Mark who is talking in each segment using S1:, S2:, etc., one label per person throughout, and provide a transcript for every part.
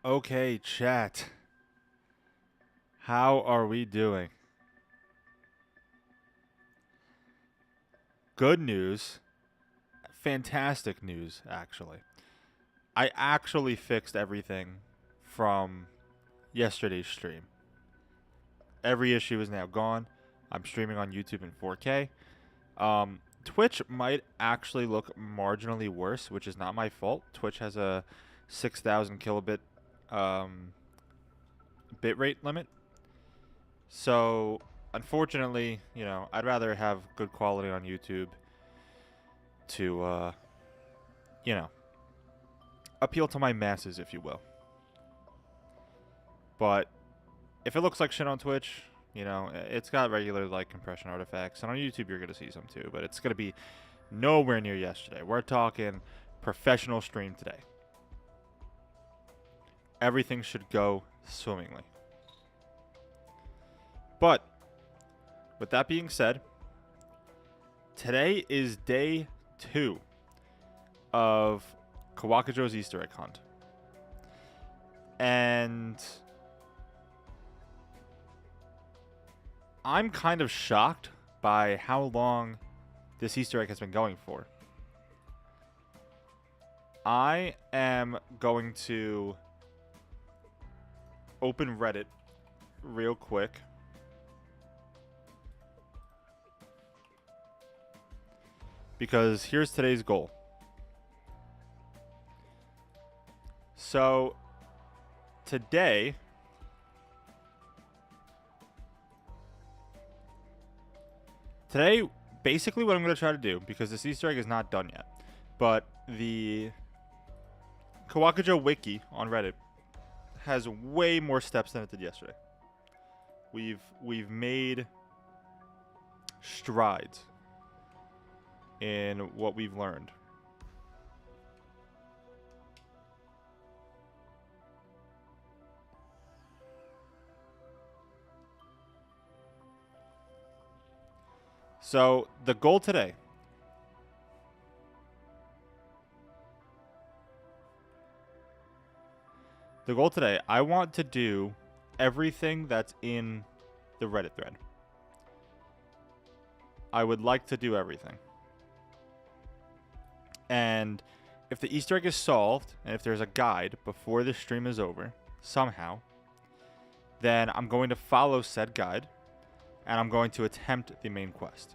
S1: Okay, chat. How are we doing? Good news. Fantastic news, actually. I actually fixed everything from yesterday's stream. Every issue is now gone. I'm streaming on YouTube in 4K. Twitch might actually look marginally worse, which is not my fault. Twitch has a 6,000 kilobit um, bitrate limit. So, unfortunately, I'd rather have good quality on YouTube to, you know, appeal to my masses, if you will. But if it looks like shit on Twitch, it's got regular like compression artifacts, and on YouTube you're gonna see some too. But it's gonna be nowhere near yesterday. We're talking professional stream today. Everything should go swimmingly. But with that being said, today is day 2 of Kowakujo's Easter egg hunt. And I'm kind of shocked by how long this Easter egg has been going for. I am going to open Reddit real quick. Because here's today's goal. So, today, basically what I'm going to try to do, because this Easter egg is not done yet, but the Kowakujo wiki on Reddit has way more steps than it did yesterday. We've made strides in what we've learned. So, the goal today I want to do everything that's in the Reddit thread. I would like to do everything. And if the Easter egg is solved, and if there's a guide before the stream is over, somehow, then I'm going to follow said guide, and I'm going to attempt the main quest.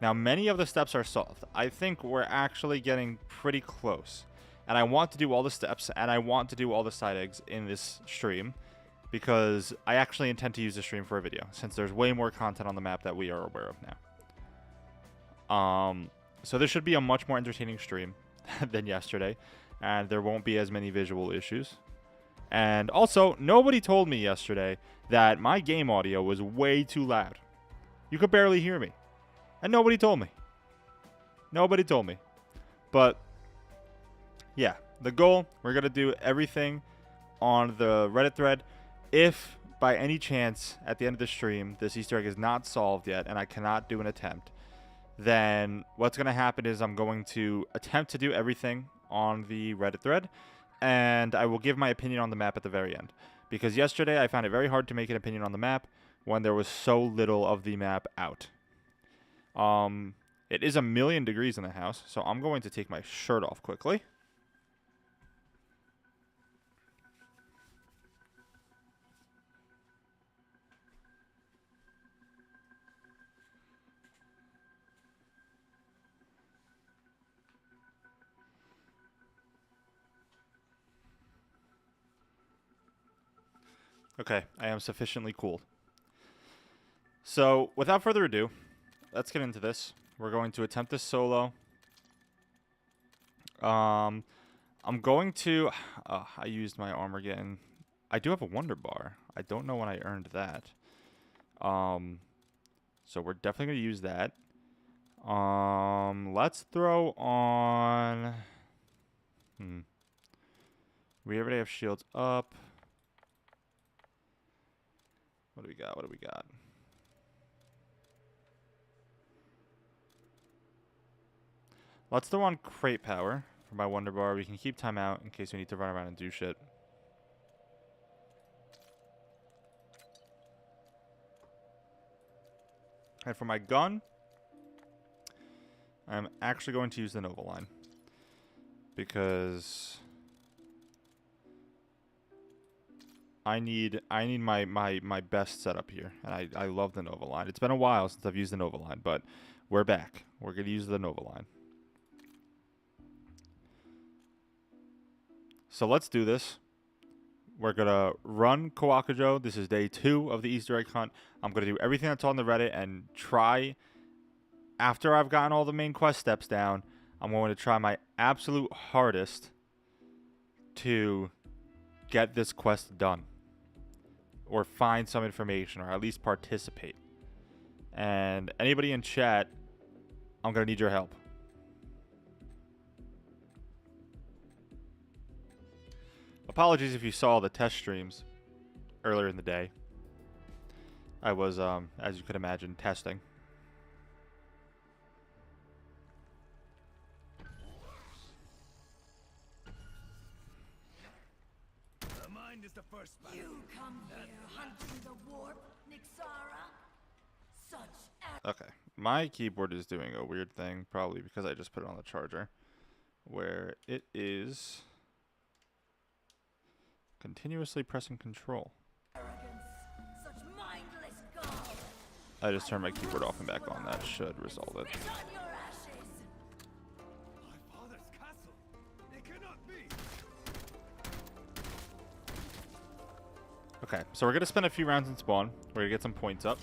S1: Now, many of the steps are solved. I think we're actually getting pretty close. And I want to do all the steps, and I want to do all the side eggs in this stream, because I actually intend to use the stream for a video, since there's way more content on the map that we are aware of now. So this should be a much more entertaining stream than yesterday, and there won't be as many visual issues. And also, nobody told me yesterday that my game audio was way too loud. You could barely hear me. And nobody told me. Nobody told me. But, yeah, the goal, we're going to do everything on the Reddit thread. If, by any chance, at the end of the stream, this Easter egg is not solved yet and I cannot do an attempt, then what's going to happen is I'm going to attempt to do everything on the Reddit thread, and I will give my opinion on the map at the very end. Because yesterday I found it very hard to make an opinion on the map when there was so little of the map out. It is 1,000,000 degrees in the house, so I'm going to take my shirt off quickly. Okay, I am sufficiently cooled. So, without further ado, let's get into this. We're going to attempt this solo. I'm going to... I used my armor again. I do have a Wonder Bar. I don't know when I earned that. So we're definitely going to use that. Let's throw on... We already have shields up. What do we got? What do we got? Let's throw on crate power for my Wonder Bar. We can keep time out in case we need to run around and do shit. And for my gun, I'm actually going to use the Nova line. Because I need my best setup here. And I love the Nova line. It's been a while since I've used the Nova line, but we're back. We're going to use the Nova line. So let's do this. We're going to run Kowakujo. This is day 2 of the Easter egg hunt. I'm going to do everything that's on the Reddit and try, after I've gotten all the main quest steps down, I'm going to try my absolute hardest to get this quest done. Or find some information, or at least participate. And anybody in chat, I'm going to need your help. Apologies if you saw the test streams earlier in the day. I was, as you could imagine, testing.
S2: The mind is the first battle. You come here hunting the warp, Nixara?
S1: Okay, my keyboard is doing a weird thing, probably because I just put it on the charger, where it is continuously pressing control. I just turned my keyboard off and back on. That should resolve it.
S2: My father's castle. It cannot be.
S1: Okay, so we're going to spend a few rounds in spawn. We're going to get some points up.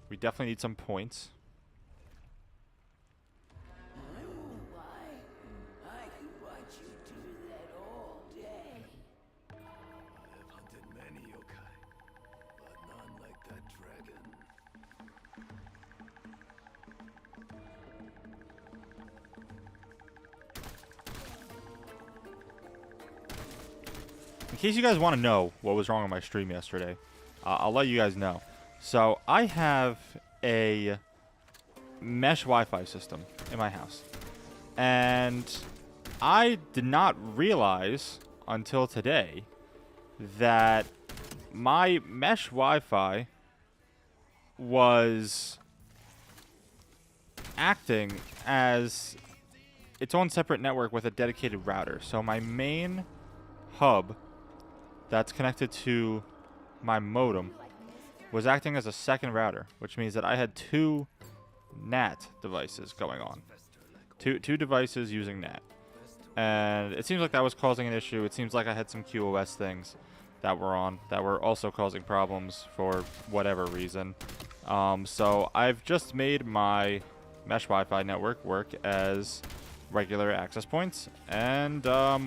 S1: We definitely need some points. In case you guys want to know what was wrong with my stream yesterday, I'll let you guys know. So I have a mesh Wi-Fi system in my house. And I did not realize until today that my mesh Wi-Fi was acting as its own separate network with a dedicated router. So my main hub that's connected to my modem was acting as a second router, which means that I had 2 NAT devices going on. Two devices using NAT. And it seems like that was causing an issue. It seems like I had some QoS things that were on that were also causing problems for whatever reason. So I've just made my mesh Wi-Fi network work as regular access points. And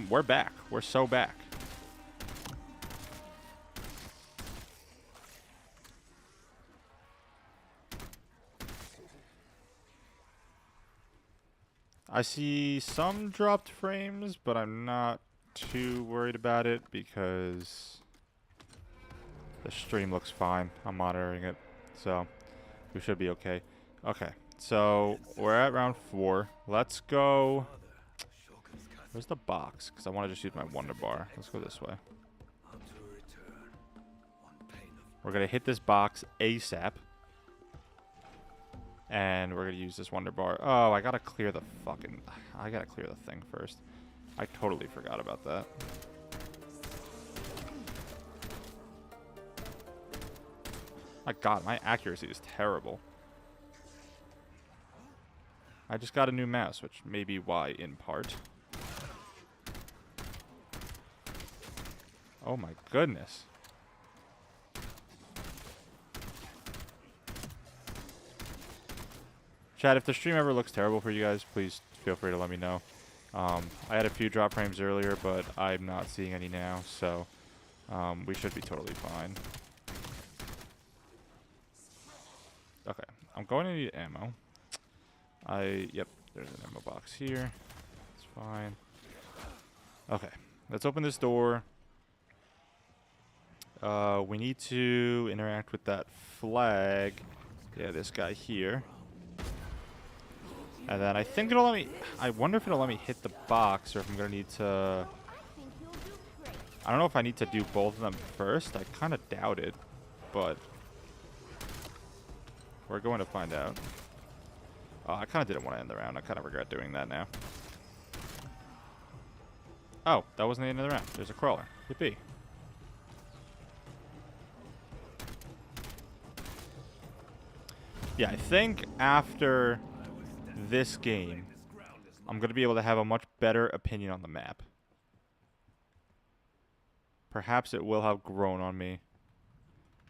S1: we're back. We're so back. I see some dropped frames, but I'm not too worried about it because the stream looks fine. I'm monitoring it, so we should be okay. Okay, so we're at round 4. Let's go. Where's the box? Because I want to just use my Wonder Bar. Let's go this way. We're going to hit this box ASAP. And we're going to use this Wonder Bar. Oh, I got to clear the fucking... I got to clear the thing first. I totally forgot about that. My god, my accuracy is terrible. I just got a new mouse, which may be why, in part. Oh my goodness. Chat, if the stream ever looks terrible for you guys, please feel free to let me know. I had a few drop frames earlier, but I'm not seeing any now, so we should be totally fine. Okay, I'm going to need ammo. Yep, there's an ammo box here. It's fine. Okay, let's open this door. We need to interact with that flag. Yeah, this guy here. And then I think it'll let me... I wonder if it'll let me hit the box or if I'm going to need to... I don't know if I need to do both of them first. I kind of doubt it, but... We're going to find out. Oh, I kind of didn't want to end the round. I kind of regret doing that now. Oh, that wasn't the end of the round. There's a crawler. Yippee. Yeah, I think after this game, I'm going to be able to have a much better opinion on the map. Perhaps it will have grown on me.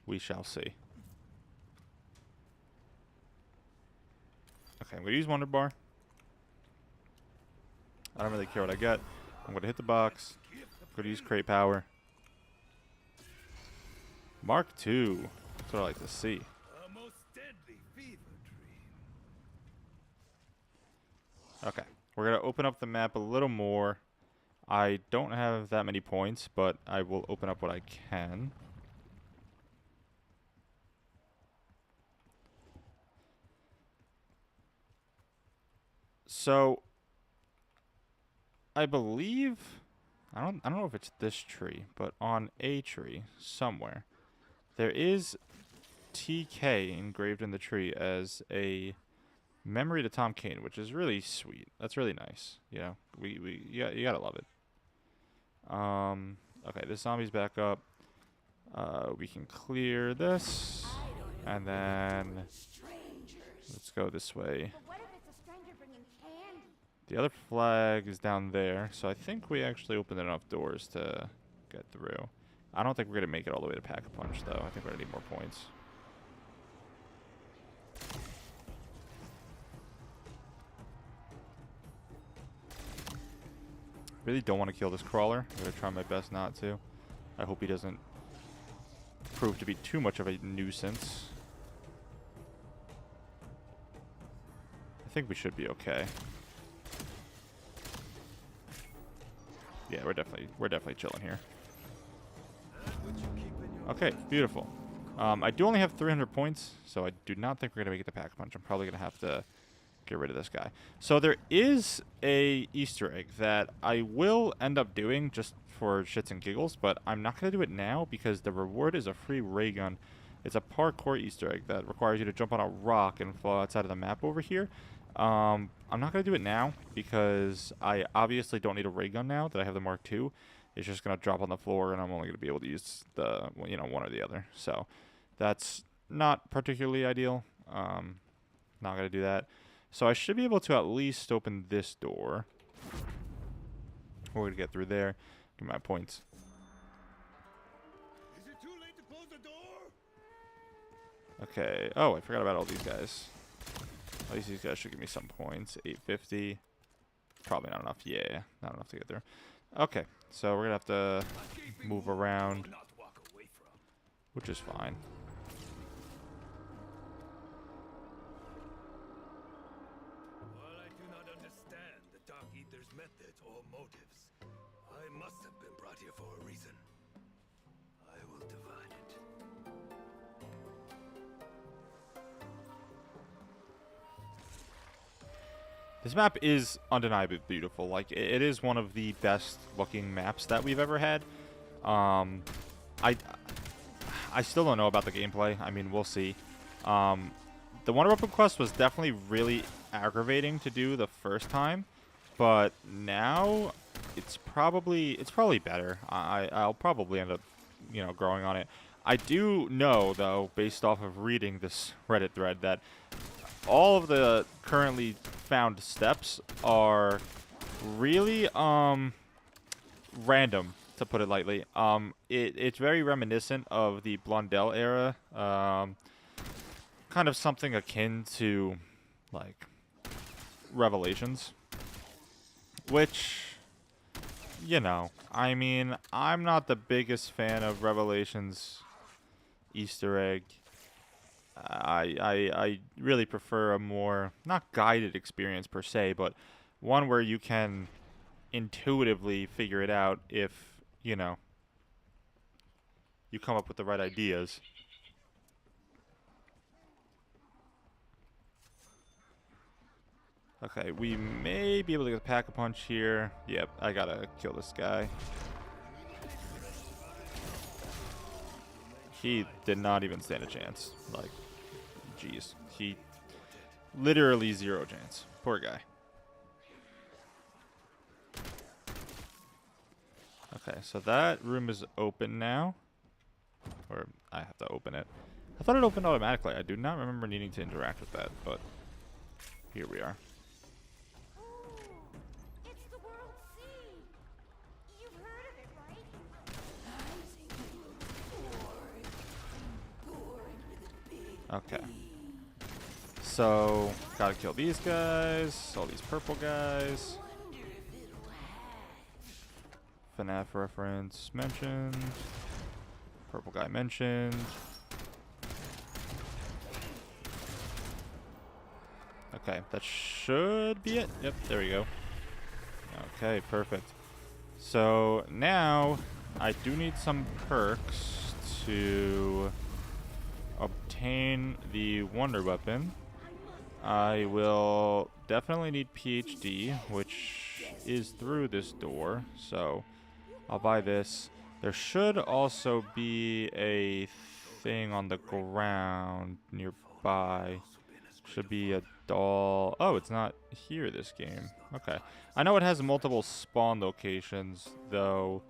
S1: We shall see. Okay, I'm going to use Wonder Bar. I don't really care what I get. I'm going to hit the box. I'm going to use Crate Power. Mark II. That's what I like to see. Okay, we're going to open up the map a little more. I don't have that many points, but I will open up what I can. So, I believe, I don't know if it's this tree, but on a tree somewhere, there is TK engraved in the tree as a memory to Tom Kane, which is really sweet. That's really nice. You know, you gotta love it. Okay, this zombie's back up. We can clear this, and then let's go this way. The other flag is down there, so I think we actually opened enough doors to get through. I don't think we're gonna make it all the way to Pack-a-Punch, though. I think we're gonna need more points. Really don't want to kill this crawler. I'm going to try my best not to. I hope he doesn't prove to be too much of a nuisance. I think we should be okay. Yeah, we're definitely chilling here. Okay, beautiful. I do only have 300 points, so I do not think we're going to make it to Pack-a-Punch. I'm probably going to have to get rid of this guy. So there is a Easter egg that I will end up doing just for shits and giggles, but I'm not going to do it now because the reward is a free ray gun. It's a parkour Easter egg that requires you to jump on a rock and fall outside of the map over here. I'm not going to do it now because I obviously don't need a ray gun now that I have the Mark II. It's just going to drop on the floor and I'm only going to be able to use the, you know, one or the other. So that's not particularly ideal. Not going to do that. So I should be able to at least open this door. We're going to get through there. Get my points.
S2: Is it too late to close the door?
S1: Okay. Oh, I forgot about all these guys. At least these guys should give me some points. 850. Probably not enough. Yeah, not enough to get through. Okay. So we're going to have to move around, which is fine.
S2: Methods or motives. I must have been brought here for a reason. I will divide it.
S1: This map is undeniably beautiful. Like, it is one of the best looking maps that we've ever had. I still don't know about the gameplay. I mean, we'll see. The Wonder Weapon quest was definitely really aggravating to do the first time. But now it's probably better. I'll probably end up, you know, growing on it. I do know, though, based off of reading this Reddit thread, that all of the currently found steps are really random, to put it lightly. It's very reminiscent of the Blondell era. Kind of something akin to, like, Revelations. Which, you know, I mean, I'm not the biggest fan of Revelations Easter egg. I really prefer a more, not guided experience per se, but one where you can intuitively figure it out if, you know, you come up with the right ideas. Okay, we may be able to get a Pack-a-Punch here. Yep, I gotta kill this guy. He did not even stand a chance. Like, Jeez. He literally 0 chance. Poor guy. Okay, so that room is open now. Or I have to open it. I thought it opened automatically. I do not remember needing to interact with that, but here we are.
S3: Oh, it's the World Sea. You've heard of it, right?
S1: Okay. So, gotta kill these guys, all these purple guys. FNAF reference mentioned. Purple guy mentioned. Okay, that should be it. Yep, there we go. Okay, perfect. So now I do need some perks to obtain the wonder weapon. I will definitely need PhD, which is through this door, so I'll buy this. There should also be a thing on the ground nearby. Should be a doll. Oh, it's not here this game. Okay. I know it has multiple spawn locations, though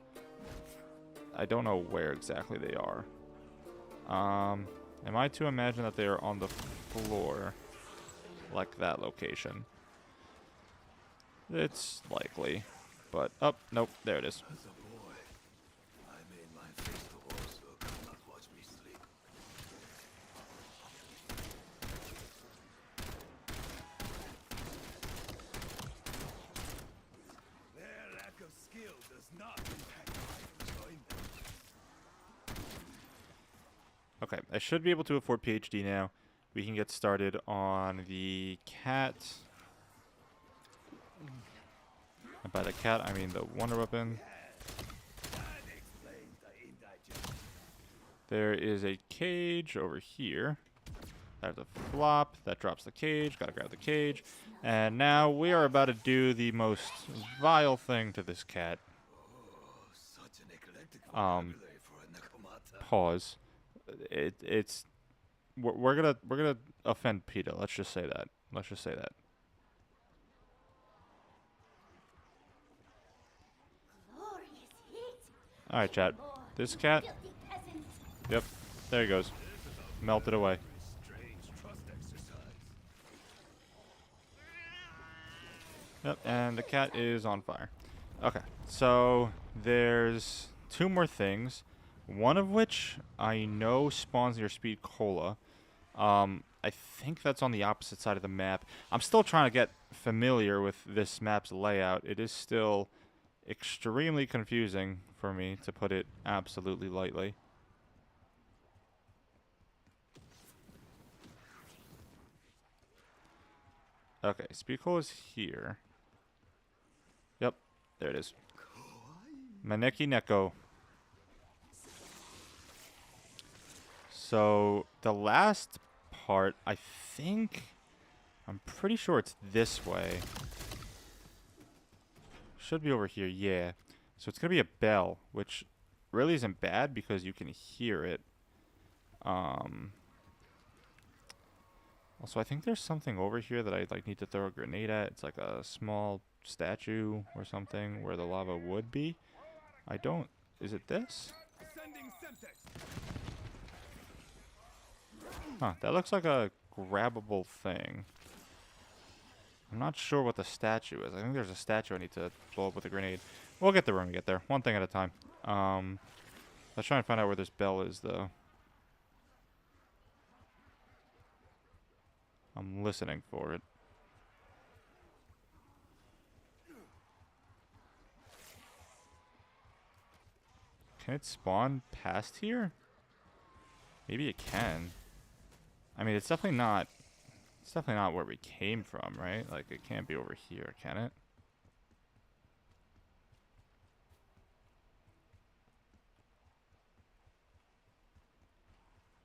S1: I don't know where exactly they are. Am I to imagine that they are on the floor, like that location? It's likely, but oh, nope, there it is.
S2: As a boy, I made my face to walls so I could not watch me sleep. Their lack of skill does not impact my enjoyment.
S1: Okay, I should be able to afford PhD now. We can get started on the cat. And by the cat, I mean the wonder weapon.
S2: That explains the indigestion.
S1: There is a cage over here. There's a flop. That drops the cage. Gotta grab the cage. And now we are about to do the most vile thing to this cat.
S2: Oh, such an eclectic
S1: Um,
S2: vocabulary for a Nakamata.
S1: Pause. It's we're gonna offend PETA. Let's just say that. Let's just say that.
S3: Glorious heat.
S1: All right, chat. This cat.
S3: Filthy peasants.
S1: Yep. There he goes. Melted away.
S2: Strange trust exercise.
S1: Yep. And the cat is on fire. Okay. So there's 2 more things. One of which I know spawns near Speed Cola. I think that's on the opposite side of the map. I'm still trying to get familiar with this map's layout. It is still extremely confusing for me, to put it absolutely lightly. Okay, Speed Cola is here. Yep, there it is. Maneki Neko. So the last part, I'm pretty sure it's this way. Should be over here, yeah. So it's gonna be a bell, which really isn't bad because you can hear it. Also, I think there's something over here that I need to throw a grenade at. It's like a small statue or something where the lava would be. Is it this?
S2: Sending Semtex.
S1: Huh, that looks like a grabbable thing. I'm not sure what the statue is. I think there's a statue I need to blow up with a grenade. We'll get there when we get there. One thing at a time. Let's try and find out where this bell is, though. I'm listening for it. Can it spawn past here? Maybe it can. I mean, it's definitely not where we came from, right? Like, it can't be over here, can it?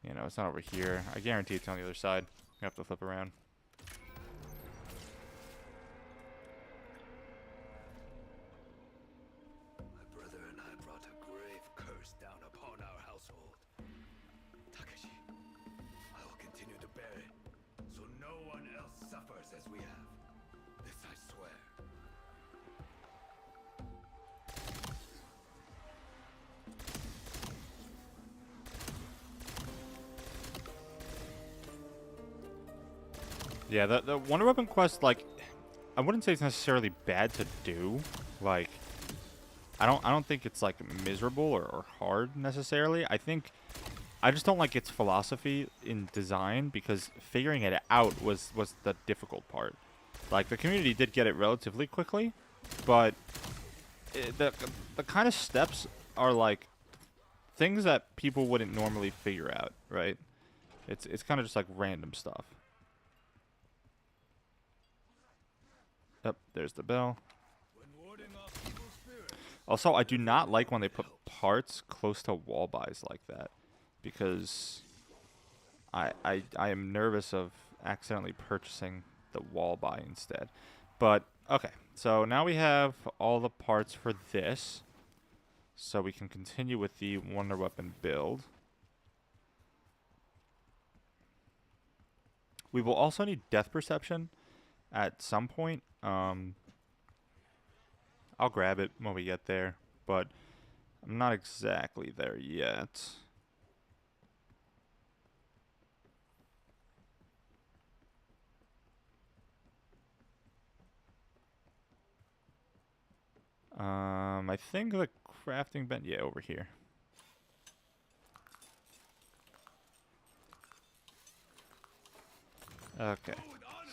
S1: You know, it's not over here. I guarantee it's on the other side. I have to flip around.
S2: My brother and I brought a grave curse down upon our household. Takeshi, I will continue to bear it we have. This I swear.
S1: Yeah, the Wonder Weapon quest, like, I wouldn't say it's necessarily bad to do. Like, I don't think it's like miserable or hard necessarily. I just don't like its philosophy in design, because figuring it out was the difficult part. Like, the community did get it relatively quickly, but the kind of steps are like things that people wouldn't normally figure out, right? It's kind of just like random stuff. Yep, there's the bell.
S2: When warding off evil spirits,
S1: Also, I do not like when they put parts close to wall buys like that, because I am nervous of accidentally purchasing the wall buy instead. But okay, so now we have all the parts for this, so we can continue with the Wonder Weapon build. We will also need Death Perception at some point. I'll grab it when we get there, but I'm not exactly there yet. I think the crafting bench, yeah, over here. Okay,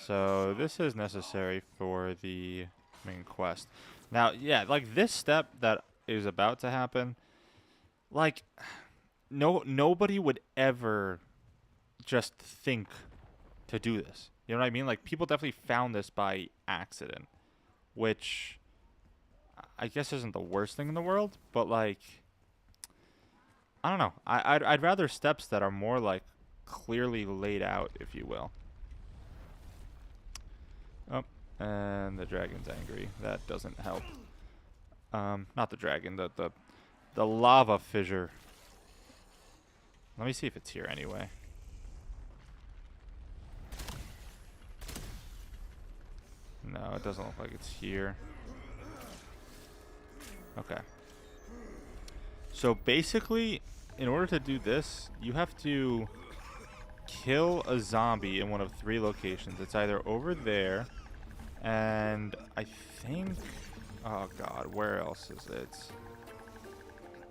S1: so this is necessary for the main quest. Now, yeah, like this step that is about to happen, like, nobody would ever just think to do this. You know what I mean? Like, people definitely found this by accident, which I guess isn't the worst thing in the world, but like, I don't know. I'd rather steps that are more like clearly laid out, if you will. Oh, and the dragon's angry. That doesn't help. Not the dragon, the lava fissure. Let me see if it's here anyway. No, it doesn't look like it's here. Okay. So basically, in order to do this, you have to kill a zombie in one of 3 locations. It's either over there, and I think, oh god, where else is it?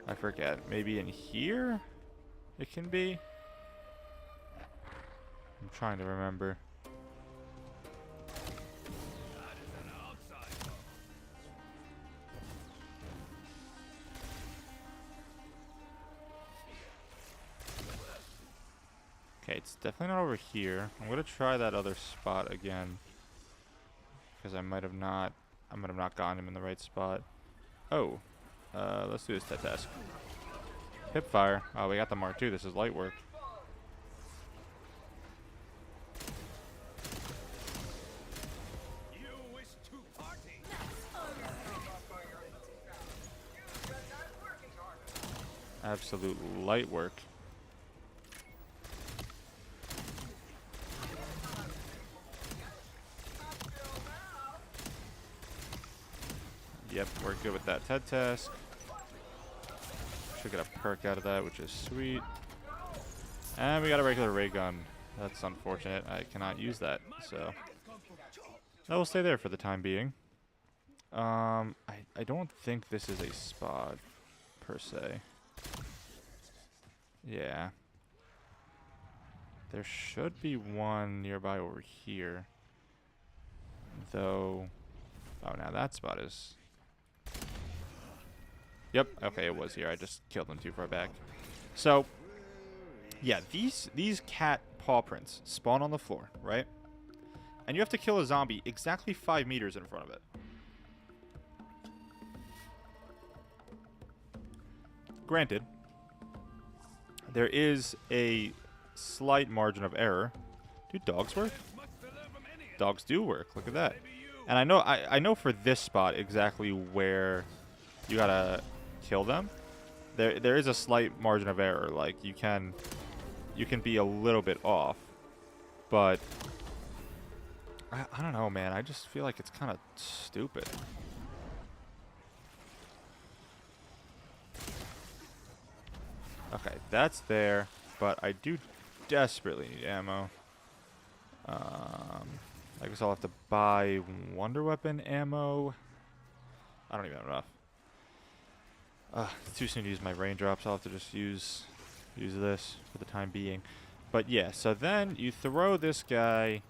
S1: I forget. Maybe in here it can be? I'm trying to remember. Okay, it's definitely not over here. I'm gonna try that other spot again, because I might have not gotten him in the right spot. Oh, let's do this task. Hip fire. Oh, we got the Mark II. This is light work.
S2: you wish to party.
S1: Absolute light work. Yep, we're good with that TED task. Should get a perk out of that, which is sweet. And we got a regular ray gun. That's unfortunate. I cannot use that, so that will stay there for the time being. I don't think this is a spot per se. Yeah. There should be one nearby over here. Though, oh, now that spot is... Yep, okay, it was here. I just killed them too far back. So, yeah, these cat paw prints spawn on the floor, right? And you have to kill a zombie exactly 5 meters in front of it. Granted, there is a slight margin of error. Do dogs work? Dogs do work. Look at that. And I know for this spot exactly where you gotta kill them. There is a slight margin of error. Like, you can be a little bit off, but I don't know, man. I just feel like it's kind of stupid. Okay, that's there, but I do desperately need ammo. I guess I'll have to buy Wonder Weapon ammo. I don't even have enough. It's too soon to use my raindrops. I'll have to just use this for the time being. But yeah, so then you throw this guy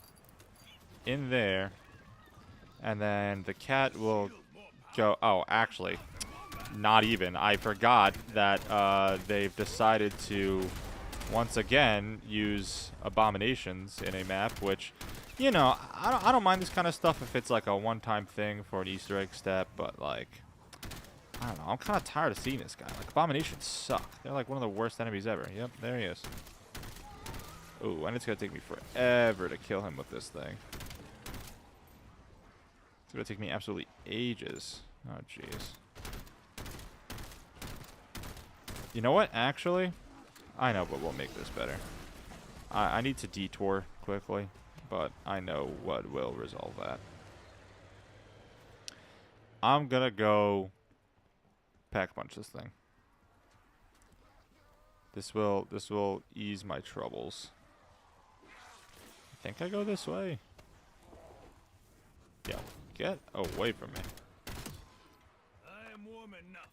S1: in there, and then the cat will go. Oh, actually, not even. I forgot that they've decided to once again use abominations in a map, which, you know, I don't mind this kind of stuff if it's like a one-time thing for an Easter egg step, but like, I don't know. I'm kind of tired of seeing this guy. Like, abominations suck. They're like one of the worst enemies ever. Yep, there he is. Ooh, and it's gonna take me forever to kill him with this thing. It's gonna take me absolutely ages. Oh, jeez. You know what? Actually, I know what will make this better. I need to detour quickly, but I know what will resolve that. I'm gonna go pack punch this thing. This will ease my troubles. I think I go this way. Yeah, get away from me.
S2: I am warm enough.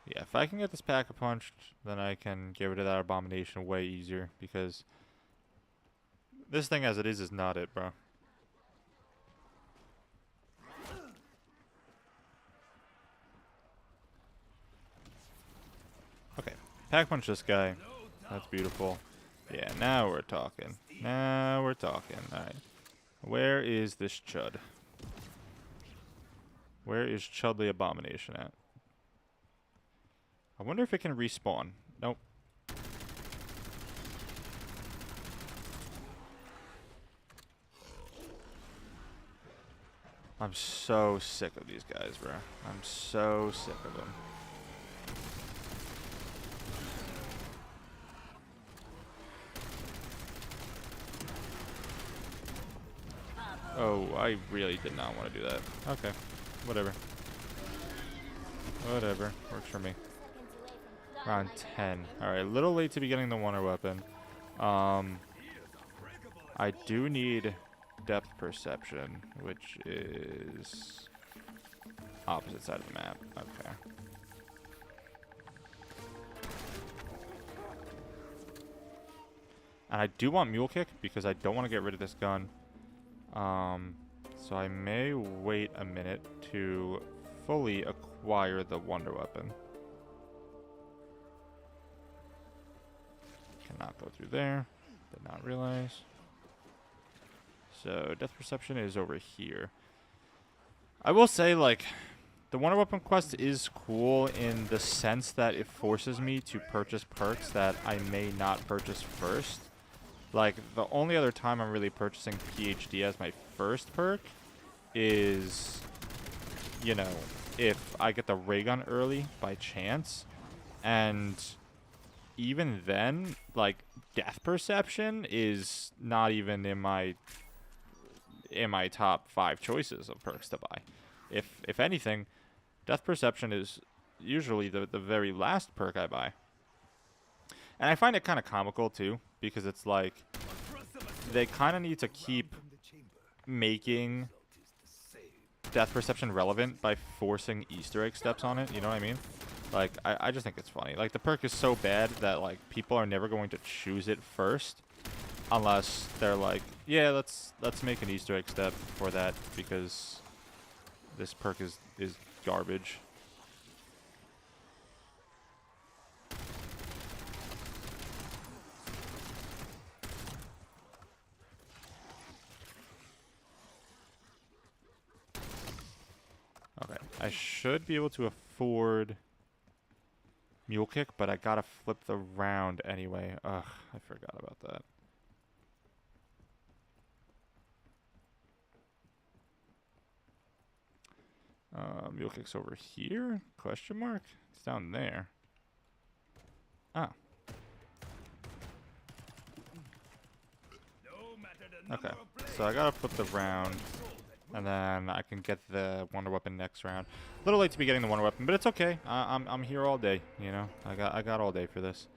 S1: Yeah, if I can get this pack-a-punched, then I can get rid of that abomination way easier, because this thing as it is not it, bro. Okay, pack-punch this guy. That's beautiful. Yeah, now we're talking. Now we're talking. Alright. Where is this Chud? Where is Chudley Abomination at? I wonder if it can respawn. Nope. I'm so sick of these guys, bro. I'm so sick of them. Oh, I really did not want to do that. Okay. Whatever. Whatever. Works for me. Round 10. Alright, a little late to be getting the Wonder Weapon. I do need depth perception, which is opposite side of the map. Okay. And I do want Mule Kick because I don't want to get rid of this gun. So I may wait a minute to fully acquire the Wonder Weapon. Cannot go through there. Did not realize. So depth perception is over here. I will say, like, the Wonder Weapon quest is cool in the sense that it forces me to purchase perks that I may not purchase first. Like, the only other time I'm really purchasing PhD as my first perk is, you know, if I get the ray gun early by chance. And even then, like, death perception is not even in my top 5 choices of perks to buy. If anything, death perception is usually the very last perk I buy. And I find it kind of comical too, because it's like they kind of need to keep making death perception relevant by forcing Easter egg steps on it. You know what I mean? Like, I just think it's funny. Like, the perk is so bad that, like, people are never going to choose it first unless they're like, yeah, let's make an Easter egg step for that because this perk is garbage. Okay, I should be able to afford Mule Kick, but I gotta flip the round anyway. Ugh, I forgot about that. Mule Kick's over here? Question mark? It's down there. Ah.
S2: No matter
S1: Okay, so I gotta flip the round, and then I can get the wonder weapon next round. A little late to be getting the wonder weapon, but it's okay. I'm here all day. You know, I got all day for this.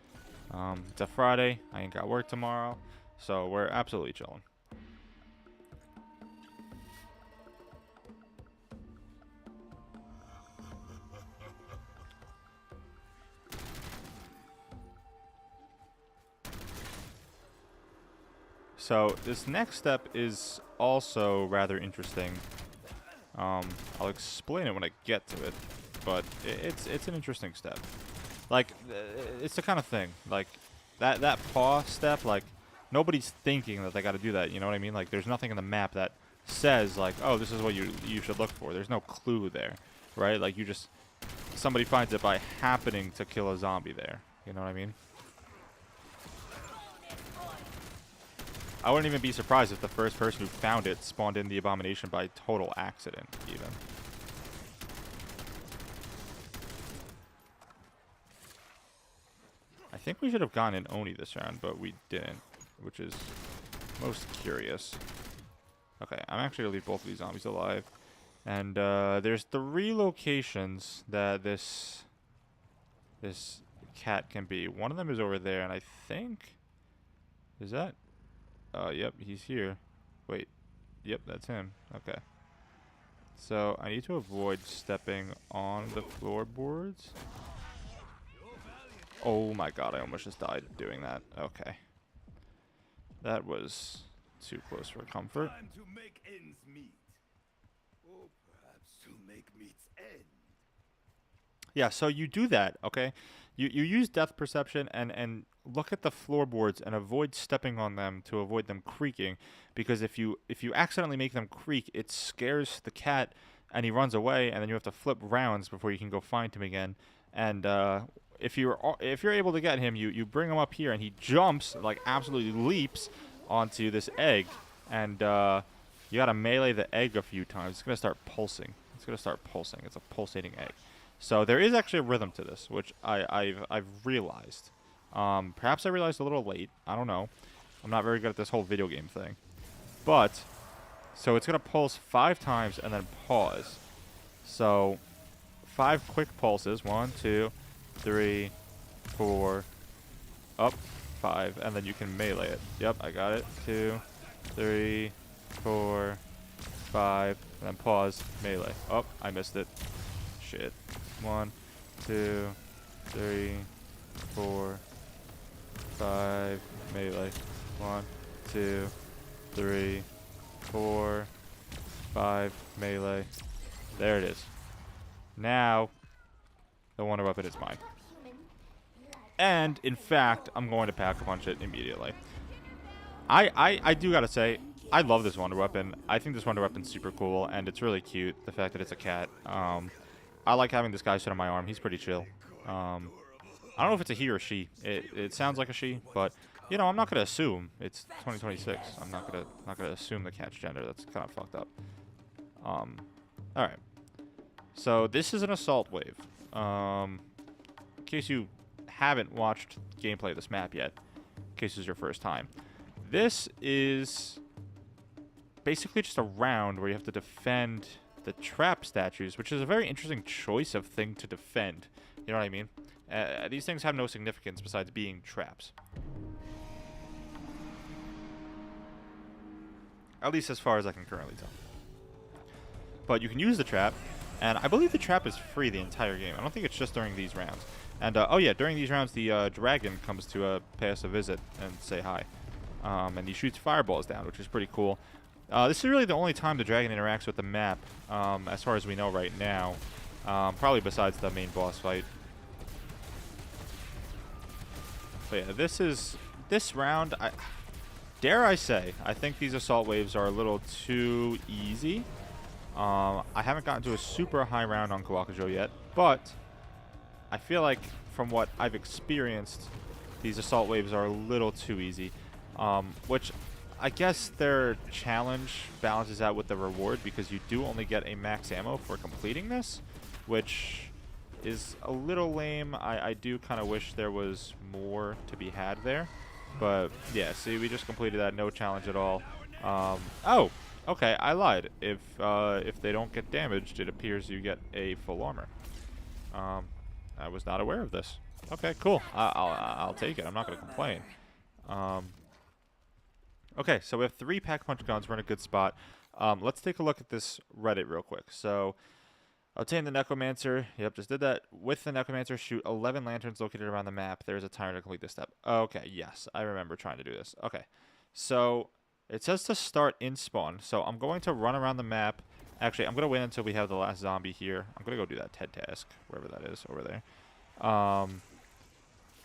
S1: It's a Friday. I ain't got work tomorrow, so we're absolutely chilling. So this next step is also rather interesting. I'll explain it when I get to it, but it's an interesting step. Like, it's the kind of thing, like, that paw step, like, nobody's thinking that they got to do that, you know what I mean? Like, there's nothing in the map that says, like, oh, this is what you should look for. There's no clue there, right? Like, somebody finds it by happening to kill a zombie there, you know what I mean? I wouldn't even be surprised if the first person who found it spawned in the abomination by total accident, even. I think we should have gone in Oni this round, but we didn't, which is most curious. Okay, I'm actually going to leave both of these zombies alive. And there's 3 locations that this cat can be. One of them is over there, and I think... Is that... yep, he's here. Wait. Yep, that's him. Okay. So, I need to avoid stepping on the floorboards. Oh my god, I almost just died doing that. Okay. That was too close for comfort.
S2: Time to make ends meet. Or perhaps to make meets end.
S1: Yeah, so you do that, okay? You use depth perception and look at the floorboards and avoid stepping on them to avoid them creaking, because if you accidentally make them creak, it scares the cat and he runs away, and then you have to flip rounds before you can go find him again. And if you're able to get him, you bring him up here and he jumps, like absolutely leaps onto this egg, and you gotta melee the egg a few times. It's gonna start pulsing. It's a pulsating egg. So there is actually a rhythm to this, which I've realized. Perhaps I realized a little late. I don't know. I'm not very good at this whole video game thing. But, so it's going to pulse 5 times and then pause. So, 5 quick pulses. 1, 2, 3, 4, up, 5. And then you can melee it. Yep, I got it. 2, 3, 4, 5. And then pause, melee. Oh, I missed it. Shit. 1, 2, 3, 4, 5, melee. 1, 2, 3, 4, 5, melee. There it is. Now, the wonder weapon is mine. And, in fact, I'm going to pack a punch it immediately. I do gotta say, I love this wonder weapon. I think this wonder weapon's super cool, and it's really cute, the fact that it's a cat. I like having this guy sit on my arm. He's pretty chill. I don't know if it's a he or she. It sounds like a she, but you know, I'm not gonna assume. It's 2026. I'm not gonna assume the cat's gender. That's kind of fucked up. All right. So this is an assault wave. In case you haven't watched gameplay of this map yet, in case this is your first time, this is basically just a round where you have to defend the trap statues, which is a very interesting choice of thing to defend. You know what I mean? These things have no significance besides being traps. At least as far as I can currently tell. But you can use the trap, and I believe the trap is free the entire game. I don't think it's just during these rounds. And, oh yeah, during these rounds, the dragon comes to pay us a visit and say hi. And he shoots fireballs down, which is pretty cool. This is really the only time the dragon interacts with the map, as far as we know right now. Probably besides the main boss fight. But yeah, this round, dare I say, I think these assault waves are a little too easy. I haven't gotten to a super high round on Kowakujo yet, but I feel like from what I've experienced, these assault waves are a little too easy. Which I guess their challenge balances out with the reward, because you do only get a max ammo for completing this, which is a little lame. I do kind of wish there was more to be had there. But yeah, see, we just completed that, no challenge at all. Oh, okay, I lied. If they don't get damaged, it appears you get a full armor. I was not aware of this. Okay, cool. I'll take it. I'm not gonna complain. Okay, so we have 3 pack-punch guns. We're in a good spot. Let's take a look at this Reddit real quick. So, obtain the Necromancer. Yep, just did that. With the Necromancer, shoot 11 lanterns located around the map. There's a timer to complete this step. Okay, yes. I remember trying to do this. Okay. So, it says to start in spawn. So, I'm going to run around the map. Actually, I'm going to wait until we have the last zombie here. I'm going to go do that TED task, wherever that is, over there.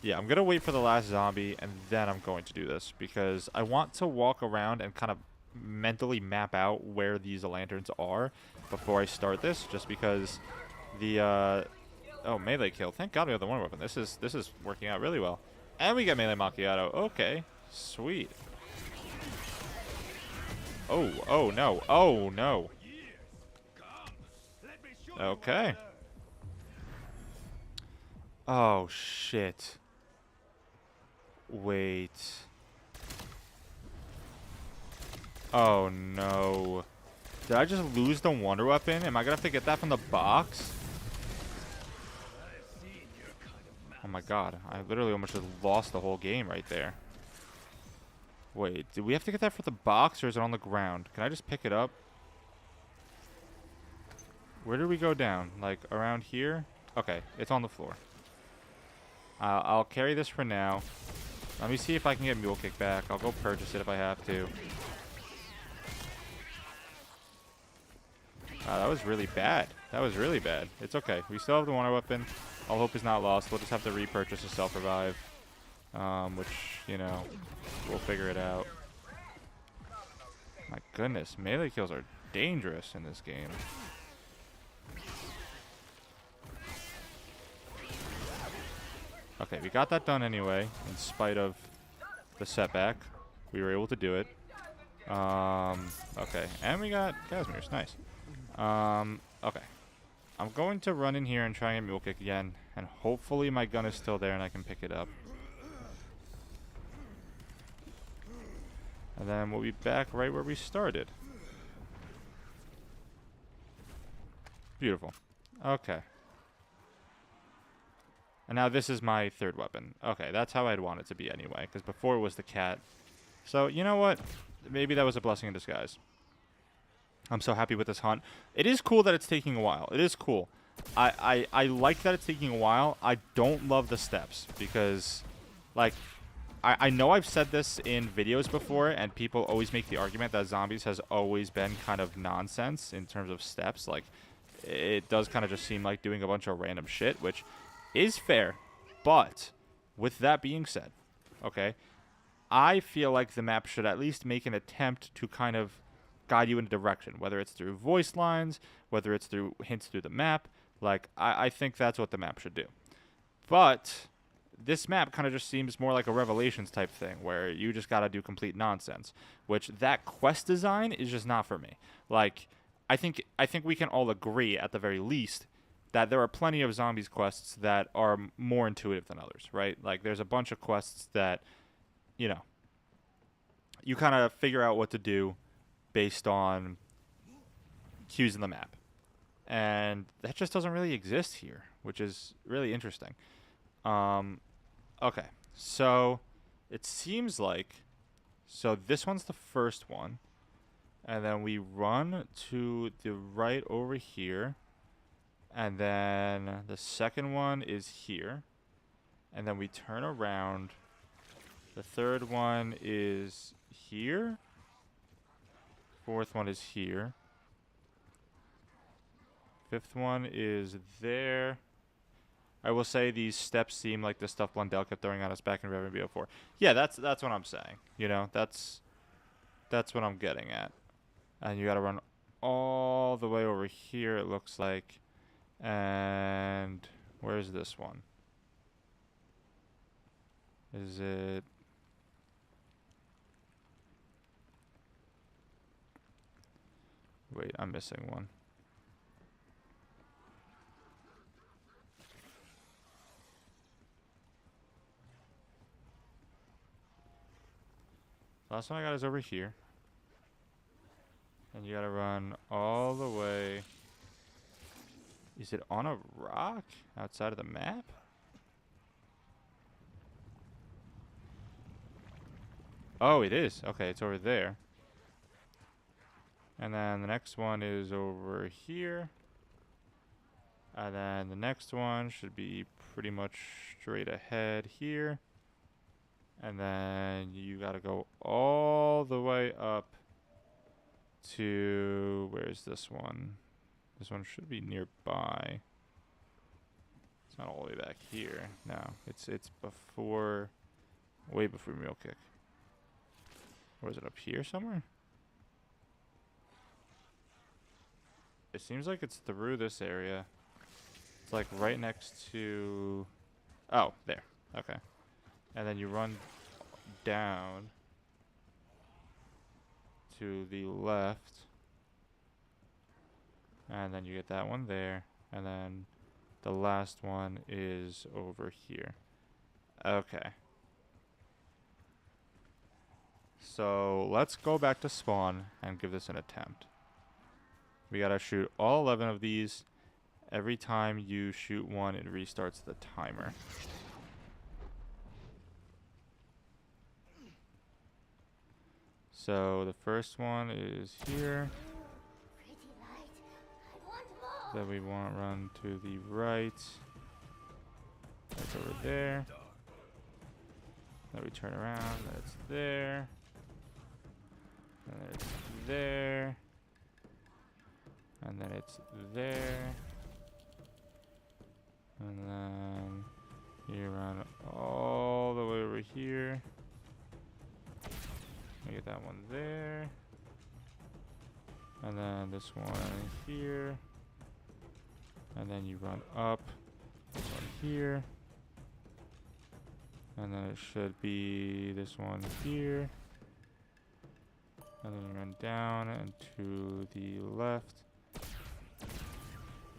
S1: Yeah, I'm going to wait for the last zombie, and then I'm going to do this, because I want to walk around and kind of mentally map out where these lanterns are before I start this, just because the, oh, melee kill. Thank God we have the one weapon. This is working out really well. And we get melee macchiato. Okay, sweet. Oh, oh, no. Oh, no. Okay. Oh, shit. Wait. Oh, no. Did I just lose the wonder weapon? Am I gonna have to get that from the box? Oh my god. I literally almost just lost the whole game right there. Wait, did we have to get that from the box, or is it on the ground? Can I just pick it up? Where did we go down? Like, around here? Okay, it's on the floor. I'll carry this for now. Let me see if I can get Mule Kick back. I'll go purchase it if I have to. That was really bad. That was really bad. It's okay. We still have the wonder weapon. All hope is not lost. We'll just have to repurchase a self-revive. Which, you know, we'll figure it out. My goodness. Melee kills are dangerous in this game. Okay, we got that done anyway, in spite of the setback. We were able to do it. Okay, and we got Casimir's. Nice. Okay. I'm going to run in here and try and Mule Kick again, and hopefully my gun is still there and I can pick it up. And then we'll be back right where we started. Beautiful. Okay. And now this is my 3rd weapon. Okay, that's how I'd want it to be anyway, because before it was the cat. So, you know what? Maybe that was a blessing in disguise. I'm so happy with this hunt. It is cool that it's taking a while. It is cool. I like that it's taking a while. I don't love the steps, because, like, I know I've said this in videos before, and people always make the argument that zombies has always been kind of nonsense in terms of steps. Like, it does kind of just seem like doing a bunch of random shit, which is fair. But with that being said, okay, I feel like the map should at least make an attempt to kind of guide you in a direction, whether it's through voice lines, whether it's through hints through the map. Like, I think that's what the map should do. But this map kind of just seems more like a Revelations type thing, where you just got to do complete nonsense, which that quest design is just not for me. Like, I think we can all agree, at the very least, that there are plenty of zombies quests that are more intuitive than others, right? Like, there's a bunch of quests that, you know, you kind of figure out what to do based on cues in the map. And that just doesn't really exist here, which is really interesting. Okay, so it seems like, so this one's the first one, and then we run to the right over here, and then the second one is here, and then we turn around. The third one is here. Fourth one is here. Fifth one is there. I will say these steps seem like the stuff Blundell kept throwing at us back in Revenant BO4. Yeah, that's what I'm saying. You know, that's what I'm getting at. And you got to run all the way over here, it looks like. And where's this one? Is it? Wait, I'm missing one. Last one I got is over here. And you gotta run all the way. Is it on a rock outside of the map? Oh, it is. Okay, it's over there. And then the next one is over here. And then the next one should be pretty much straight ahead here. And then you gotta go all the way up to, where's this one? This one should be nearby. It's not all the way back here. No, it's before, way before Mule Kick. Or is it up here somewhere? It seems like it's through this area. It's like right next to, oh, there. Okay. And then you run down to the left. And then you get that one there. And then the last one is over here. Okay. So let's go back to spawn and give this an attempt. We gotta shoot all 11 of these. Every time you shoot one, it restarts the timer. So the first one is here.
S3: Pretty light. I want more.
S1: Then we want to run to the right. That's over there. Then we turn around. That's there. And then it's there. And then it's there. And then you run all the way over here. We get that one there. And then this one here. And then you run up. This one here. And then it should be this one here. And then you run down and to the left.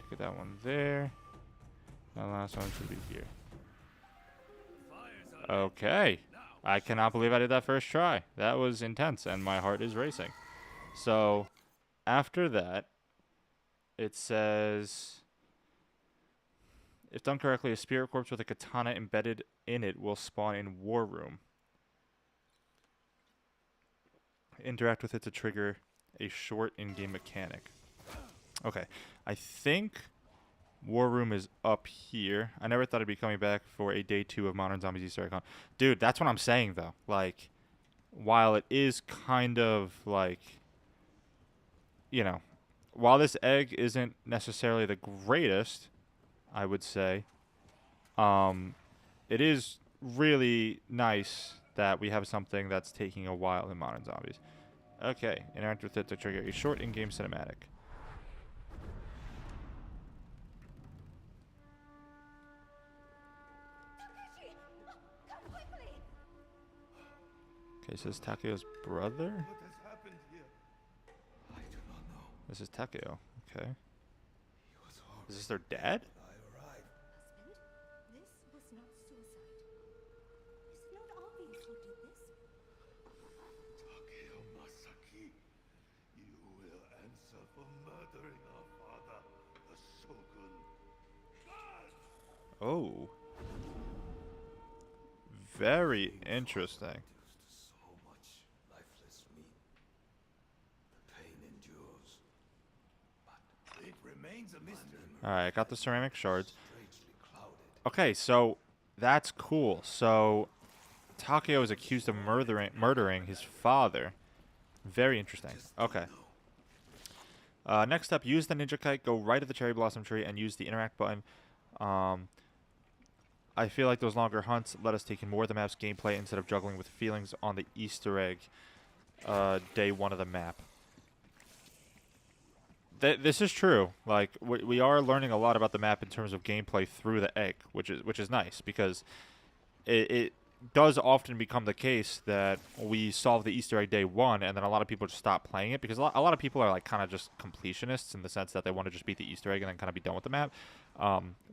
S1: Get that one there. And the last one should be here. Okay. I cannot believe I did that first try. That was intense, and my heart is racing. So, after that, it says, if done correctly, a spirit corpse with a katana embedded in it will spawn in War Room. Interact with it to trigger a short in-game mechanic. Okay, I think War Room is up here. I never thought I'd be coming back for a day 2 of Modern Zombies Easter Egg Hunt. Dude, that's what I'm saying, though. Like, while it is kind of like, you know, while this egg isn't necessarily the greatest, I would say, it is really nice that we have something that's taking a while in Modern Zombies. Okay, interact with it to trigger a short in-game cinematic.
S3: Takeshi! Come quickly!
S1: Okay, so this is Takeo's brother?
S2: What has happened here? I do not know.
S1: This is Takeo. Okay.
S2: He was harmed
S1: Is this their dad?
S2: when I arrived.
S3: Husband, this was not suicide. Is it not obvious who did this?
S2: Takeo Masaki, you will answer for murdering our father, the Shogun. God!
S1: Oh. Very interesting.
S2: Reduced to so much lifeless meat. The pain endures, but it remains a mystery.
S1: Alright, I got the ceramic shards.
S2: Strangely clouded.
S1: Okay, so that's cool. So Takeo is accused of murdering his father. Very interesting. Okay. Next up, use the ninja kite, go right at the cherry blossom tree, and use the interact button. I feel like those longer hunts let us take in more of the map's gameplay instead of juggling with feelings on the Easter egg day 1 of the map. This is true. Like we are learning a lot about the map in terms of gameplay through the egg, which is nice because it does often become the case that we solve the Easter egg day 1 and then a lot of people just stop playing it because a lot of people are like kind of just completionists in the sense that they want to just beat the Easter egg and then kind of be done with the map.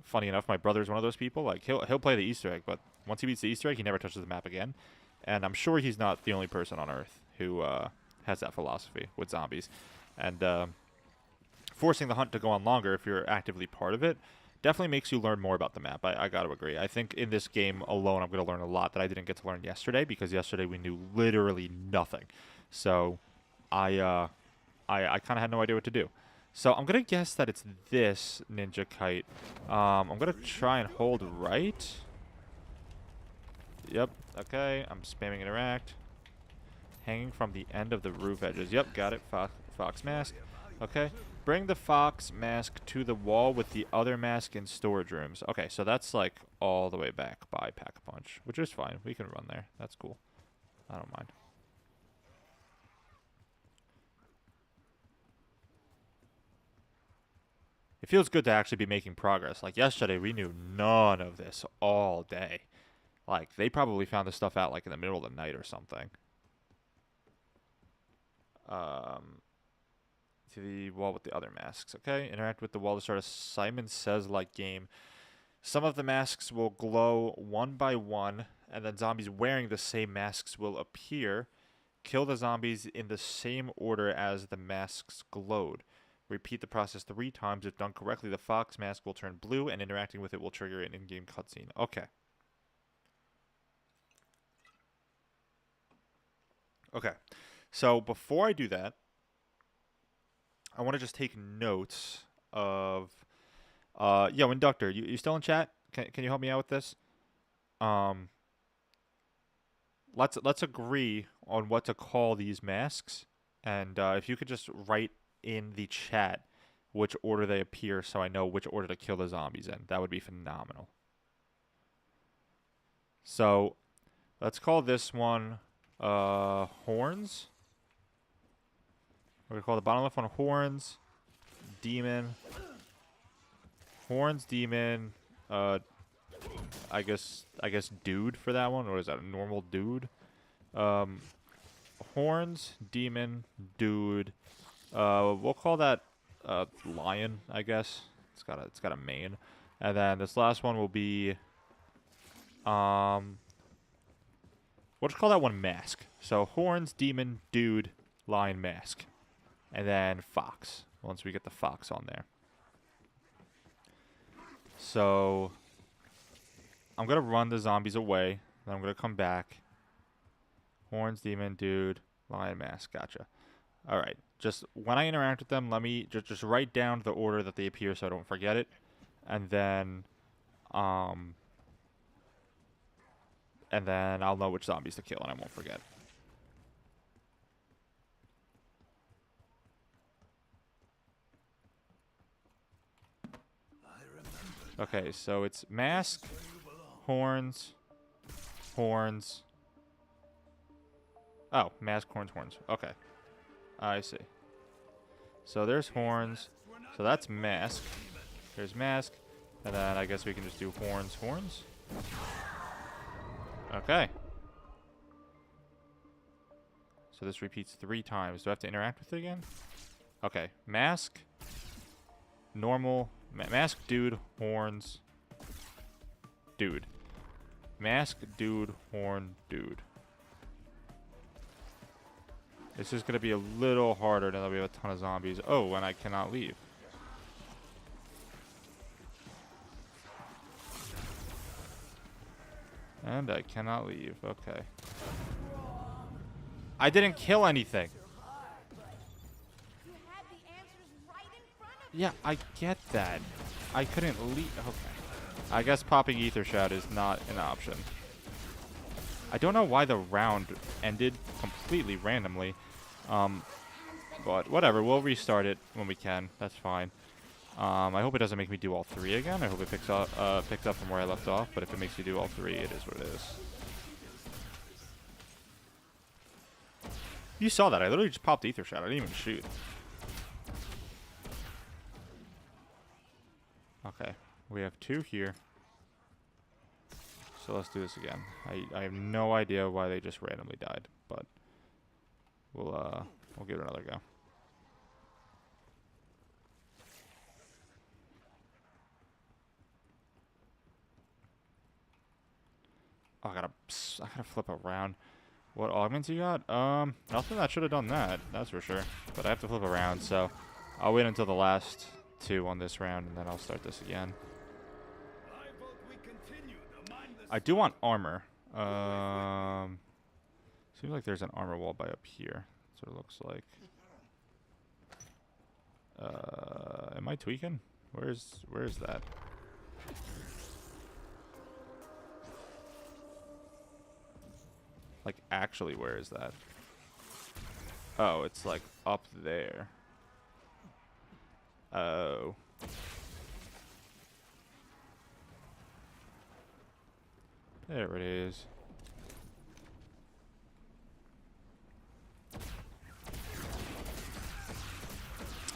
S1: Funny enough, my brother's one of those people. Like he'll play the Easter egg, but once he beats the Easter egg, he never touches the map again. And I'm sure he's not the only person on Earth who has that philosophy with zombies. And forcing the hunt to go on longer if you're actively part of it definitely makes you learn more about the map. I got to agree. I think in this game alone, I'm going to learn a lot that I didn't get to learn yesterday, because yesterday we knew literally nothing. So I kind of had no idea what to do. So I'm going to guess that it's this ninja kite. I'm going to try and hold right. Yep. Okay. I'm spamming interact. Hanging from the end of the roof edges. Yep. Got it. Fox mask. Okay. Bring the fox mask to the wall with the other mask in storage rooms. Okay. So that's like all the way back by Pack-a-Punch, which is fine. We can run there. That's cool. I don't mind. It feels good to actually be making progress. Like yesterday, we knew none of this all day. Like, they probably found this stuff out, like, in the middle of the night or something. To the wall with the other masks. Okay, interact with the wall to start a Simon Says-like game. Some of the masks will glow one by one, and then zombies wearing the same masks will appear. Kill the zombies in the same order as the masks glowed. Repeat the process 3 times. If done correctly, the fox mask will turn blue, and interacting with it will trigger an in-game cutscene. Okay. Okay. So before I do that, I want to just take notes of... yo, Inductor, you still in chat? Can you help me out with this? Let's agree on what to call these masks. And if you could just write in the chat which order they appear so I know which order to kill the zombies in. That would be phenomenal. So, let's call this one Horns. We're going to call the bottom left one Horns, Demon, Horns, Demon, I guess Dude for that one, or is that a normal Dude? Horns, Demon, Dude. We'll call that Lion, I guess. It's got a mane. And then this last one will be we'll just call that one Mask. So Horns, Demon, Dude, Lion, Mask. And then Fox, once we get the Fox on there. So I'm going to run the zombies away. Then I'm going to come back. Horns, Demon, Dude, Lion, Mask. Gotcha. All right. Just when I interact with them, let me just write down the order that they appear so I don't forget it. And then I'll know which zombies to kill and I won't forget. Okay, so it's Mask, Horns, Horns. Oh, Mask, Horns, Horns. Okay. I see. So there's Horns. So that's Mask. There's Mask. And then I guess we can just do Horns, Horns. Okay. So this repeats 3 times. Do I have to interact with it again? Okay. Mask. Normal. Mask, Dude, Horns. Dude. Mask, Dude, Horn, Dude. This is going to be a little harder now that we have a ton of zombies. Oh, and I cannot leave. And I cannot leave. Okay. I didn't kill anything.
S3: You had the answers right in front of
S1: Yeah, I get that. I couldn't leave. Okay. I guess popping Ether Shot is not an option. I don't know why the round ended completely randomly. But whatever. We'll restart it when we can. That's fine. I hope it doesn't make me do all 3 again. I hope it picks up from where I left off. But if it makes me do all 3, it is what it is. You saw that. I literally just popped Ether Shot. I didn't even shoot. Okay. We have 2 here. So let's do this again. I have no idea why they just randomly died, but we'll give it another go. Oh, I gotta flip around. What augments you got? Nothing that should have done that. That's for sure. But I have to flip around, so I'll wait until the last 2 on this round, and then I'll start this again. I do want armor. Seems like there's an armor wall by up here. That's what it looks like. Am I tweaking? Where is that? Like, actually, where is that? Oh, it's like up there. Oh. There it is.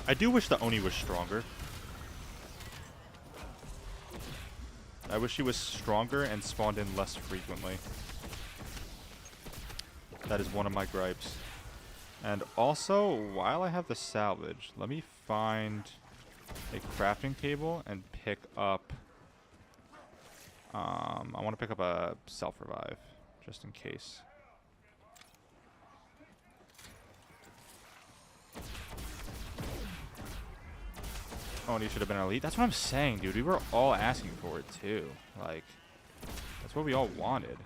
S1: I do wish the Oni was stronger. I wish he was stronger and spawned in less frequently. That is one of my gripes. And also, while I have the salvage, let me find a crafting table and pick up... I want to pick up a self-revive, just in case. Oh, and he should have been elite. That's what I'm saying, dude. We were all asking for it, too. Like, that's what we all wanted.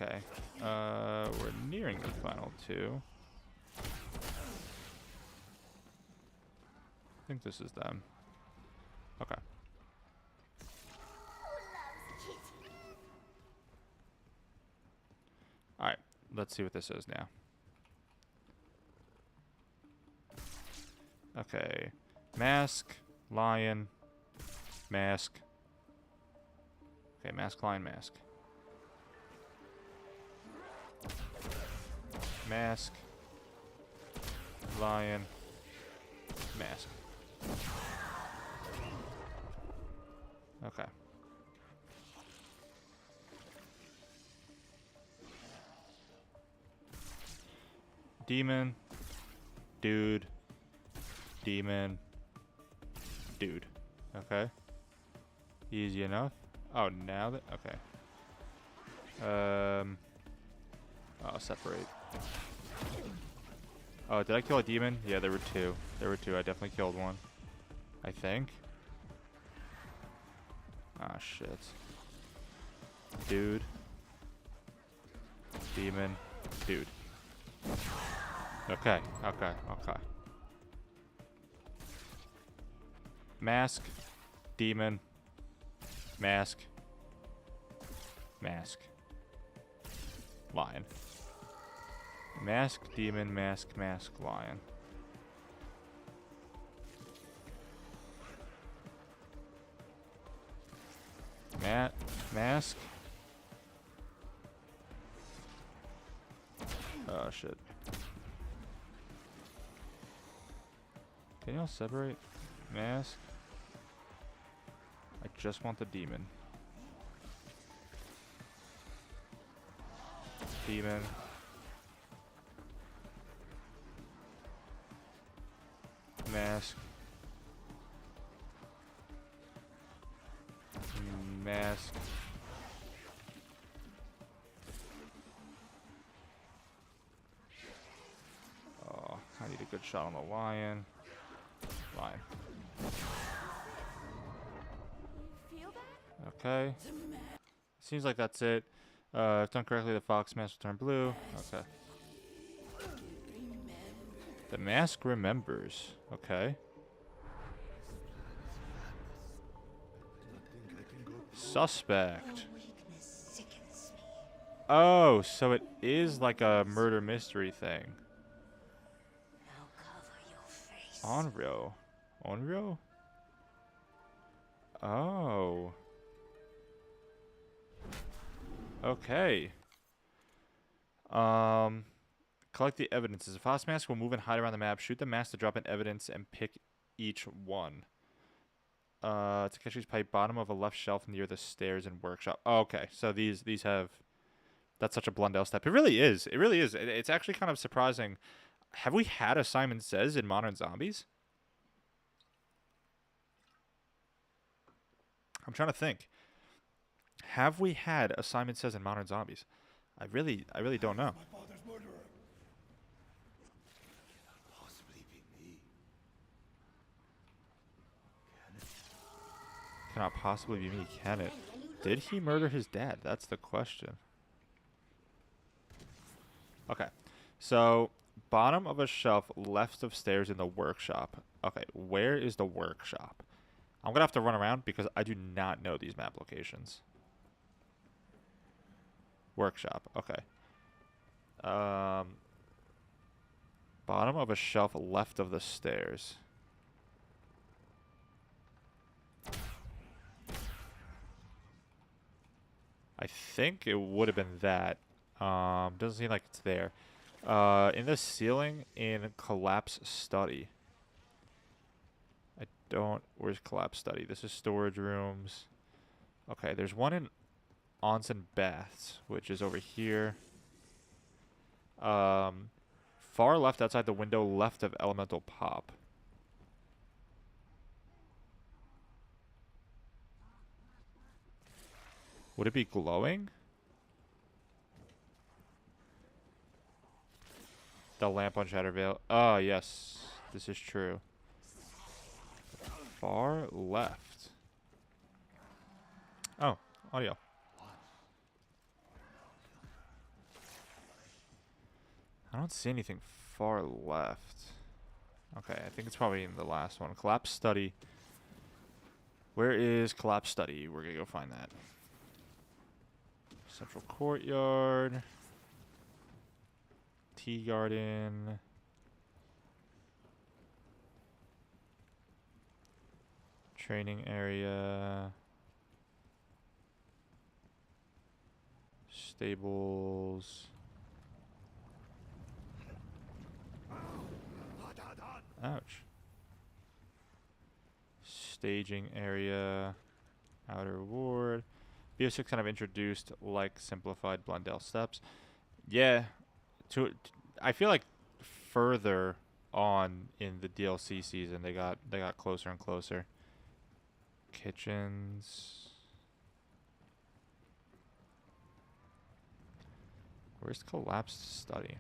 S1: Okay. We're nearing the final 2. I think this is them. Okay. Alright. Let's see what this is now. Okay. Mask, lion, mask. Okay, mask, lion, mask. Mask, lion, mask. Okay. Demon, dude, demon, dude. Okay. Easy enough. Oh, now that, okay. Oh, separate. Oh, did I kill a demon? Yeah, there were 2. There were 2. I definitely killed one. I think. Ah, shit. Dude. Demon. Dude. Okay, okay, okay. Mask. Demon. Mask. Mask. Lion. Mask, demon, mask, mask, lion. Mask. Oh, shit. Can y'all separate? Mask. I just want the demon. Demon. Mask. Mask. Oh, I need a good shot on the lion. Lion.
S3: Feel that?
S1: Okay. Seems like that's it. If done correctly, the fox mask will turn blue. Okay. The mask remembers. Okay. Suspect. Oh, so it is like a murder mystery thing. Onryo. Onryo? Oh. Okay. Collect the evidences. A fox mask will move and hide around the map. Shoot the mask to drop in evidence and pick each one. Takeshi's pipe, bottom of a left shelf near the stairs and workshop. Oh, okay, so these have... That's such a Blundell step. It really is. It really is. It's actually kind of surprising. Have we had a Simon Says in Modern Zombies? I'm trying to think. Have we had a Simon Says in Modern Zombies? I really don't know.
S2: My father's murderer. Cannot possibly be me. Can it?
S1: Cannot possibly be me, can it? Did he murder his dad? That's the question. Okay. So, bottom of a shelf left of stairs in the workshop. Okay, where is the workshop? I'm going to have to run around because I do not know these map locations. Workshop. Okay. Bottom of a shelf left of the stairs. I think it would have been that. Doesn't seem like it's there. In the ceiling in collapse study. I don't. Where's collapse study? This is storage rooms. Okay, there's one in onsen baths, which is over here. Far left outside the window, left of elemental pop. Would it be glowing? The lamp on Shattervale. Oh, yes. This is true. Far left. Oh, audio. I don't see anything far left. Okay, I think it's probably in the last one. Collapse study. Where is collapse study? We're gonna go find that. Central courtyard. Tea garden. Training area. Stables. Ouch. Staging area. Outer ward. BO6 kind of introduced like simplified Blundell steps. Yeah. I feel like further on in the DLC season they got closer and closer. Kitchens. Where's collapsed study?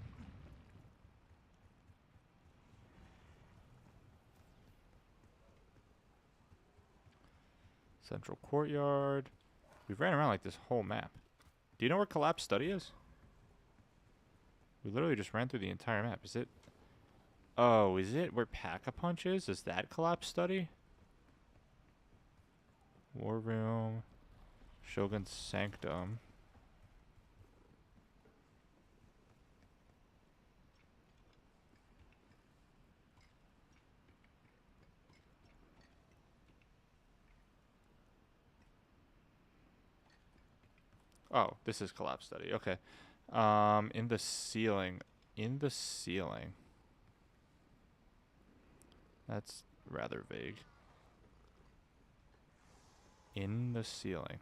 S1: Central courtyard. We ran around like this whole map. Do you know where collapsed study is? We literally just ran through the entire map. Is it? Oh, is it where Pack-a-Punch is? Is that collapsed study? War room. Shogun's sanctum. Oh, this is collapse study. Okay. In the ceiling. In the ceiling. That's rather vague. In the ceiling.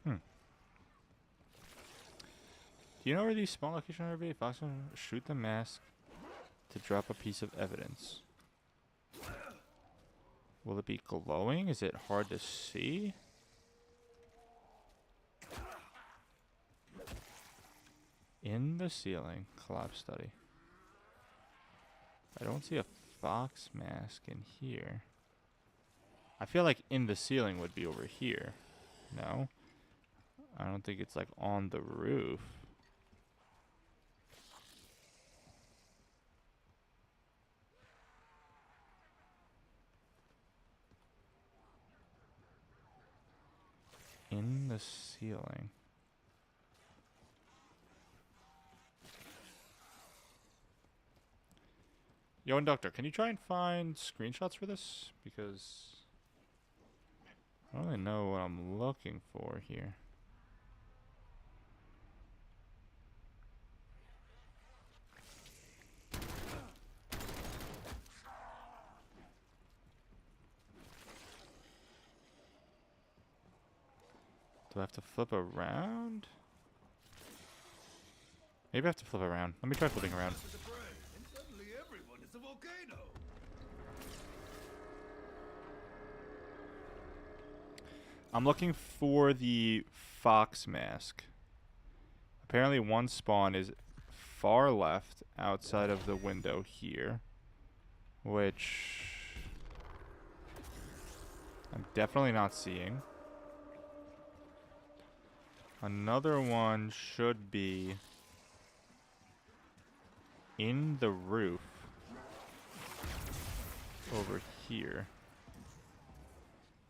S1: Do you know where these spawn locations are? Fox, shoot the mask to drop a piece of evidence. Will it be glowing? Is it hard to see? In the ceiling, collapse study. I don't see a fox mask in here. I feel like in the ceiling would be over here. No? I don't think it's like on the roof. In the ceiling. Yo, Inductor, can you try and find screenshots for this? Because I don't really know what I'm looking for here. Do I have to flip around? Maybe I have to flip around. Let me try flipping around.
S2: To the prey, and suddenly everyone is a volcano.
S1: I'm looking for the fox mask. Apparently one spawn is far left outside of the window here, which I'm definitely not seeing. Another one should be in the roof over here.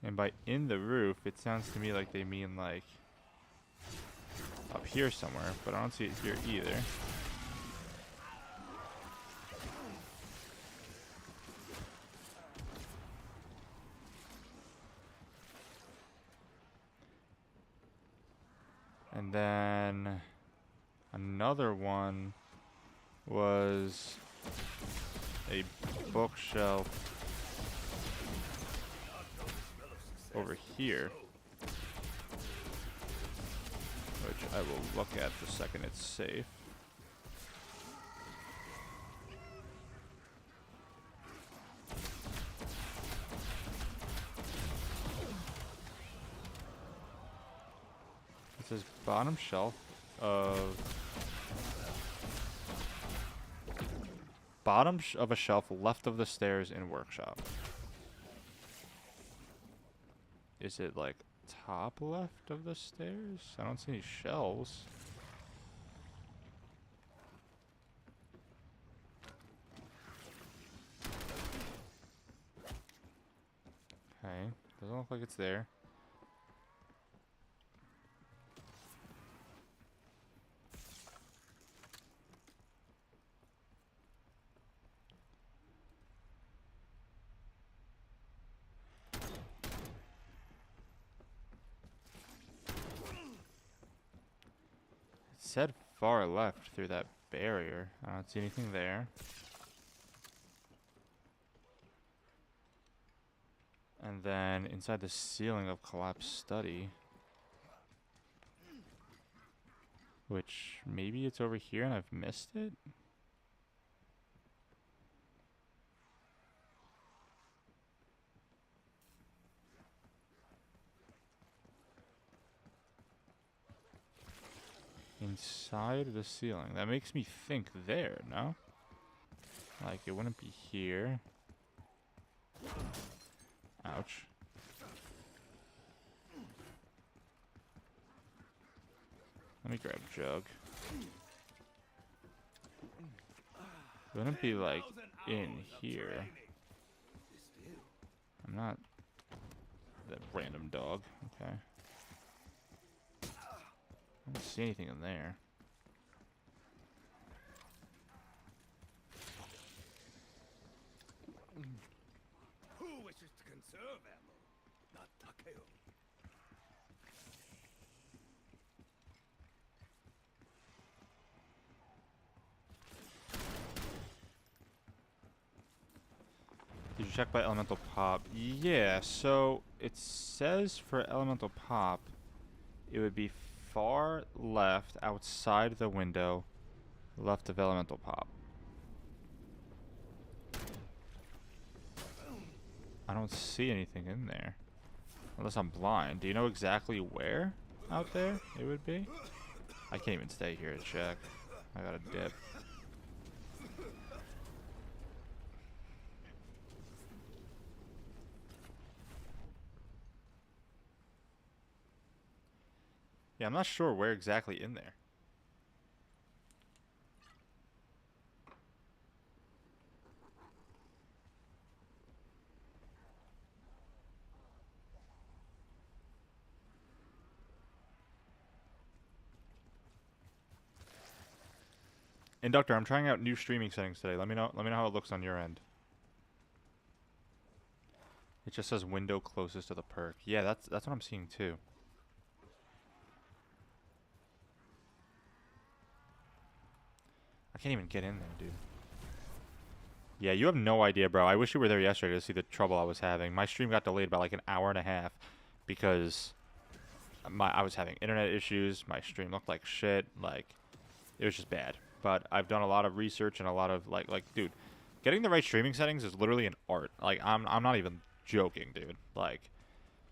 S1: And by in the roof, it sounds to me like they mean like up here somewhere, but I don't see it here either. And then another one was a bookshelf over here, which I will look at the second it's safe. It says bottom shelf of of a shelf left of the stairs in workshop. Is it like top left of the stairs? I don't see any shelves. Okay, doesn't look like it's there. It said far left through that barrier. I don't see anything there. And then inside the ceiling of collapsed study, which maybe it's over here and I've missed it. Inside the ceiling. That makes me think there, no? Like, it wouldn't be here. Ouch. Let me grab a jug. It wouldn't be, like, in here. I'm not... that random dog. Okay. I don't see anything in there.
S2: Who wishes to conserve ammo? Not Takeo.
S1: Did you check by elemental pop? Yeah, so it says for elemental pop, it would be far left outside the window, left of elemental pop. I don't see anything in there. Unless I'm blind. Do you know exactly where out there it would be? I can't even stay here to check. I gotta dip. Yeah, I'm not sure where exactly in there. Inductor, I'm trying out new streaming settings today. Let me know how it looks on your end. It just says window closest to the perk. Yeah, that's what I'm seeing too. I can't even get in there, dude. Yeah, you have no idea, bro. I wish you were there yesterday to see the trouble I was having. My stream got delayed by like an hour and a half because I was having internet issues. My stream looked like shit. Like, It was just bad. But I've done a lot of research and a lot of like dude, getting the right streaming settings is literally an art. Like I'm not even joking, dude. Like,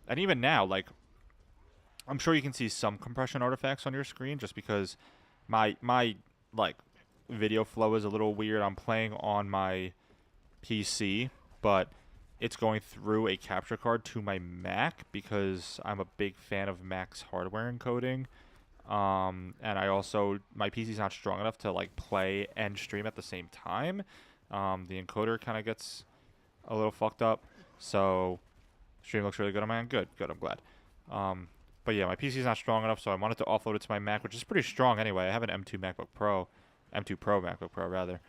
S1: and even now, like, I'm sure you can see some compression artifacts on your screen just because my like video flow is a little weird. I'm playing on my PC, but it's going through a capture card to my Mac because I'm a big fan of Mac's hardware encoding. And I also, my PC's not strong enough to like play and stream at the same time. The encoder kind of gets a little fucked up. So stream looks really good on my end. Good, I'm glad. But yeah, my PC's not strong enough, so I wanted to offload it to my Mac, which is pretty strong anyway. I have an M2 MacBook Pro, M2 Pro MacBook Pro rather.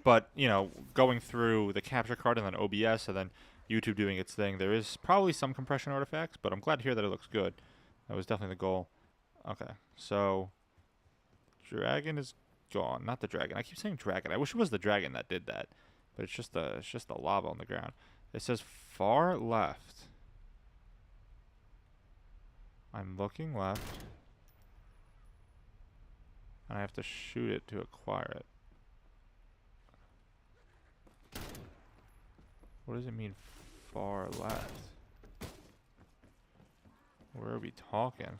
S1: But you know, going through the capture card and then OBS and then YouTube doing its thing, there is probably some compression artifacts, but I'm glad to hear that it looks good. That was definitely the goal. Okay, so dragon is gone. Not the dragon. I keep saying dragon. I wish it was the dragon that did that, but it's just the lava on the ground. It says far left. I'm looking left, and I have to shoot it to acquire it. What does it mean, far left? Where are we talking?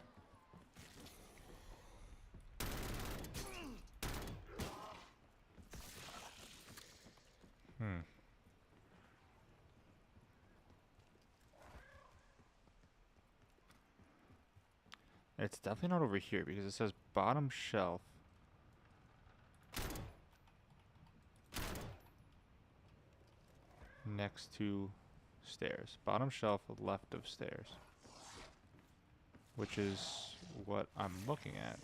S1: It's definitely not over here because it says bottom shelf. Next to stairs. Bottom shelf left of stairs. Which is what I'm looking at.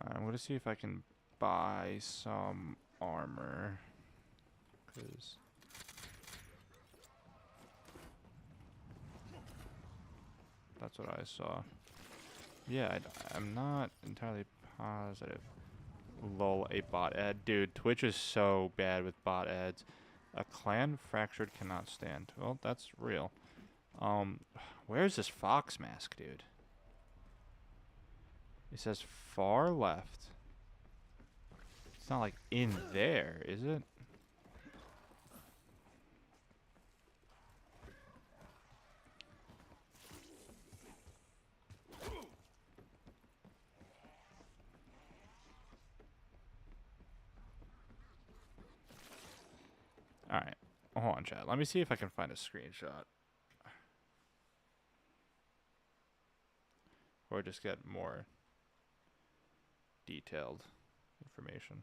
S1: I'm going to see if I can buy some armor. Because that's what I saw. Yeah, I'm not entirely positive. Lol, a bot ad. Dude, Twitch is so bad with bot ads. A clan fractured cannot stand. Well, that's real. Where's this fox mask, dude? It says far left. It's not like in there, is it? Alright. Hold on, chat. Let me see if I can find a screenshot. Or just get more detailed information.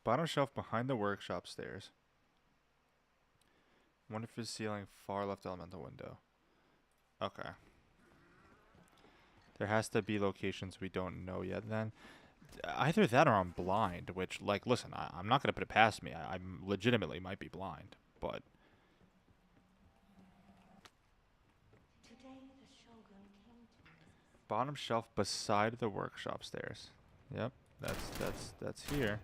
S1: Bottom shelf behind the workshop stairs. Wonder if it's ceiling far left elemental window. Okay. There has to be locations we don't know yet then. Either that or I'm blind, which, like, listen, I'm not going to put it past me. I legitimately might be blind, but...
S3: Today the Shogun came to me.
S1: Bottom shelf beside the workshop stairs. Yep, that's here.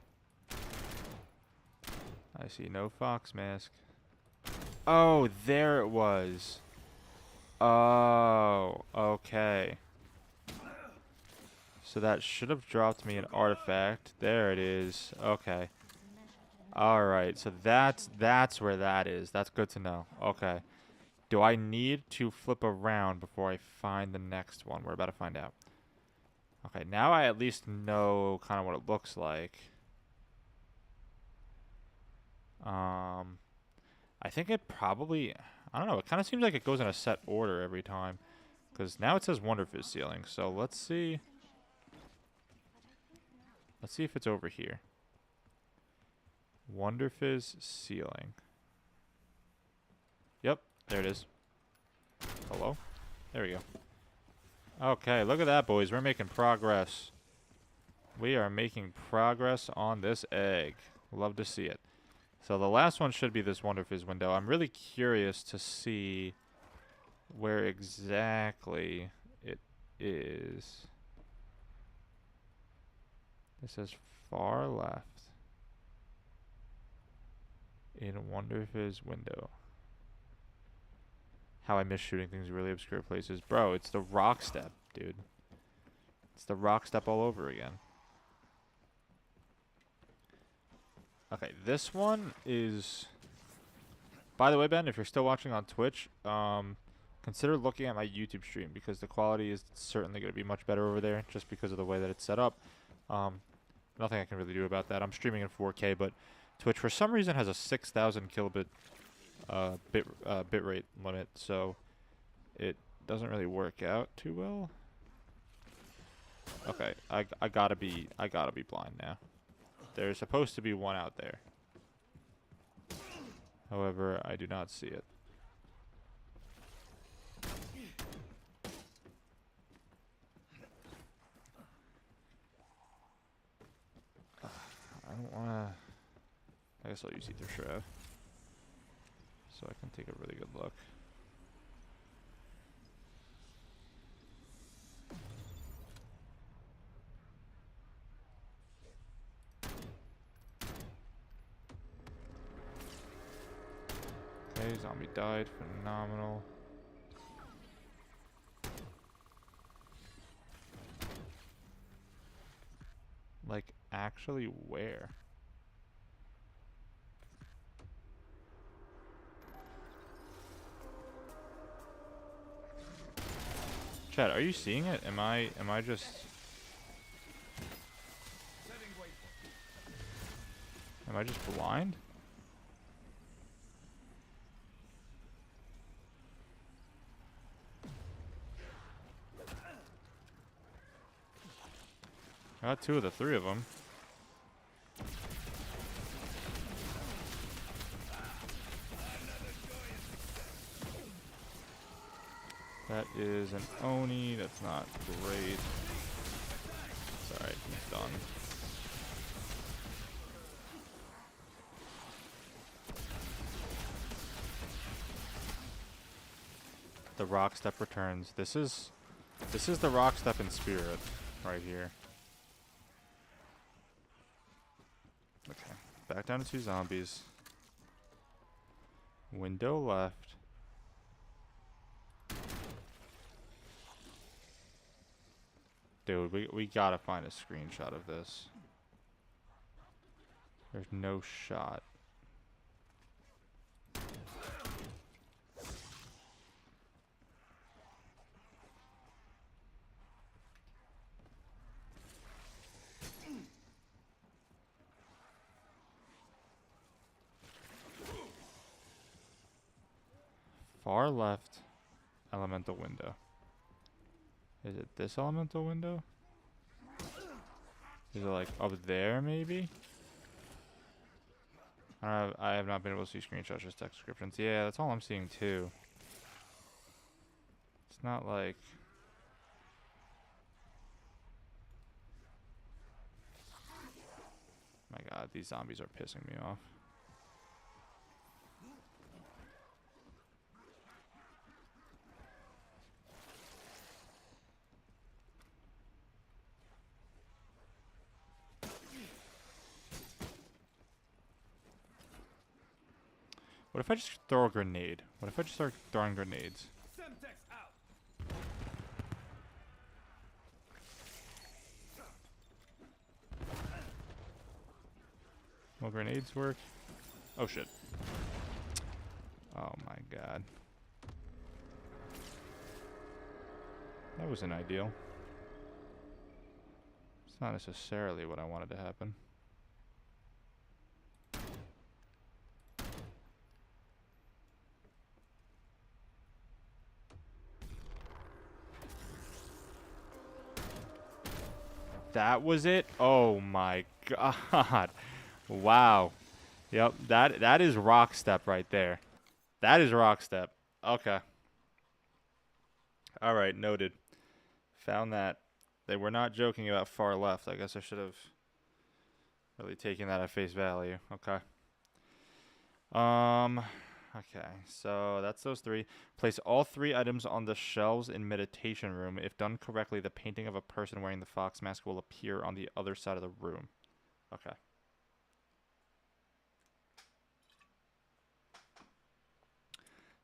S1: I see no fox mask. Oh, there it was. Oh, okay. So that should have dropped me an artifact. There it is. Okay. Alright, so that's where that is. That's good to know. Okay. Do I need to flip around before I find the next one? We're about to find out. Okay, now I at least know kind of what it looks like. I think it probably, I don't know, it kind of seems like it goes in a set order every time. Because now it says Wonderfizz ceiling, so let's see. Let's see if it's over here. Wonderfizz ceiling. Yep, there it is. Hello? There we go. Okay, look at that, boys. We're making progress. We are making progress on this egg. Love to see it. So the last one should be this Wonderfizz window. I'm really curious to see where exactly it is. This says far left in Wonderfizz window. How I miss shooting things in really obscure places. Bro, it's the rock step, dude. It's the rock step all over again. Okay, this one is... By the way, Ben, if you're still watching on Twitch, consider looking at my YouTube stream because the quality is certainly going to be much better over there just because of the way that it's set up. Nothing I can really do about that. I'm streaming in 4K, but Twitch for some reason has a 6,000 kilobit bit rate limit, so it doesn't really work out too well. Okay, I gotta be blind now. There's supposed to be one out there. However, I do not see it. I don't wanna... I guess I'll use Ether Shroud so I can take a really good look. Okay, zombie died. Phenomenal. Like, actually where? Chad, are you seeing it? Am I just... Am I just blind? I got 2 of the 3 of them. That is an Oni. That's not great. It's alright, he's done. The rock step returns. This is the rock step in spirit right here. Okay, back down to 2 zombies. Window left. Dude, we gotta find a screenshot of this. There's no shot. Far left elemental window. Is it this elemental window? Is it like up there maybe? I have not been able to see screenshots, just text descriptions. Yeah, that's all I'm seeing too. It's not like... My god, these zombies are pissing me off. What if I just throw a grenade? What if I just start throwing grenades? Will grenades work? Oh shit. Oh my god. That wasn't ideal. It's not necessarily what I wanted to happen. That was it? Oh my god. Wow. Yep, that is rock step right there. That is rock step. Okay. All right, noted. Found that. They were not joking about far left. I guess I should have really taken that at face value. Okay. Okay, so that's those three. Place all three items on the shelves in meditation room. If done correctly, the painting of a person wearing the fox mask will appear on the other side of the room. Okay.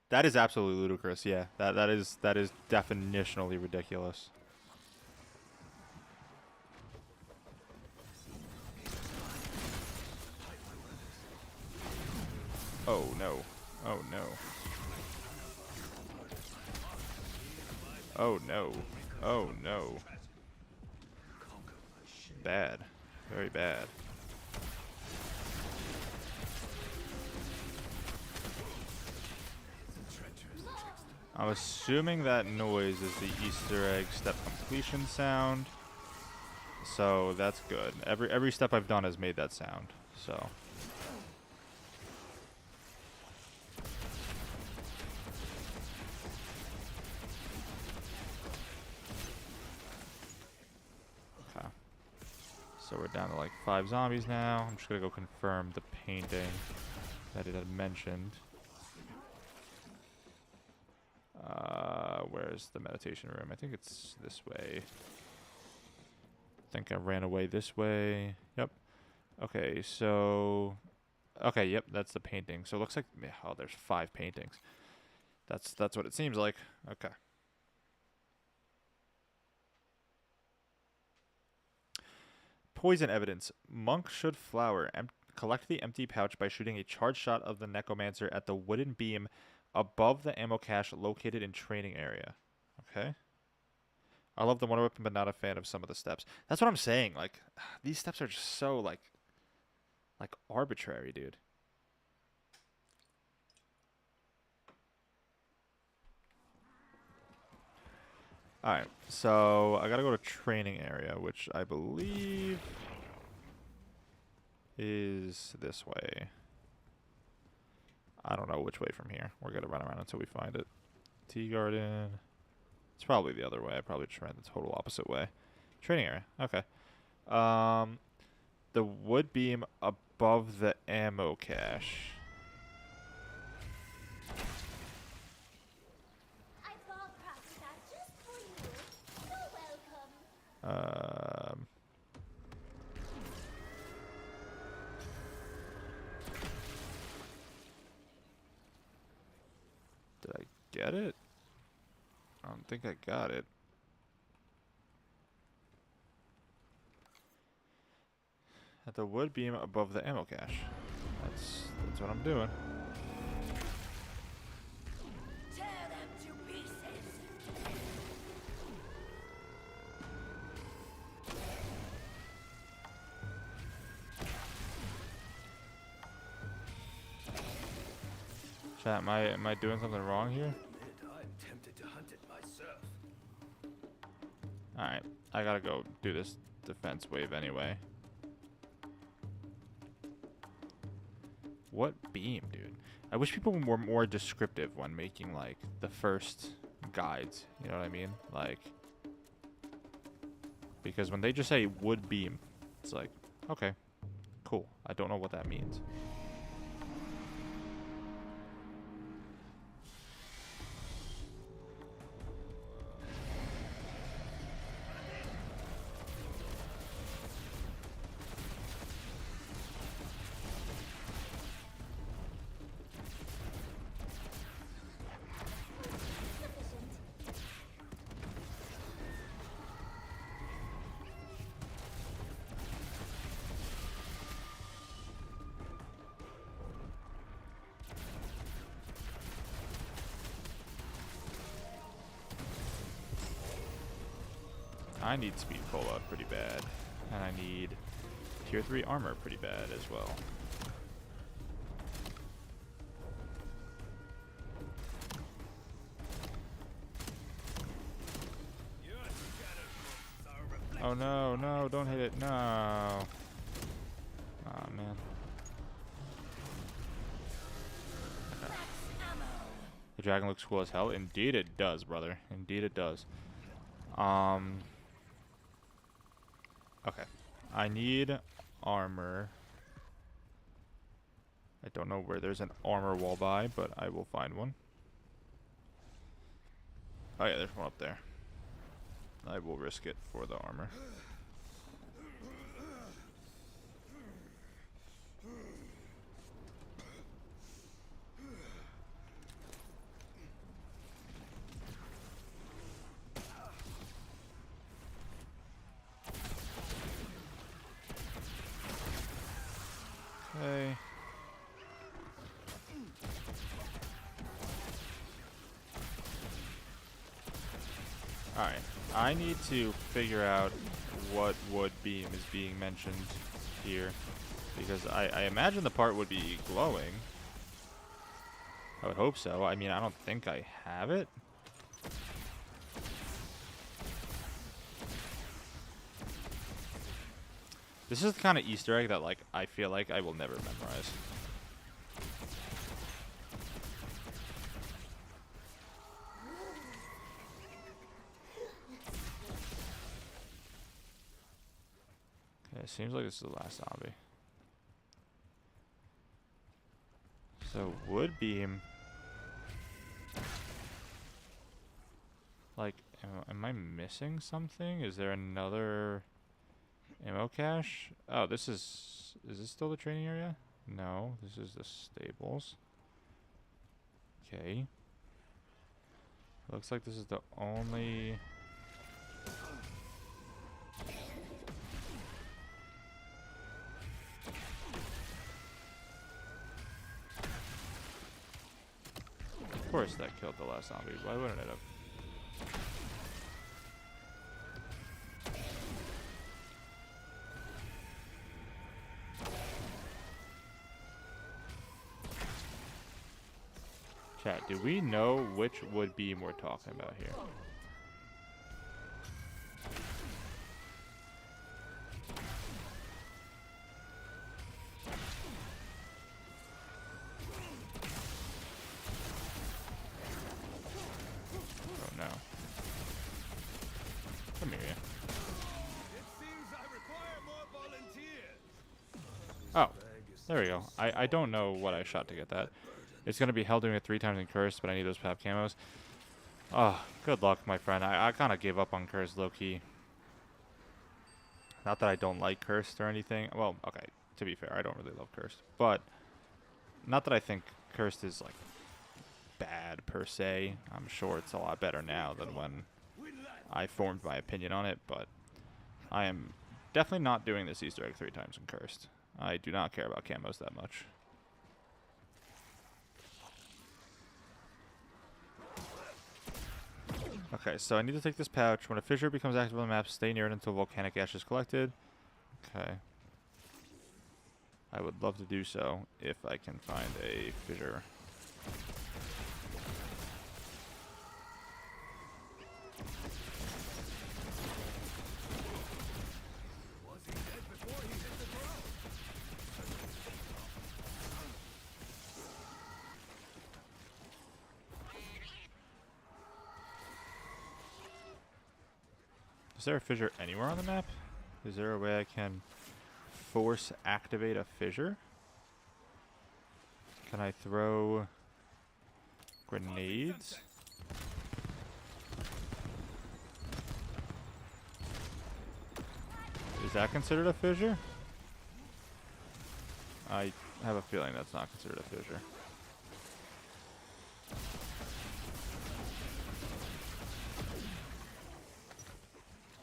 S1: That is absolutely ludicrous. Yeah, that is definitionally ridiculous. Oh no. Oh no. Oh no. Oh no. Bad. Very bad. I'm assuming that noise is the Easter egg step completion sound. So that's good. Every step I've done has made that sound. So okay. So we're down to like 5 zombies now. I'm just gonna go confirm the painting that it had mentioned. Where's the meditation room? I think it's this way. I think I ran away this way. Yep. Okay, so... Okay, yep, that's the painting. So it looks like... Oh, there's 5 paintings. That's what it seems like. Okay. Poison evidence. Monk should flower. Collect the empty pouch by shooting a charge shot of the necromancer at the wooden beam above the ammo cache located in training area. Okay. I love the wonder weapon, but not a fan of some of the steps. That's what I'm saying. Like, these steps are just so, like arbitrary, dude. Alright, so I gotta go to training area, which I believe is this way. I don't know which way from here. We're gonna run around until we find it. Tea garden. It's probably the other way. I probably just ran the total opposite way. Training area. Okay. The wood beam above the ammo cache.
S3: I ball crafted that just for you. So welcome.
S1: Did I get it? I don't think I got it. At the wood beam above the ammo cache. That's what I'm doing.
S3: Tear them to pieces.
S1: Chat, am I doing something wrong here?
S2: I'm tempted to hunt it myself.
S1: Alright, I gotta go do this defense wave anyway. What beam, dude? I wish people were more descriptive when making, like, the first guides. You know what I mean? Like, because when they just say wood beam, it's like, okay, cool. I don't know what that means. I need speed cola pretty bad. And I need tier 3 armor pretty bad as well. Oh no, no, don't hit it, no. Oh man. Okay. The dragon looks cool as hell. Indeed it does, brother. Indeed it does. Okay. I need armor. I don't know where there's an armor wall by, but I will find one. Oh yeah, there's one up there. I will risk it for the armor. Okay. Alright. I need to figure out what wood beam is being mentioned here. Because I imagine the part would be glowing. I would hope so. I mean, I don't think I have it. This is the kind of Easter egg that, like, I feel like I will never memorize. Okay, it seems like this is the last zombie. So, wood beam. Like, am I missing something? Is there another ammo cache? Oh, this is this still the training area? No, this is the stables. Okay. Looks like this is the only... Of course that killed the last zombie. Why wouldn't it have? Chat, do we know which wood beam we're talking about here? Oh no. Come here, you. Oh, there we go. I don't know what I shot to get that. It's going to be hell doing it 3 times in Cursed, but I need those pap camos. Oh, good luck, my friend. I kind of gave up on Cursed low-key. Not that I don't like Cursed or anything. Well, okay, to be fair, I don't really love Cursed. But, not that I think Cursed is, like, bad per se. I'm sure it's a lot better now than when I formed my opinion on it. But, I am definitely not doing this Easter egg 3 times in Cursed. I do not care about camos that much. Okay, so I need to take this pouch. When a fissure becomes active on the map, stay near it until volcanic ash is collected. Okay. I would love to do so if I can find a fissure. Is there a fissure anywhere on the map? Is there a way I can force activate a fissure? Can I throw grenades? Is that considered a fissure? I have a feeling that's not considered a fissure.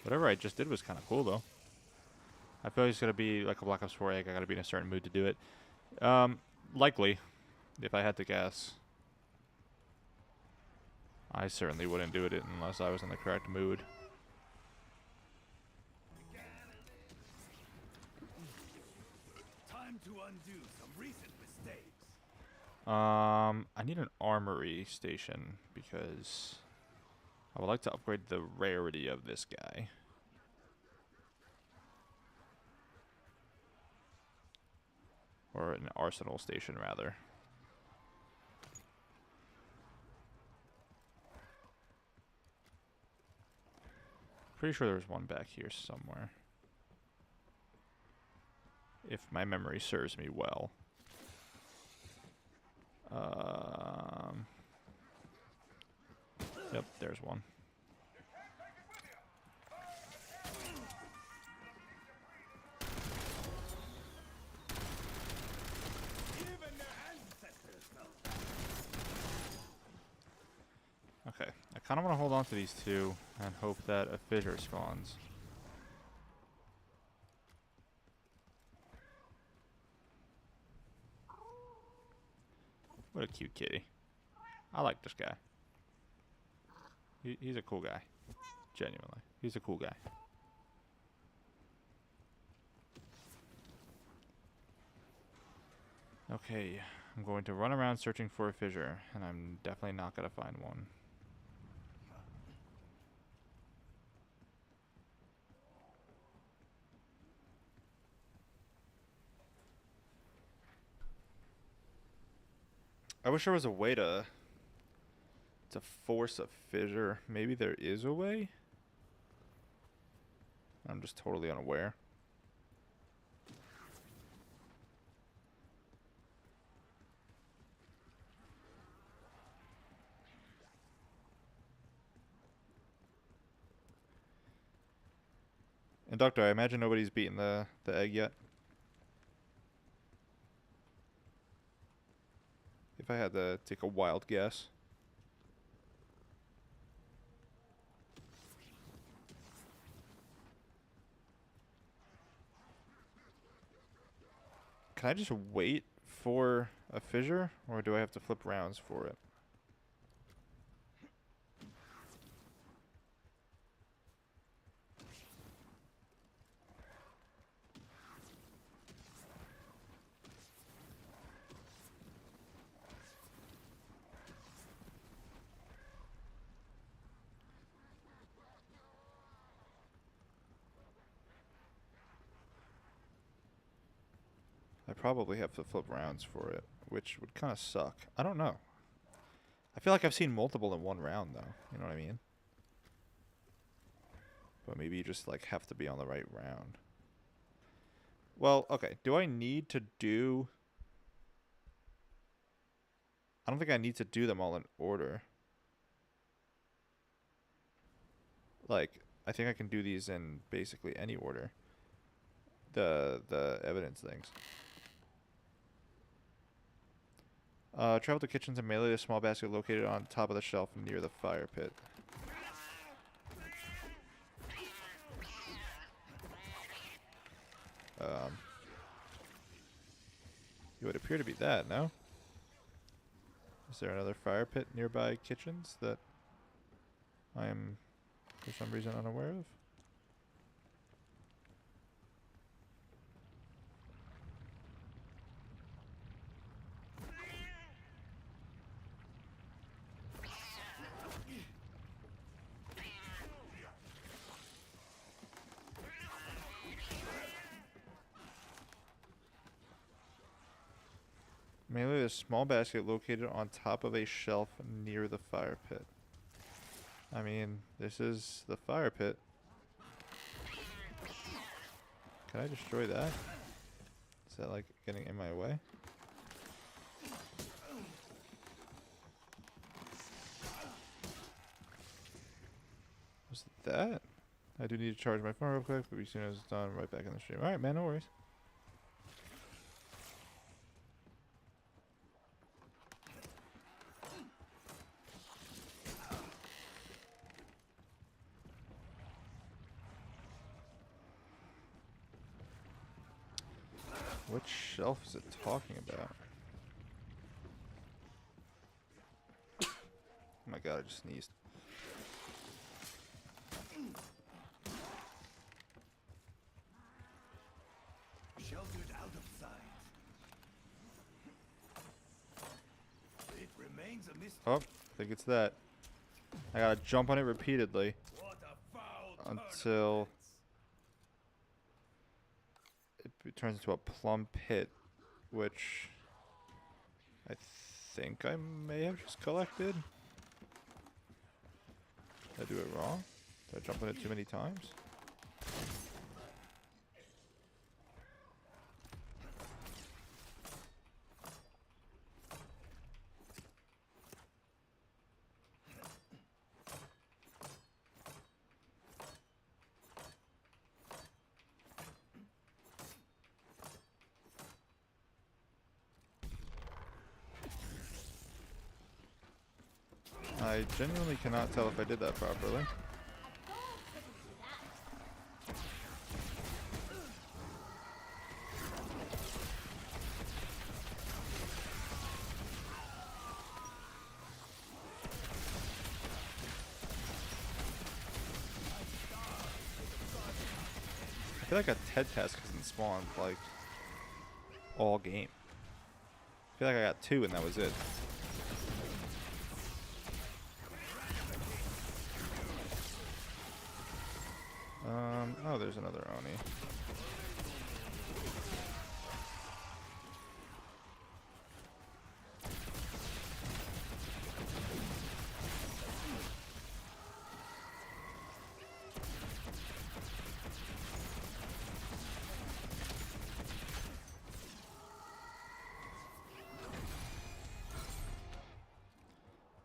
S1: Whatever I just did was kind of cool, though. I feel like it's going to be like a Black Ops 4 egg. I got to be in a certain mood to do it. Likely, if I had to guess. I certainly wouldn't do it unless I was in the correct mood.
S2: to undo some recent mistakes.
S1: I need an armory station because I would like to upgrade the rarity of this guy. Or an arsenal station, rather. Pretty sure there's one back here somewhere. If my memory serves me well. Yep, there's one.
S2: Even their ancestors felt.
S1: Okay, I kind of want to hold on to these two and hope that a fissure spawns. What a cute kitty. I like this guy. He's a cool guy. Genuinely. He's a cool guy. Okay, I'm going to run around searching for a fissure, and I'm definitely not going to find one. I wish there was a way to force a fissure. Maybe there is a way? I'm just totally unaware. And Doctor, I imagine nobody's beaten the egg yet. If I had to take a wild guess. Can I just wait for a fissure, or do I have to flip rounds for it? I probably have to flip rounds for it, which would kind of suck. I don't know. I feel like I've seen multiple in one round, though. You know what I mean? But maybe you just, like, have to be on the right round. Well, okay. Do I need to do... I don't think I need to do them all in order. Like, I think I can do these in basically any order. The evidence things. Travel to kitchens and melee a small basket located on top of the shelf near the fire pit. It would appear to be that, no? Is there another fire pit nearby kitchens that I am, for some reason, unaware of? Mainly a small basket located on top of a shelf near the fire pit. I mean, this is the fire pit. Can I destroy that? Is that like getting in my way? Was that? I do need to charge my phone real quick, but as soon as it's done, right back in the stream. Alright, man, no worries. What shelf is it talking about? Oh my god, I just sneezed.
S2: Sheltered out of sight. remains a mystery.
S1: Oh, I think it's that. I gotta jump on it repeatedly
S2: What a foul
S1: until it turns into a plum pit, which I think I may have just collected. Did I do it wrong? Did I jump on it too many times? I genuinely cannot tell if I did that properly. I feel like a TED task hasn't spawned like all game. I feel like I got 2 and that was it. Oh, there's another Oni.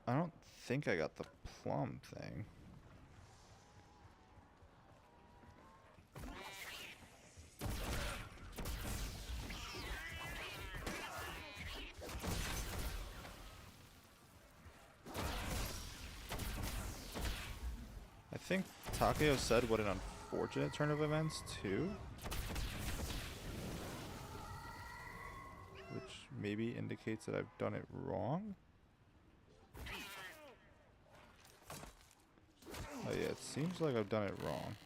S1: I don't think I got the plum thing. I think Takeo said what an unfortunate turn of events too. Which maybe indicates that I've done it wrong. Oh yeah, it seems like I've done it wrong.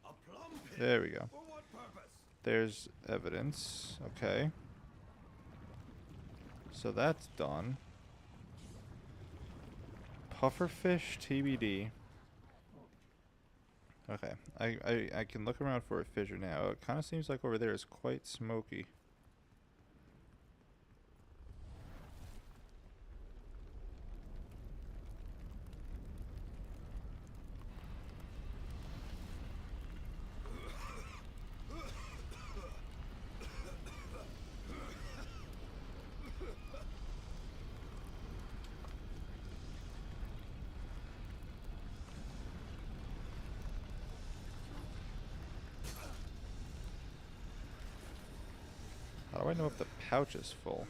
S2: A plum pit.
S1: There we go.
S2: For what purpose?
S1: There's evidence. Okay. So that's done. Pufferfish TBD. Okay. I can look around for a fissure now. It kind of seems like over there is quite smoky. How do I know if the pouch is full?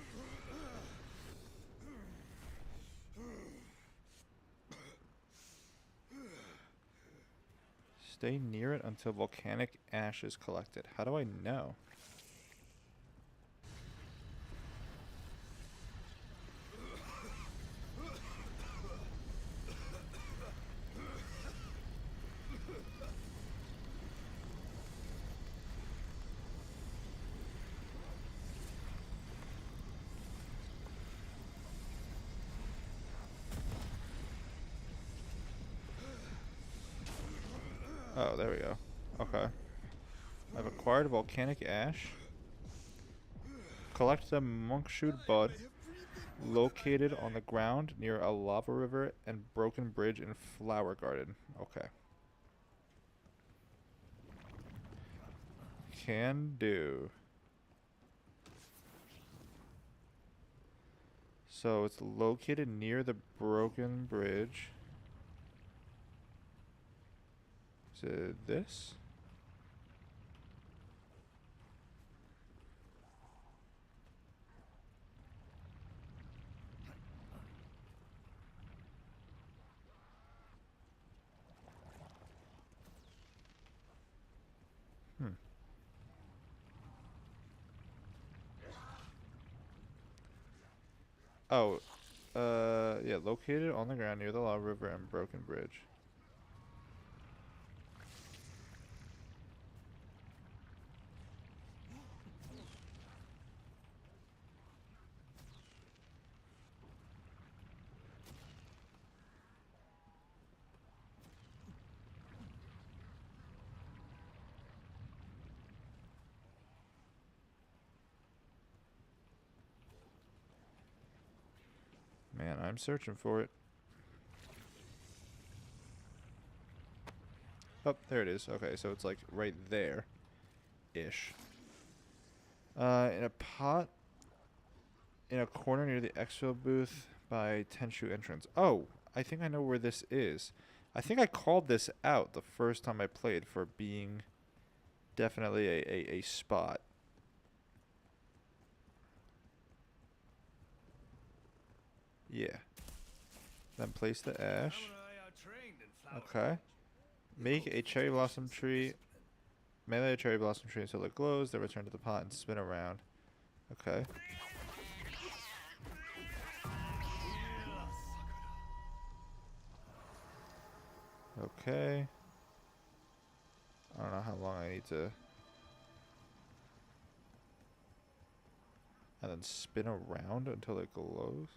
S1: Stay near it until volcanic ash is collected. How do I know? Oh, there we go. Okay. I've acquired volcanic ash. Collect the monkshoot bud located on the ground near a lava river and broken bridge in flower garden. Okay. Can do. So it's located near the broken bridge. Is it this? Oh, Yeah, located on the ground near the lava river and broken bridge. Man, I'm searching for it. Oh, there it is. Okay, so it's like right there. Ish. In a pot in a corner near the exfil booth by Tenshu entrance. Oh, I think I know where this is. I think I called this out the first time I played for being definitely a spot. Yeah. Then place the ash. Okay. Make a cherry blossom tree. Melee a cherry blossom tree until it glows. Then return to the pot and spin around. Okay. Okay. I don't know how long I need to. And then spin around until it glows.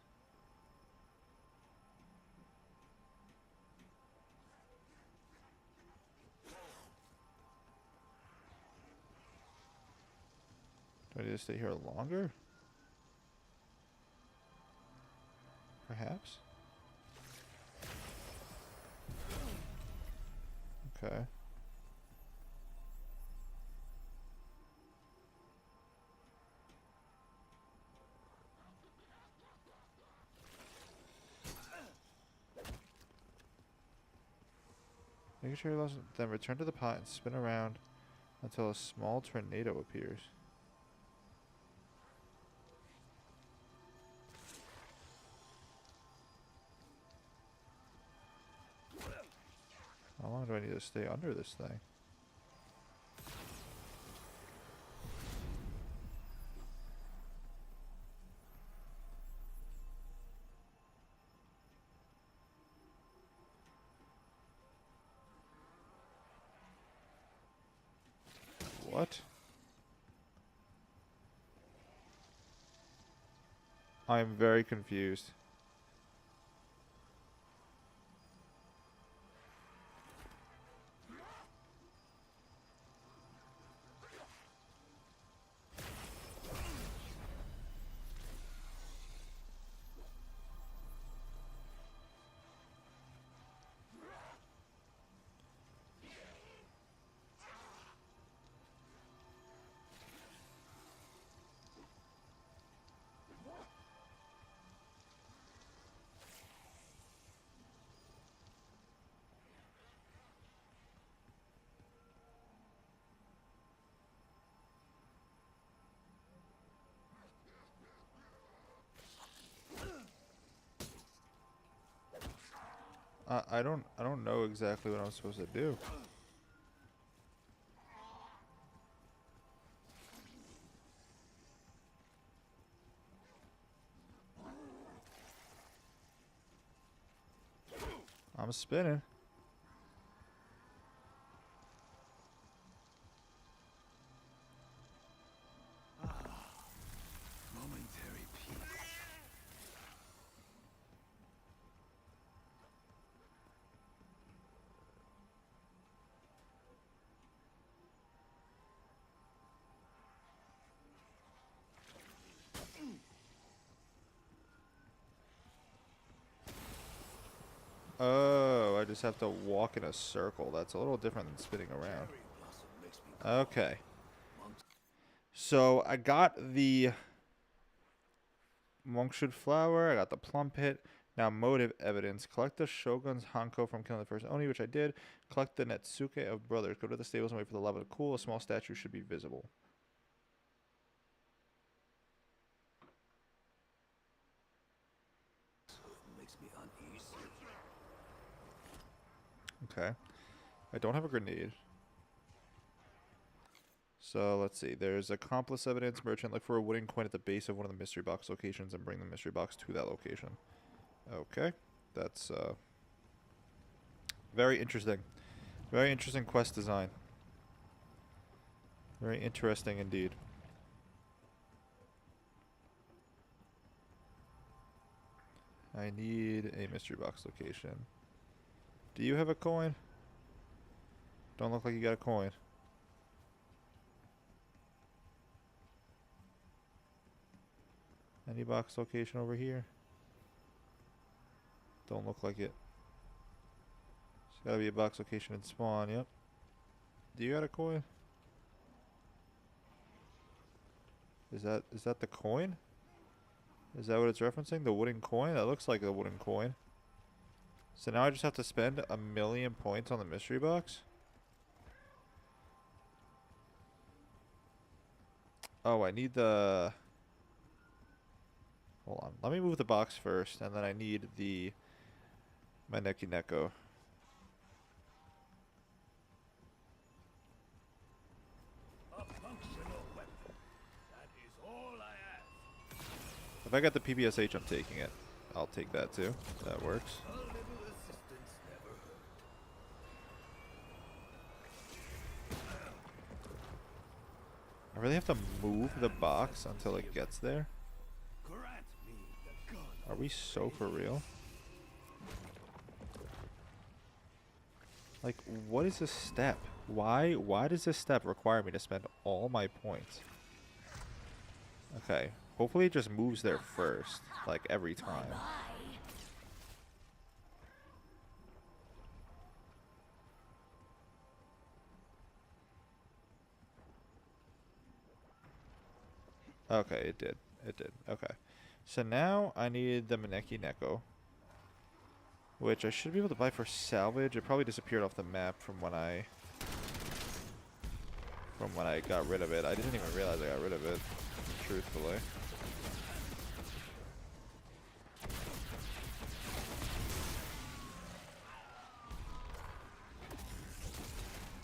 S1: Do I need to stay here longer? Perhaps? Okay. Make sure you lost. Then return to the pot and spin around until a small tornado appears. How long do I need to stay under this thing? What? I'm very confused. I don't know exactly what I'm supposed to do. I'm spinning.
S2: Momentary peace.
S1: Oh, I just have to walk in a circle. That's a little different than spinning around.
S2: Cherry blossom makes me
S1: Okay. So I got the monkshood flower. I got the plum pit. Now motive evidence. Collect the Shogun's Hanko from killing the first Oni, which I did. Collect the Netsuke of Brothers. Go to the stables and wait for the lava to cool. A small statue should be visible.
S2: makes me uneasy.
S1: Okay. I don't have a grenade. So let's see. There's accomplice evidence. Merchant, look for a wooden coin at the base of one of the mystery box locations and bring the mystery box to that location. Okay. That's very interesting. Very interesting quest design. Very interesting indeed. I need a mystery box location. Do you have a coin? Don't look like you got a coin. Any box location over here? Don't look like it. There's gotta be a box location in spawn, yep. Do you got a coin? Is that the coin? Is that what it's referencing? The wooden coin? That looks like a wooden coin. So now I just have to spend 1,000,000 points on the mystery box? Oh, I need the... Hold on. Let me move the box first, and then I need the Maneki Neko.
S2: A functional weapon. That is all I ask.
S1: If I got the PBSH, I'm taking it. I'll take that too. That works.
S2: A little assistance never hurt.
S1: I really have to move the box until it gets there?
S2: Grant me the gun.
S1: Are we so for real? Like, what is this step? Why does this step require me to spend all my points? Okay, hopefully it just moves there first, like every time. Okay, it did. It did. Okay. So now I need the Maneki Neko, which I should be able to buy for salvage. It probably disappeared off the map from when I got rid of it. I didn't even realize I got rid of it, truthfully.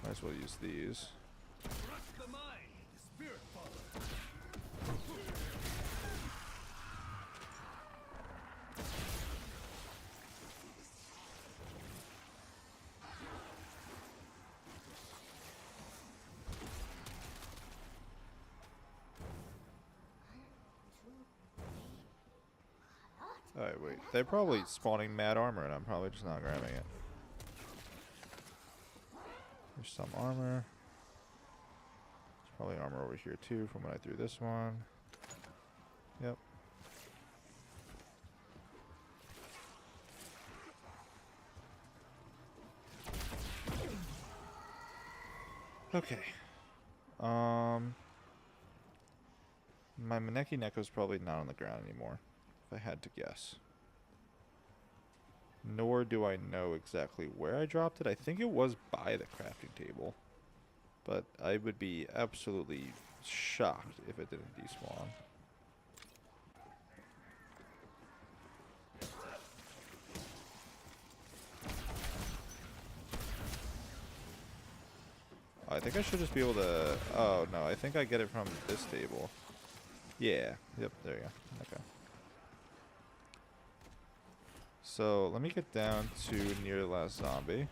S1: Might as well use these.
S2: Trust the mind, the spirit follows.
S1: Alright, wait. They're probably spawning mad armor, and I'm probably just not grabbing it. There's some armor. There's probably armor over here too from when I threw this one. Yep. Okay. My Maneki Neko's probably not on the ground anymore, if I had to guess. Nor do I know exactly where I dropped it. I think it was by the crafting table. But I would be absolutely shocked if it didn't despawn. I think I should just be able to... Oh, no. I think I get it from this table. Yeah. Yep, there you go. Okay. So, let me get down to near the last zombie.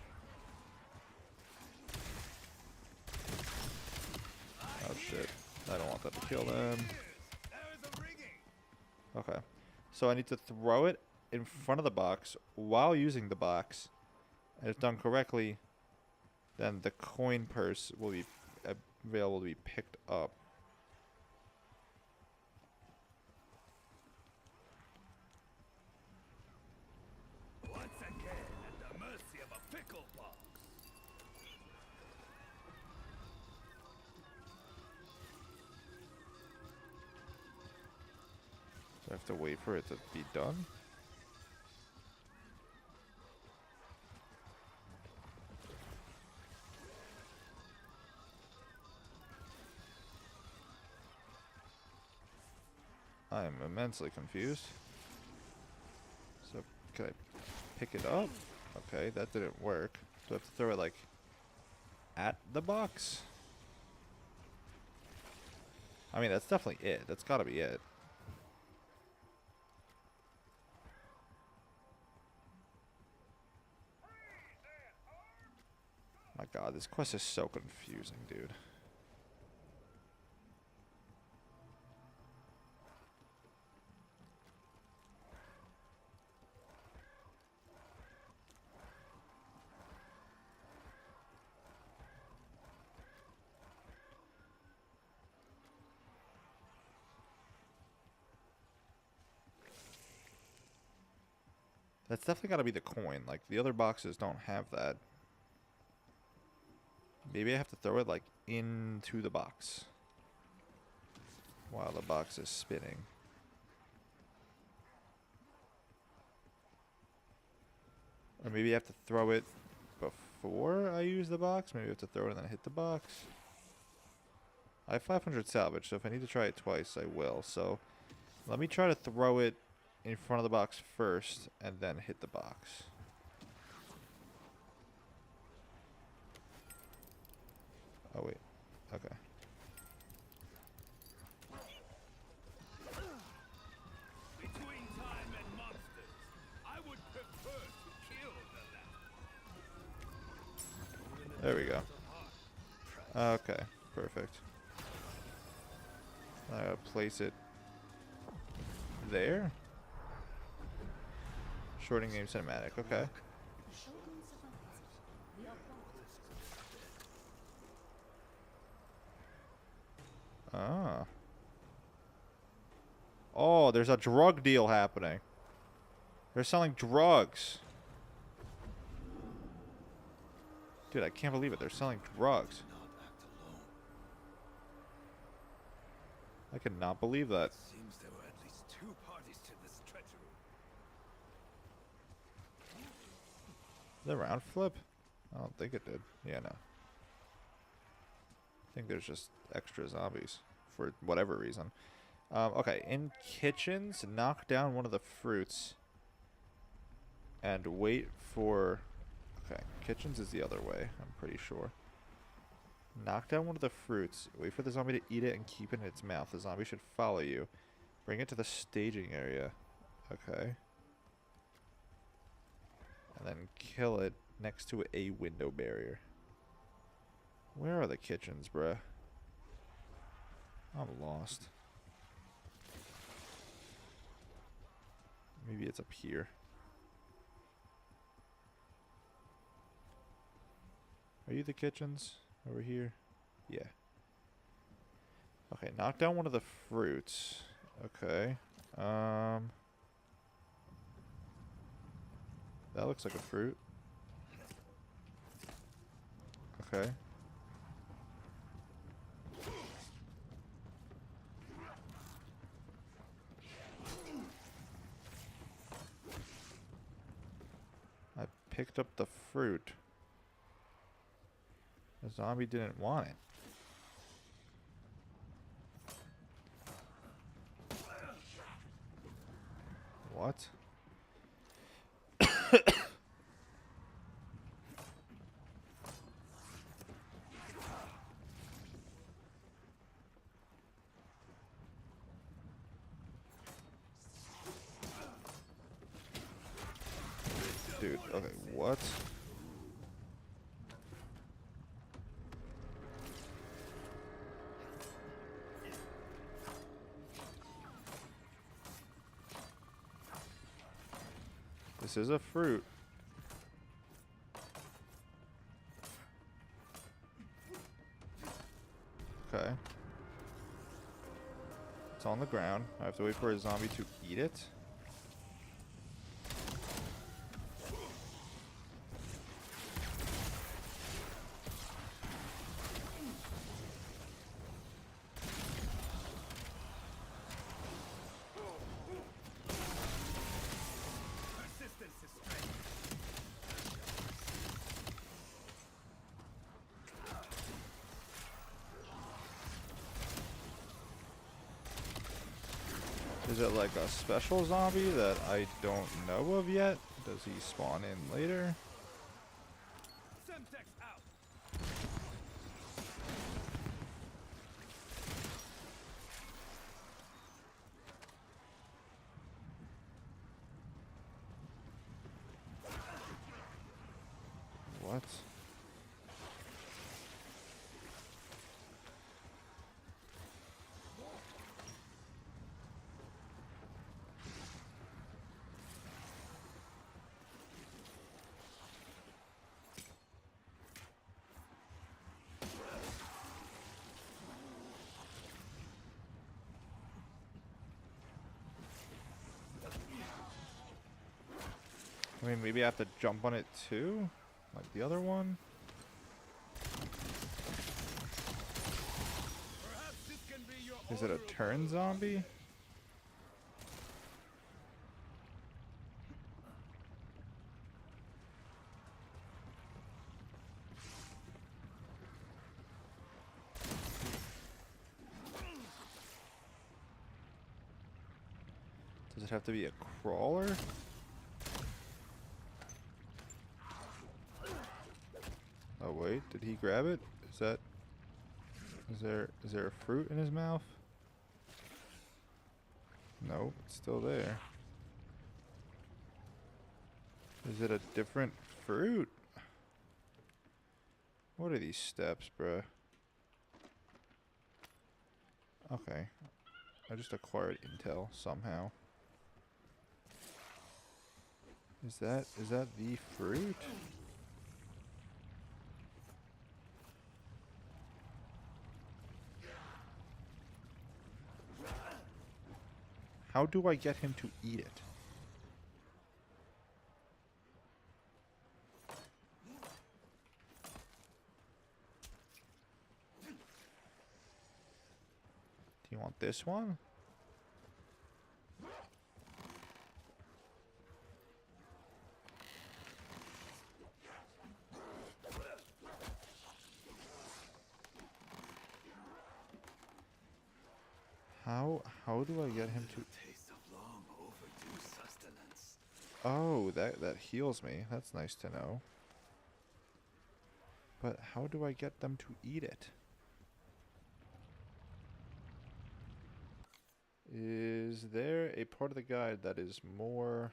S1: Oh, shit. I don't want that to kill them. Okay. So, I need to throw it in front of the box while using the box. And if done correctly, then the coin purse will be available to be picked up.
S2: Once again at the mercy of a pickle box.
S1: So I have to wait for it to be done. I am immensely confused. So, can I pick it up? Okay, that didn't work. Do I have to throw it, like, at the box? I mean, that's definitely it. That's gotta be it. god, this quest is so confusing, dude. That's definitely got to be the coin. Like, the other boxes don't have that. Maybe I have to throw it, like, into the box while the box is spinning. Or maybe I have to throw it before I use the box. Maybe I have to throw it and then hit the box. I have 500 salvage, so if I need to try it twice, I will. So let me try to throw it in front of the box first and then hit the box. Oh, wait. Okay.
S2: Between time and monsters, I would prefer to kill the latter.
S1: There we go. Okay, perfect. Place it there. Shorting game cinematic, okay. Ah. Oh, there's a drug deal happening. They're selling drugs. Dude, I can't believe it. They're selling drugs. I cannot believe that.
S2: Seems there were at least two parties to this treachery.
S1: The round flip? I don't think it did. Yeah, no. I think there's just extra zombies for whatever reason. Okay, in kitchens, knock down one of the fruits and wait for... Okay, kitchens is the other way, I'm pretty sure. Knock down one of the fruits, wait for the zombie to eat it and keep it in its mouth. The zombie should follow you. Bring it to the staging area. Okay. And then kill it next to a window barrier. Where are the kitchens, bruh? I'm lost. Maybe it's up here. Are you the kitchens? Over here? Yeah. Okay, knock down one of the fruits. Okay. That looks like a fruit. Okay. I picked up the fruit. The zombie didn't want it. What? Dude, okay, what? This is a fruit. Okay. It's on the ground. I have to wait for a zombie to eat it.
S2: Persistence is strength.
S1: Is it like a special zombie that I don't know of yet? Does he spawn in later?
S2: Semtex out.
S1: What? I mean, maybe I have to jump on it too? Like the other one? Is it a turn zombie? Does it have to be a crawler? Oh wait, did he grab it? Is that... Is there a fruit in his mouth? No, it's still there. Is it a different fruit? What are these steps, bruh? Okay. I just acquired intel somehow. Is that the fruit? How do I get him to eat it? Do you want this one? How do I get him to...
S2: Taste of long overdue sustenance.
S1: Oh, that heals me. That's nice to know. But how do I get them to eat it? Is there a part of the guide that is more...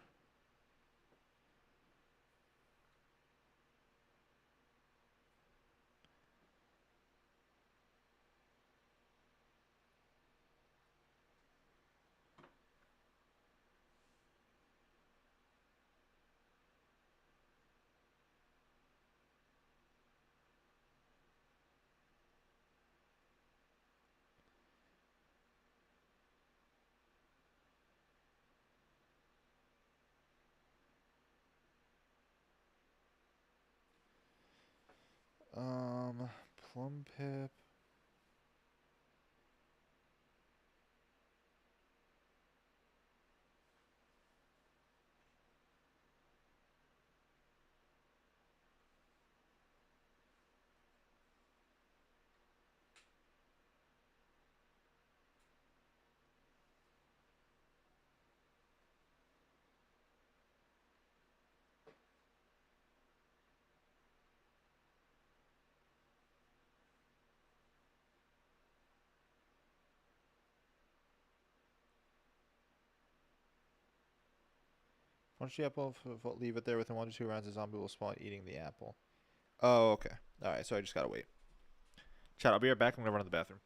S1: Plum pip. Punch the apple, leave it there within 1 to 2 rounds, a zombie will spawn eating the apple. Oh, okay. Alright, so I just gotta wait. Chat, I'll be right back. I'm gonna run to the bathroom.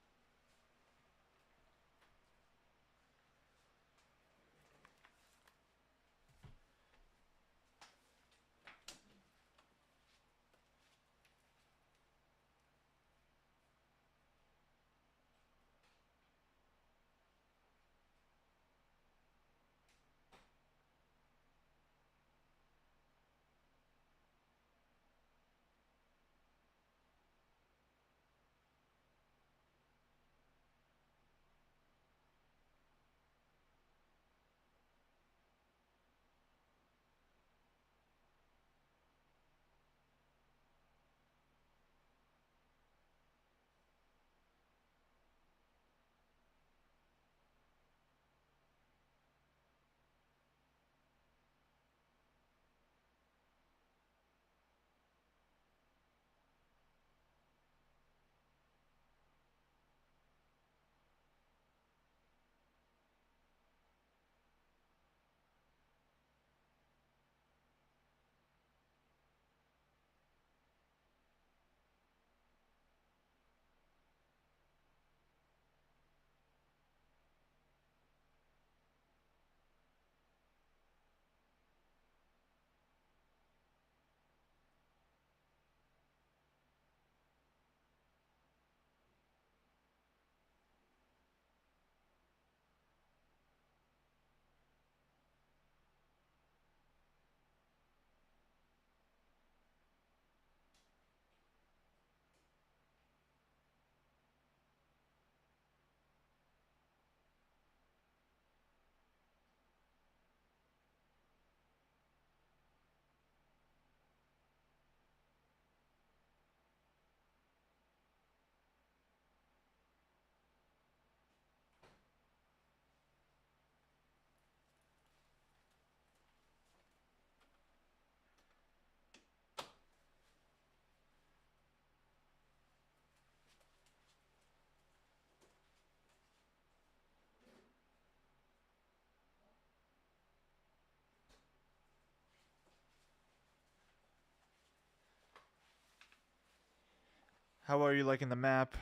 S1: How are you liking the map?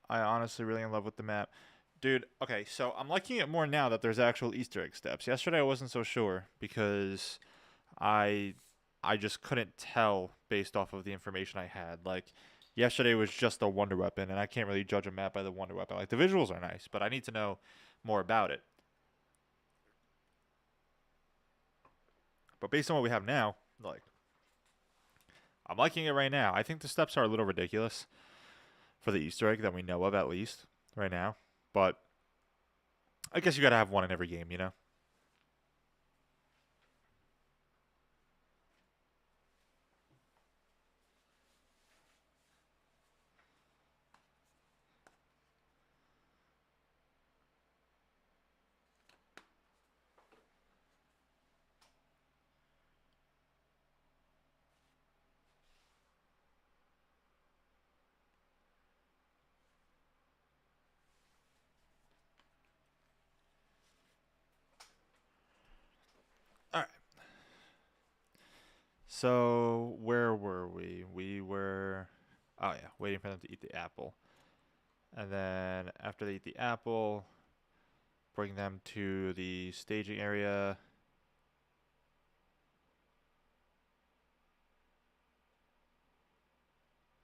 S1: I honestly really in love with the map. Dude, okay, so I'm liking it more now that there's actual Easter egg steps. Yesterday I wasn't so sure because I I just couldn't tell based off of the information I had. Like yesterday was just a wonder weapon and I can't really judge a map by the wonder weapon. Like the visuals are nice, but I need to know more about it. But based on what we have now, like I'm liking it right now. I think the steps are a little ridiculous for the Easter egg that we know of at least right now. But I guess you got to have one in every game, you know? All right. So, where were we? We were, oh yeah, waiting for them to eat the apple. And then after they eat the apple, bring them to the staging area.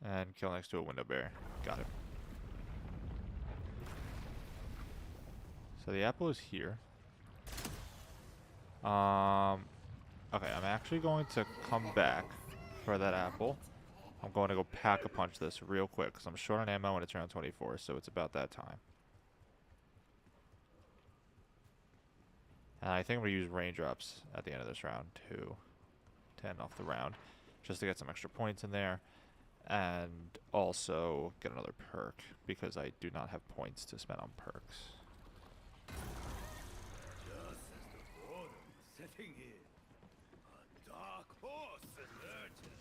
S1: And kill next to a window bear. Got it. So the apple is here. Okay, I'm actually going to come back for that apple. I'm going to go pack a punch this real quick because I'm short on ammo and it's around 24, so it's about that time. And I think I'm going to use raindrops at the end of this round to 10 off the round just to get some extra points in there and also get another perk because I do not have points to spend on perks.
S2: Just as the boredom was setting in, a dark horse emerges.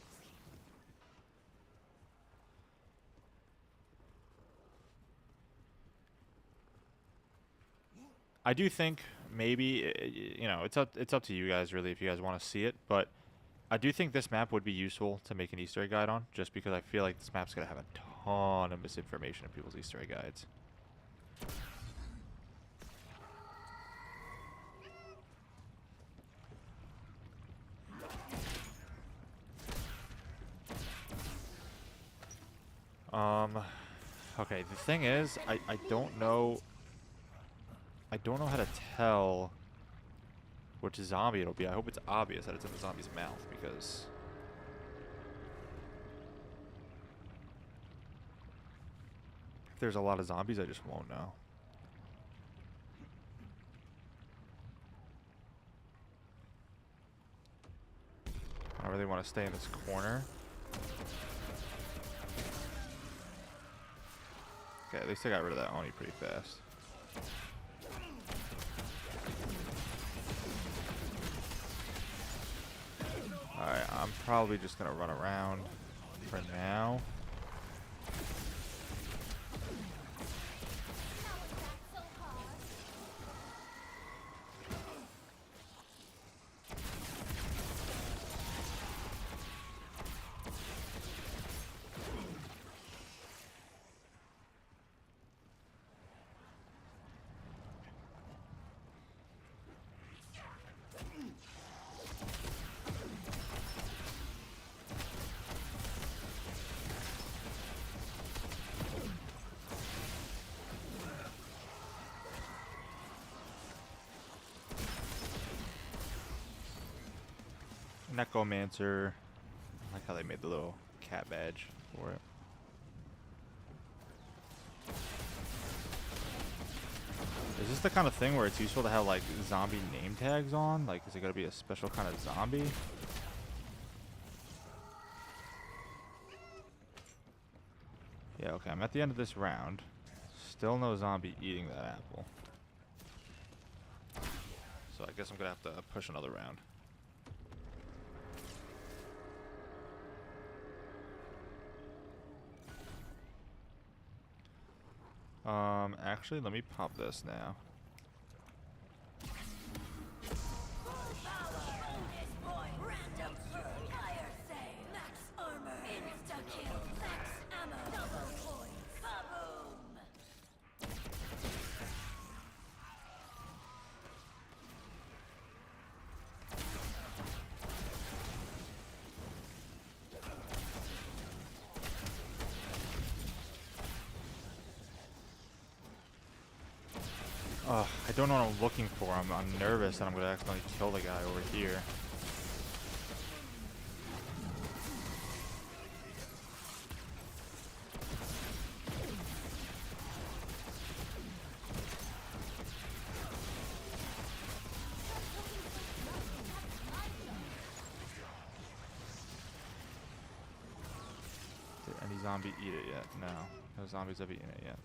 S1: I do think maybe you know it's up to you guys really if you guys want to see it, but I do think this map would be useful to make an Easter egg guide on, just because I feel like this map's gonna have a ton of misinformation in people's Easter egg guides. Okay, the thing is, I don't know how to tell which zombie it'll be. I hope it's obvious that it's in the zombie's mouth, because if there's a lot of zombies, I just won't know. I really want to stay in this corner. Okay, at least I got rid of that Oni pretty fast. Alright, I'm probably just gonna run around for now. Necromancer. I like how they made the little cat badge for it. Is this the kind of thing where it's useful to have like zombie name tags on? Like, is it gonna be a special kind of zombie? Yeah, okay, I'm at the end of this round. Still no zombie eating that apple. So I guess I'm gonna have to push another round. Actually, let me pop this now. Ugh, I don't know what I'm looking for. I'm nervous that I'm gonna accidentally kill the guy over here. Did any zombie eat it yet? No. No zombies have eaten it yet.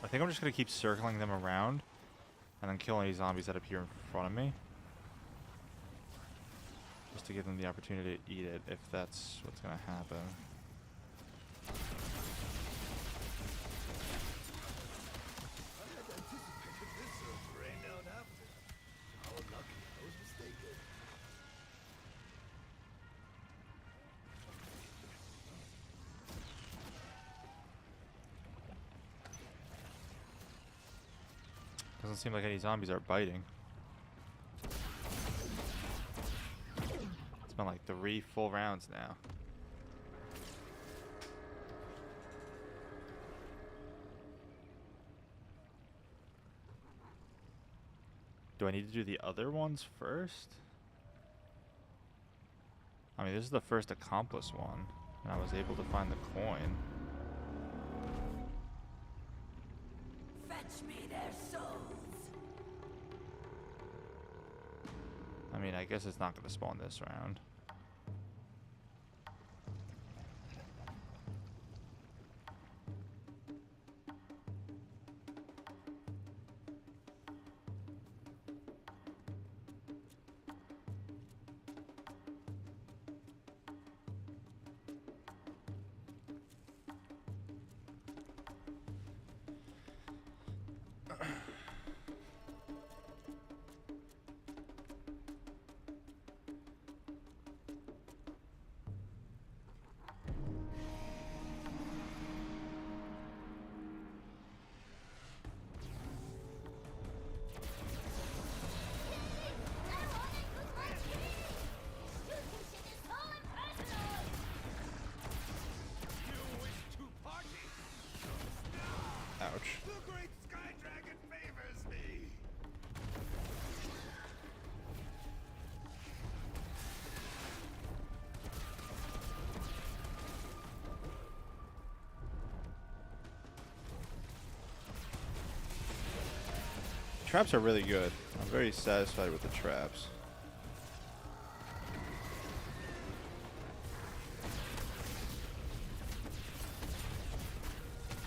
S1: I think I'm just gonna keep circling them around and then kill any zombies that appear in front of me. Just to give them the opportunity to eat it, if that's what's gonna happen. Doesn't seem like any zombies are biting. It's been like 3 full rounds now. Do I need to do the other ones first? I mean, this is the first accomplice one, and I was able to find the coin.
S3: Fetch me their souls.
S1: I mean, I guess it's not going to spawn this round. Ouch.
S2: The great sky dragon favors me.
S1: Traps are really good. I'm very satisfied with the traps.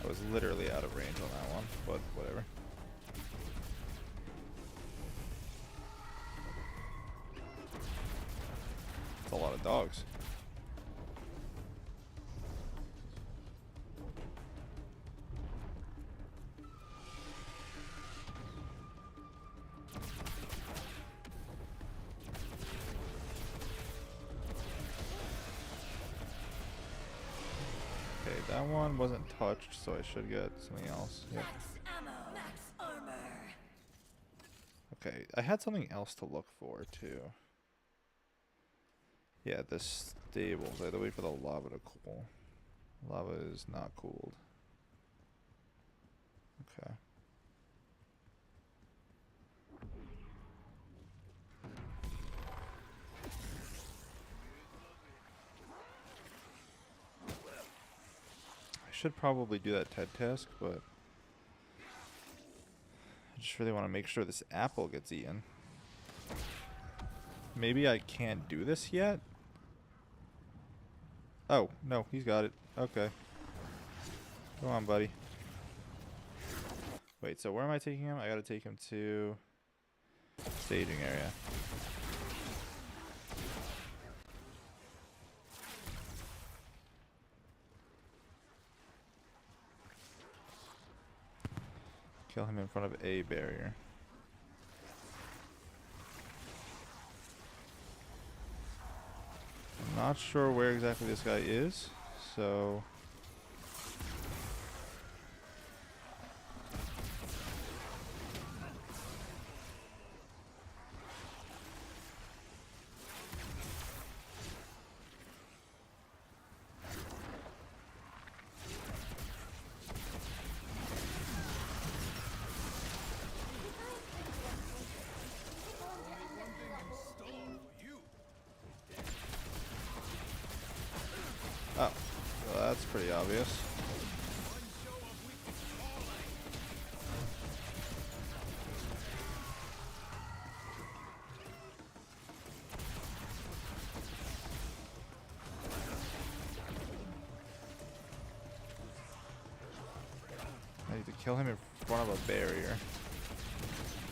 S1: I was literally out of range on that one, but whatever. It's a lot of dogs. Okay, that one wasn't touched, so I should get something else. Yep.
S3: Max ammo. Max armor.
S1: Okay, I had something else to look for too. Yeah, the stables. I had to wait for the lava to cool. Lava is not cooled. Okay. I should probably do that TED task, but I just really want to make sure this apple gets eaten. Maybe I can't do this yet? Oh, no, he's got it. Okay. Come on, buddy. Wait, so where am I taking him? I gotta take him to staging area. Kill him in front of a barrier. I'm not sure where exactly this guy is, so obvious. I need to kill him in front of a barrier.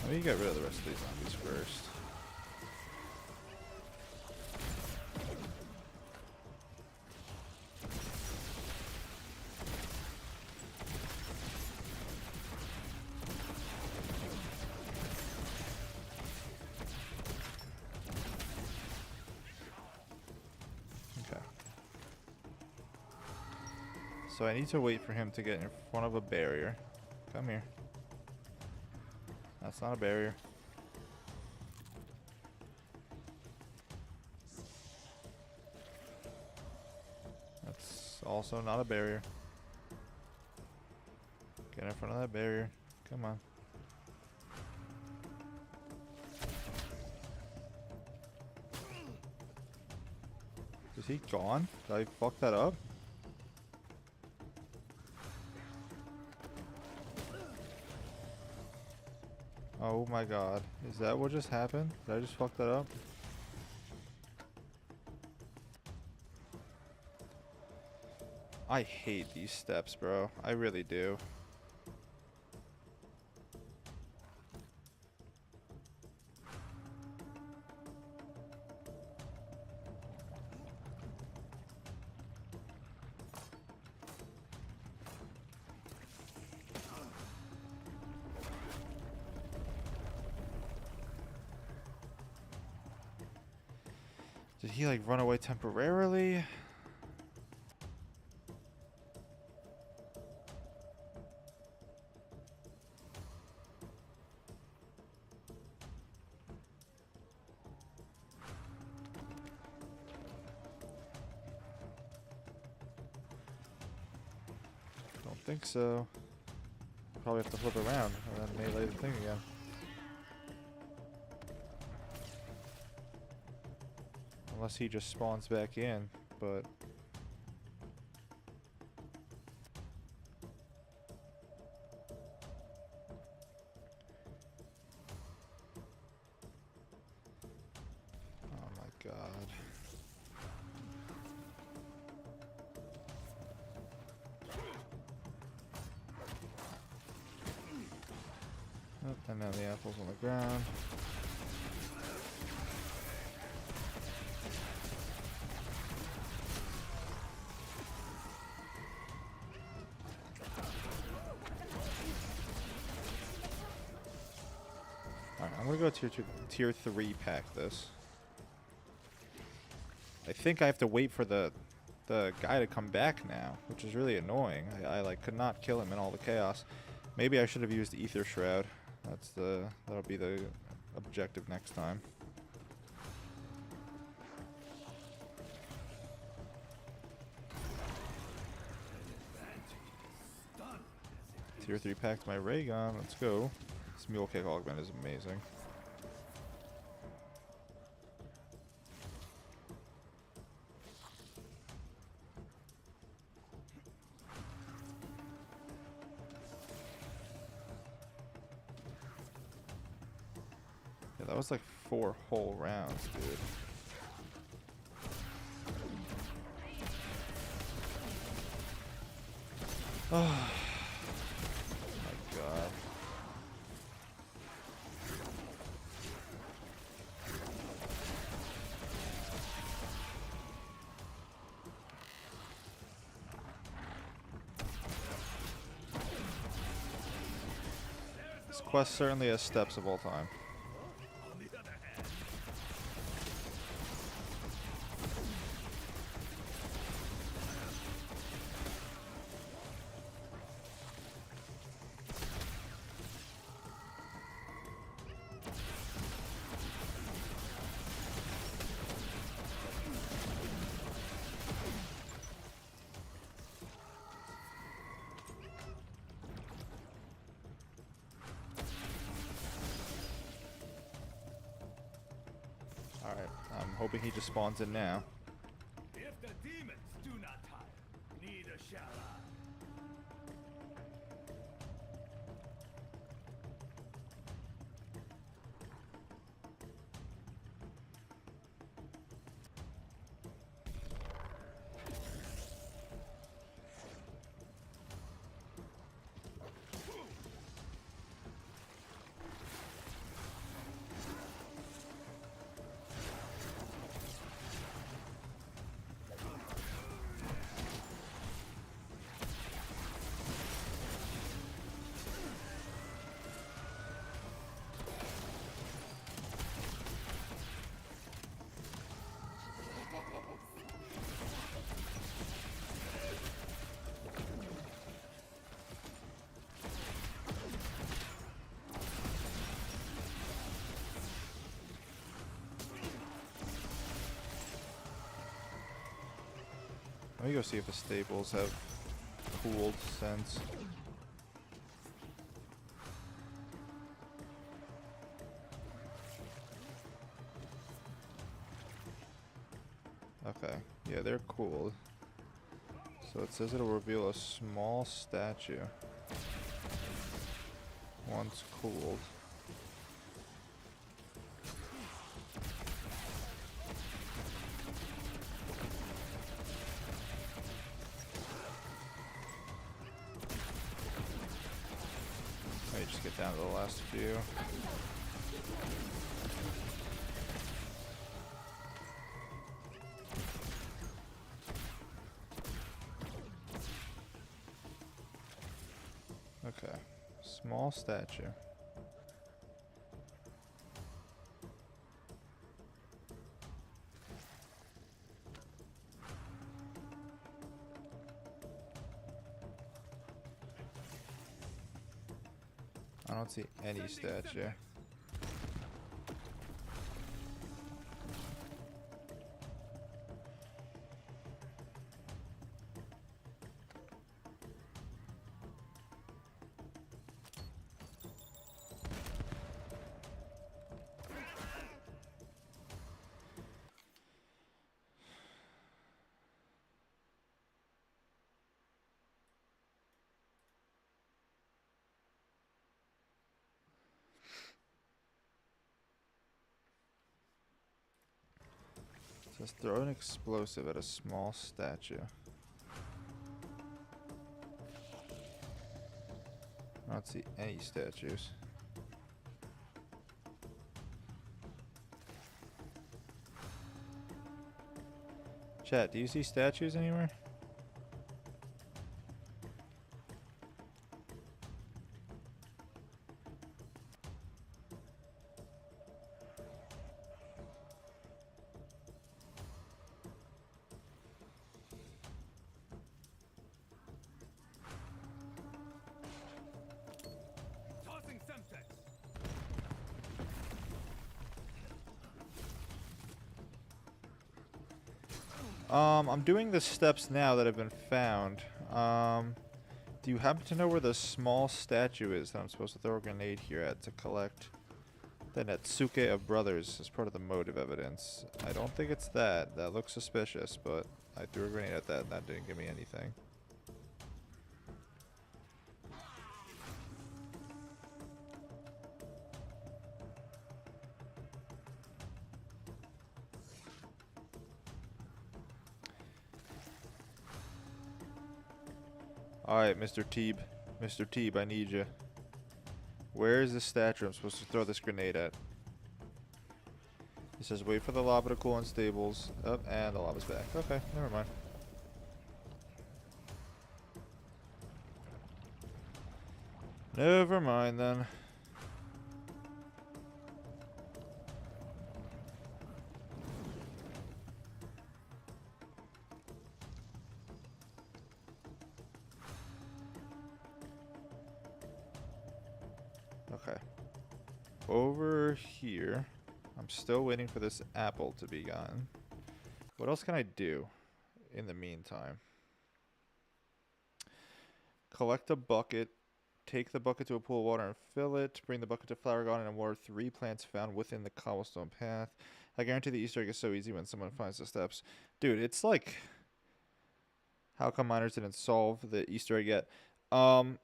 S1: Let me get rid of the rest of these zombies first. Okay. So I need to wait for him to get in front of a barrier. Come here. That's not a barrier. That's also not a barrier. Get in front of that barrier. Come on. Is he gone? Did I fuck that up? Oh my god. Is that what just happened? Did I just fuck that up? I hate these steps, bro. I really do. Did he like run away temporarily? Don't think so. Probably have to flip around and then melee the thing again. Unless he just spawns back in, but... Oh my god. Oh, and now the apple's on the ground. Alright, I'm gonna go tier 3 pack this. I think I have to wait for the guy to come back now, which is really annoying. I like could not kill him in all the chaos. Maybe I should have used Ether Shroud. That'll be the objective next time. Tier 3 packed my ray gun. Let's go. This mule kick augment is amazing. Yeah, that was like 4 whole rounds, dude. Oh my god. This quest certainly has steps of all time. Alright, I'm hoping he just spawns in now.
S2: If the demons do not tire, neither shall I?
S4: Let me go see if the staples have cooled since. Okay, yeah, they're cooled. So it says it'll reveal a small statue once cooled. Let me just get down to the last few. Okay, small statue. I don't see any statue. It says throw an explosive at a small statue. I don't see any statues. Chat, do you see statues anywhere?
S2: Tossing Semtex.
S4: I'm doing the steps now that have been found. Do you happen to know where the small statue is that I'm supposed to throw a grenade here at to collect the Netsuke of Brothers as part of the motive evidence? I don't think it's that. That looks suspicious, but I threw a grenade at that and that didn't give me anything. Alright, Mr. Teeb. Mr. Teeb, I need you. Where is the statue I'm supposed to throw this grenade at? It says wait for the lava to cool in stables. Oh, and the lava's back. Okay, never mind. Never mind then. Okay. Over here. I'm still waiting for this apple to be gotten. What else can I do in the meantime? Collect a bucket. Take the bucket to a pool of water and fill it. Bring the bucket to Flower Garden and water 3 plants found within the cobblestone path. I guarantee the Easter egg is so easy when someone finds the steps. Dude, it's like How come miners didn't solve the Easter egg yet? Um,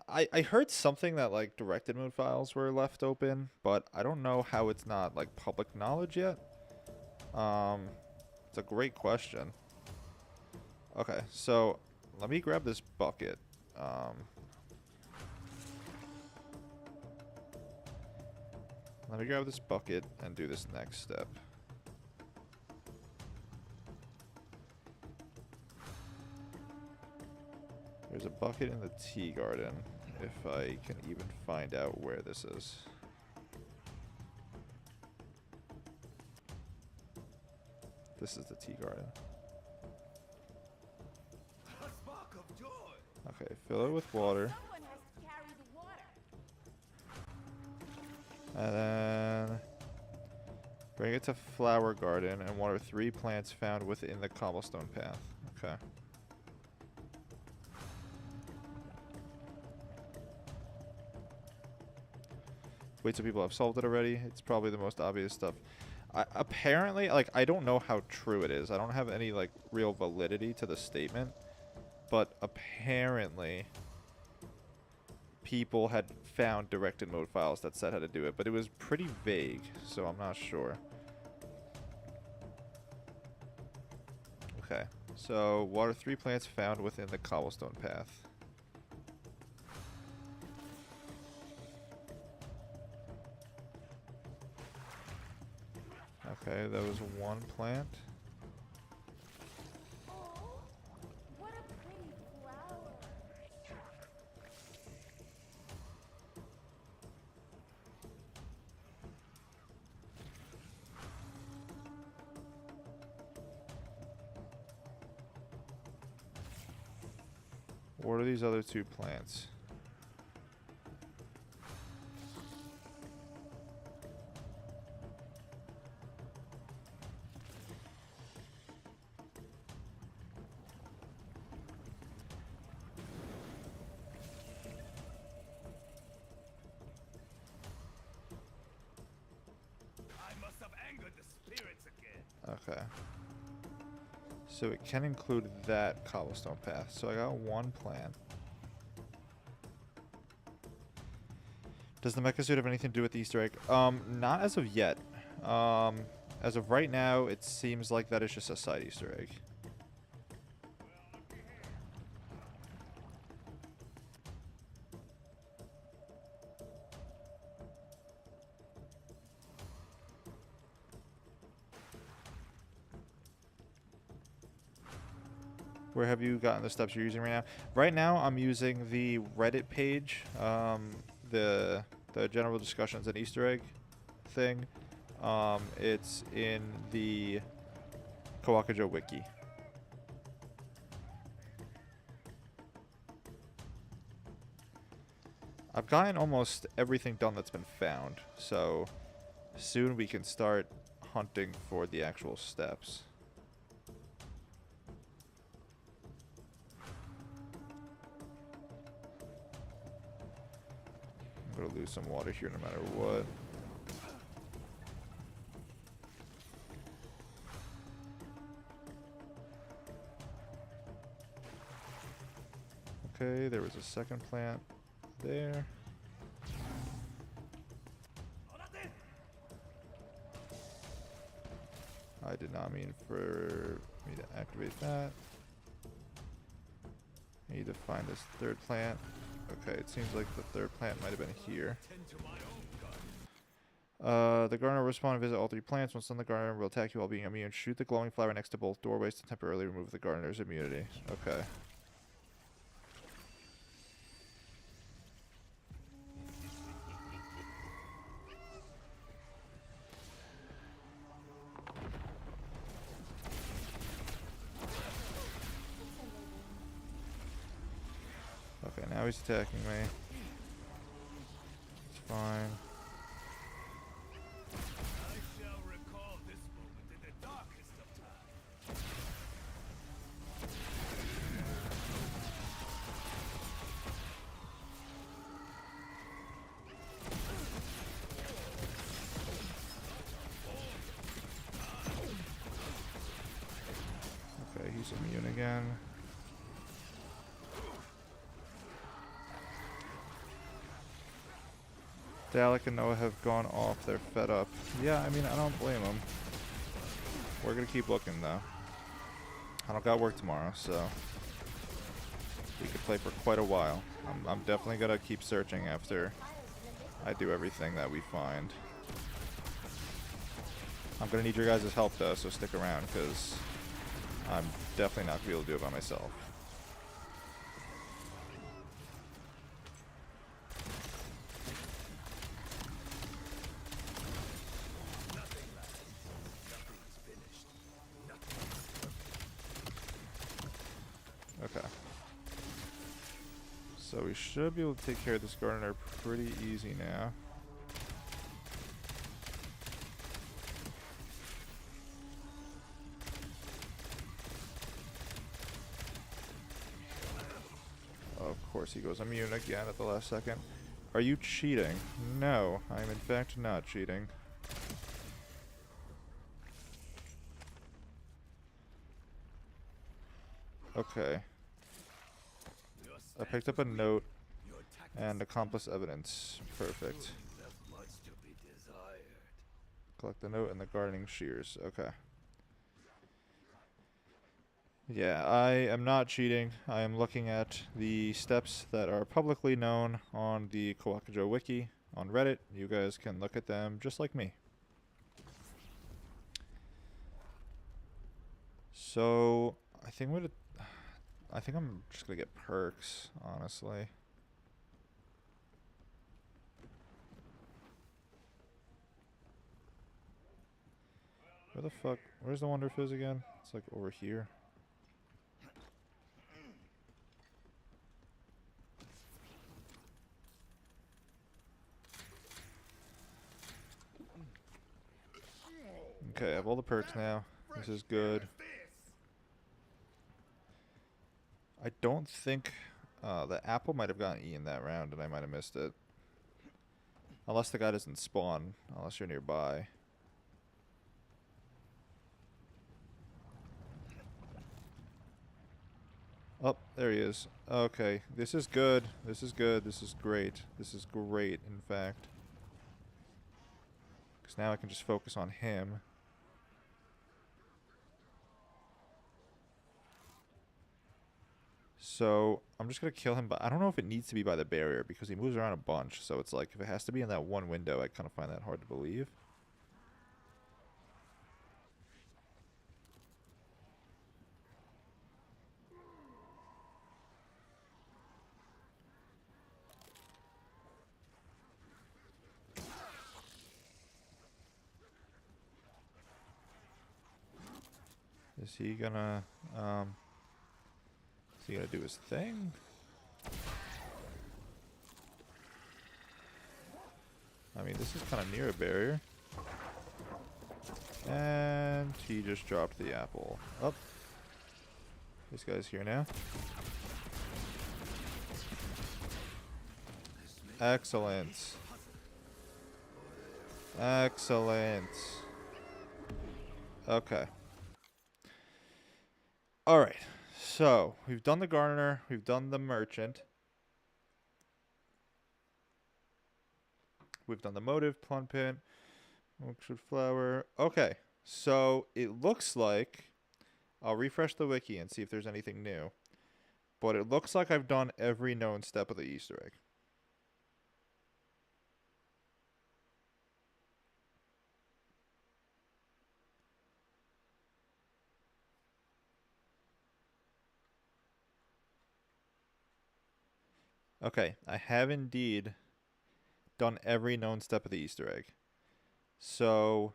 S4: I heard something that like directed mode files were left open, but I don't know how it's not like public knowledge yet. It's a great question. Okay, so let me grab this bucket. Let me grab this bucket and do this next step. There's a bucket in the tea garden, if I can even find out where this is. This is the tea garden.
S2: A spark of joy.
S4: Okay, fill it with water.
S3: Someone has to carry the water.
S4: And then bring it to flower garden and water 3 plants found within the cobblestone path. Okay. Wait till people have solved it already. It's probably the most obvious stuff. Apparently, like, I don't know how true it is. I don't have any, like, real validity to the statement. But apparently, people had found directed mode files that said how to do it. But it was pretty vague, so I'm not sure. Okay. So, water 3 plants found within the cobblestone path. Okay, that was 1 plant.
S3: Oh, what a pretty flower.
S4: What are these other 2 plants?
S2: I must have angered the spirits again.
S4: Okay. So it can include that cobblestone path. So I got 1 plant. Does the mecha suit have anything to do with the Easter egg? Not as of yet. As of right now, it seems like that is just a side Easter egg. Where have you gotten the steps you're using right now? Right now, I'm using the Reddit page, the general discussions and Easter egg thing. It's in the Kowakujo wiki. I've gotten almost everything done that's been found, so soon we can start hunting for the actual steps. I'm gonna lose some water here no matter what. Okay, there was a second plant there. I did not mean for me to activate that. I need to find this 3rd plant. Okay, it seems like the 3rd plant might have been here. The gardener will respond and visit all 3 plants. Once done, the gardener will attack you while being immune. Shoot the glowing flower next to both doorways to temporarily remove the gardener's immunity. Okay. Okay, now he's attacking me. It's fine.
S2: I shall recall this moment in the darkest of times.
S4: Okay, he's immune again. Dalek and Noah have gone off. They're fed up. Yeah, I mean, I don't blame them. We're gonna keep looking, though. I don't got work tomorrow, so we could play for quite a while. I'm definitely gonna keep searching after I do everything that we find. I'm gonna need your guys' help, though, so stick around, because I'm definitely not gonna be able to do it by myself. Okay. So we should be able to take care of this gardener pretty easy now. Of course he goes immune again at the last second. Are you cheating? No, I am in fact not cheating. Okay. I picked up a note and accomplice evidence. Perfect. Collect the note and the gardening shears. Okay. Yeah, I am not cheating. I am looking at the steps that are publicly known on the Kowakujo wiki on Reddit. You guys can look at them just like me. So, I think I'm just gonna get perks, honestly. Where the fuck? Where's the Wonder Fizz again? It's like over here. Okay, I have all the perks now. This is good. I don't think the apple might have gotten eaten that round and I might have missed it. Unless the guy doesn't spawn, unless you're nearby. Oh, there he is. Okay, this is good. This is good. This is great. This is great, in fact. Because now I can just focus on him. So, I'm just going to kill him, but I don't know if it needs to be by the barrier, because he moves around a bunch, so it's like, if it has to be in that one window, I kind of find that hard to believe. Is he gonna do his thing? I mean, this is kind of near a barrier. And he just dropped the apple. Up. This guy's here now. Excellent. Excellent. Okay. Alright. So, we've done the gardener. We've done the merchant. We've done the motive, plum pit, orchard flower. Okay. So, it looks like... I'll refresh the wiki and see if there's anything new. But it looks like I've done every known step of the Easter egg. Okay, I have indeed done every known step of the Easter egg. So,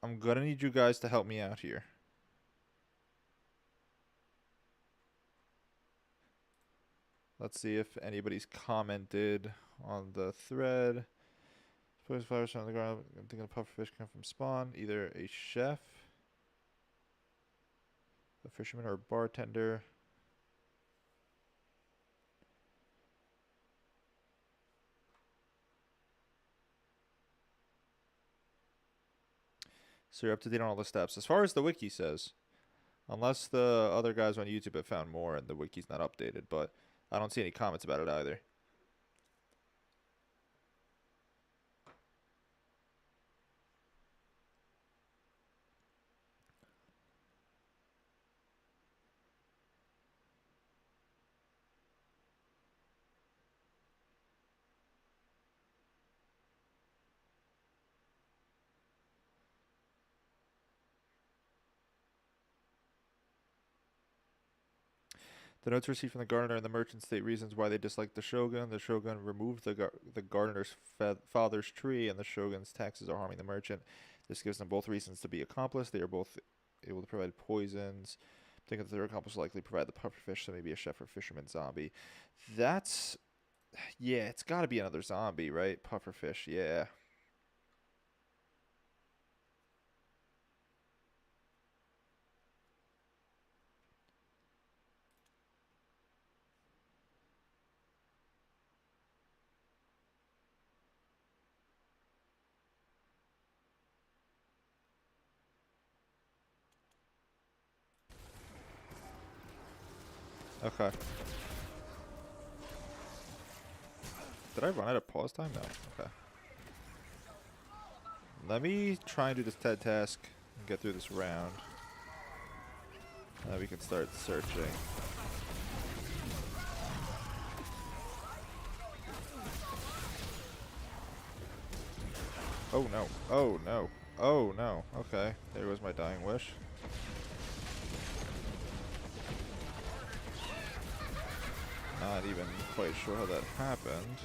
S4: I'm gonna need you guys to help me out here. Let's see if anybody's commented on the thread. First flowers on the ground. I'm thinking a pufferfish come from spawn. Either a chef, a fisherman, or a bartender. So you're up to date on all the steps. As far as the wiki says, unless the other guys on YouTube have found more and the wiki's not updated, but I don't see any comments about it either. The notes received from the gardener and the merchant state reasons why they disliked the shogun. The shogun removed the gardener's father's tree, and the shogun's taxes are harming the merchant. This gives them both reasons to be accomplice. They are both able to provide poisons. Think that their accomplice will likely provide the pufferfish, so maybe a chef or fisherman zombie. That's... Yeah, it's got to be another zombie, right? Pufferfish, yeah. Okay. Did I run out of pause time? No. Okay. Let me try and do this TED task and get through this round. Now we can start searching. Oh no. Oh no. Oh no. Okay. There was my dying wish. Not even quite sure how that happened.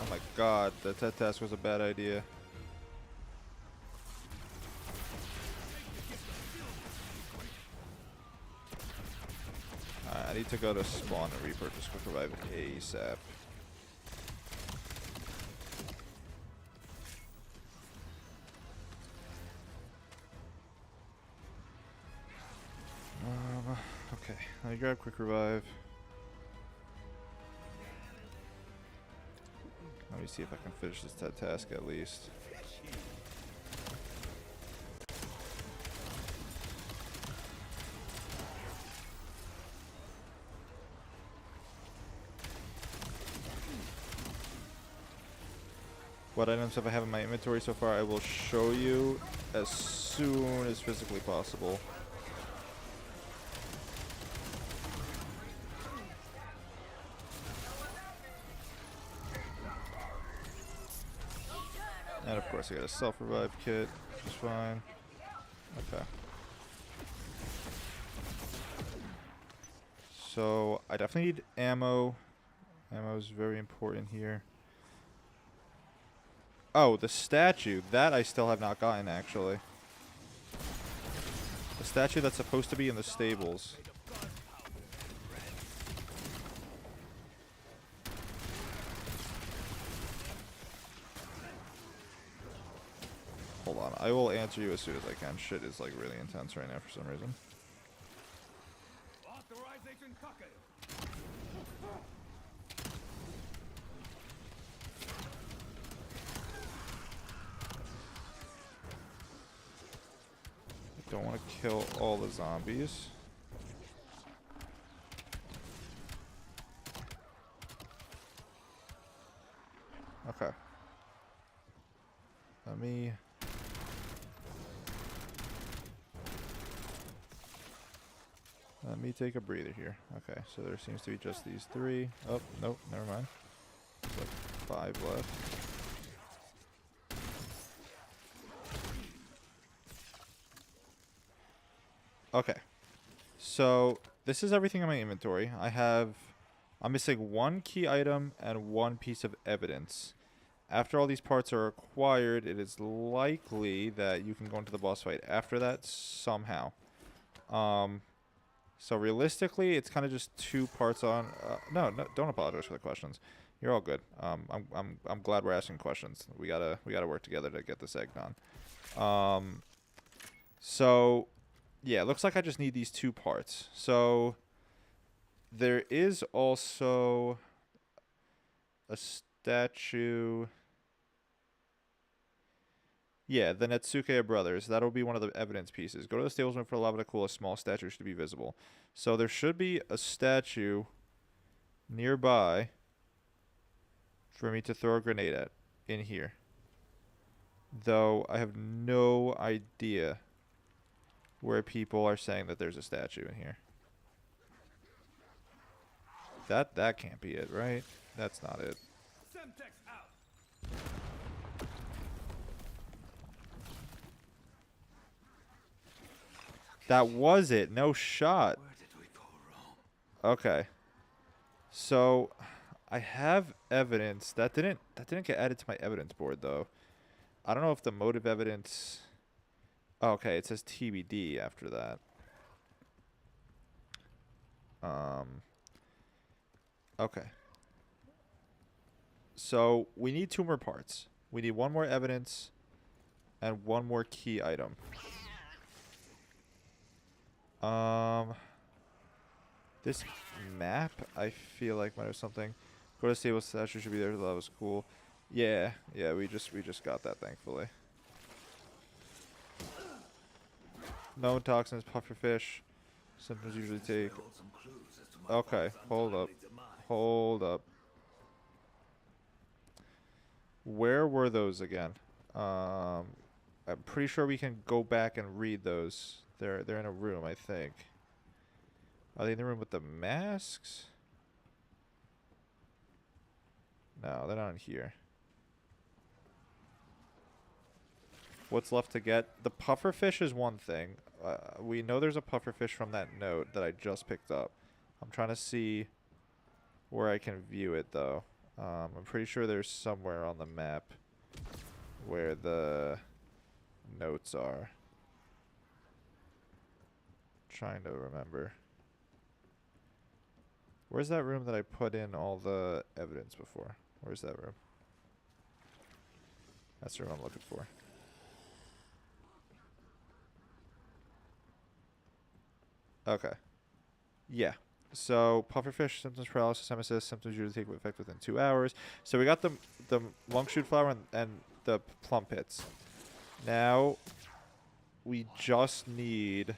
S4: Oh my god, the TED task was a bad idea. I need to go to spawn and repurchase quick revive ASAP. Okay, let me grab quick revive. Let me see if I can finish this TED task at least. What items have I have in my inventory so far? I will show you as soon as physically possible. And of course I got a self-revive kit, which is fine. Okay. So I definitely need ammo. Ammo is very important here. Oh, the statue. That I still have not gotten, actually. The statue that's supposed to be in the stables. Hold on. I will answer you as soon as I can. Shit is like really intense right now for some reason.
S2: Authorization cocktail.
S4: I don't want to kill all the zombies. Okay. Let me take a breather here. Okay, so there seems to be just these three. Oh, nope, never mind. There's like 5 left. Okay. So, this is everything in my inventory. I'm missing 1 key item and 1 piece of evidence. After all these parts are acquired, it is likely that you can go into the boss fight after that somehow. So realistically, it's kind of just 2 parts on. No, don't apologize for the questions. You're all good. I'm glad we're asking questions. We gotta work together to get this egg done. So yeah, it looks like I just need these 2 parts. So there is also a statue. Yeah, the Netsuke brothers. That'll be one of the evidence pieces. Go to the stables room for lava to cool. A small statue should be visible. So there should be a statue nearby for me to throw a grenade at in here. Though I have no idea where people are saying that there's a statue in here. That can't be it, right? That's not it.
S2: Semtex out.
S4: That was it. No shot.
S2: Where did we go wrong?
S4: Okay. So I have evidence that didn't get added to my evidence board though. I don't know if the motive evidence. Oh, okay, it says TBD after that. Okay. So we need 2 more parts. We need 1 more evidence and 1 more key item. This map I feel like might have something. Go to stable statue should be there. That was cool. Yeah, we just got that thankfully. Known toxins, pufferfish. Symptoms usually take.
S2: Hold some clues as to my
S4: Okay,
S2: father's
S4: hold up.
S2: untimely demise.
S4: Hold up. Where were those again? I'm pretty sure we can go back and read those. They're in a room, I think. Are they in the room with the masks? No, they're not in here. What's left to get? The pufferfish is one thing. We know there's a pufferfish from that note that I just picked up. I'm trying to see where I can view it, though. I'm pretty sure there's somewhere on the map where the notes are. Trying to remember. Where's that room that I put in all the evidence before? Where's that room? That's the room I'm looking for. Okay. Yeah. So pufferfish symptoms, paralysis, emesis, symptoms usually take effect within 2 hours. So we got the monk shoot flower and the plum pits. Now we just need.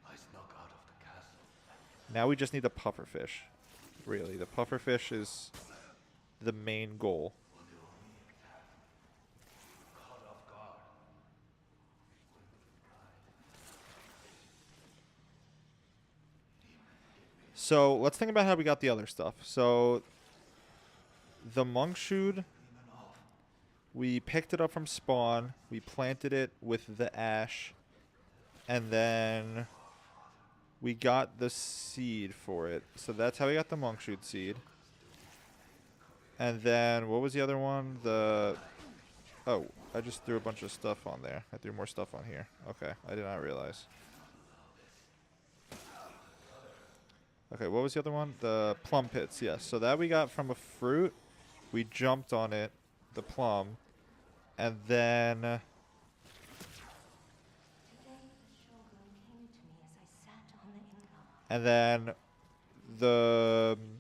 S2: I snuck out of the castle.
S4: Now we just need the pufferfish. Really, the pufferfish is the main goal.
S2: Caught off guard.
S4: So let's think about how we got the other stuff. So the monk shoot, we picked it up from spawn. We planted it with the ash, and then we got the seed for it. So that's how we got the monk shoot seed. And then what was the other one? Oh, I just threw a bunch of stuff on there. I threw more stuff on here. Okay, I did not realize. Okay, what was the other one? The plum pits, yes. So that we got from a fruit. We jumped on it, the plum, and then
S3: Today the shogun came to me as I sat on the incline.
S4: and then
S3: The garden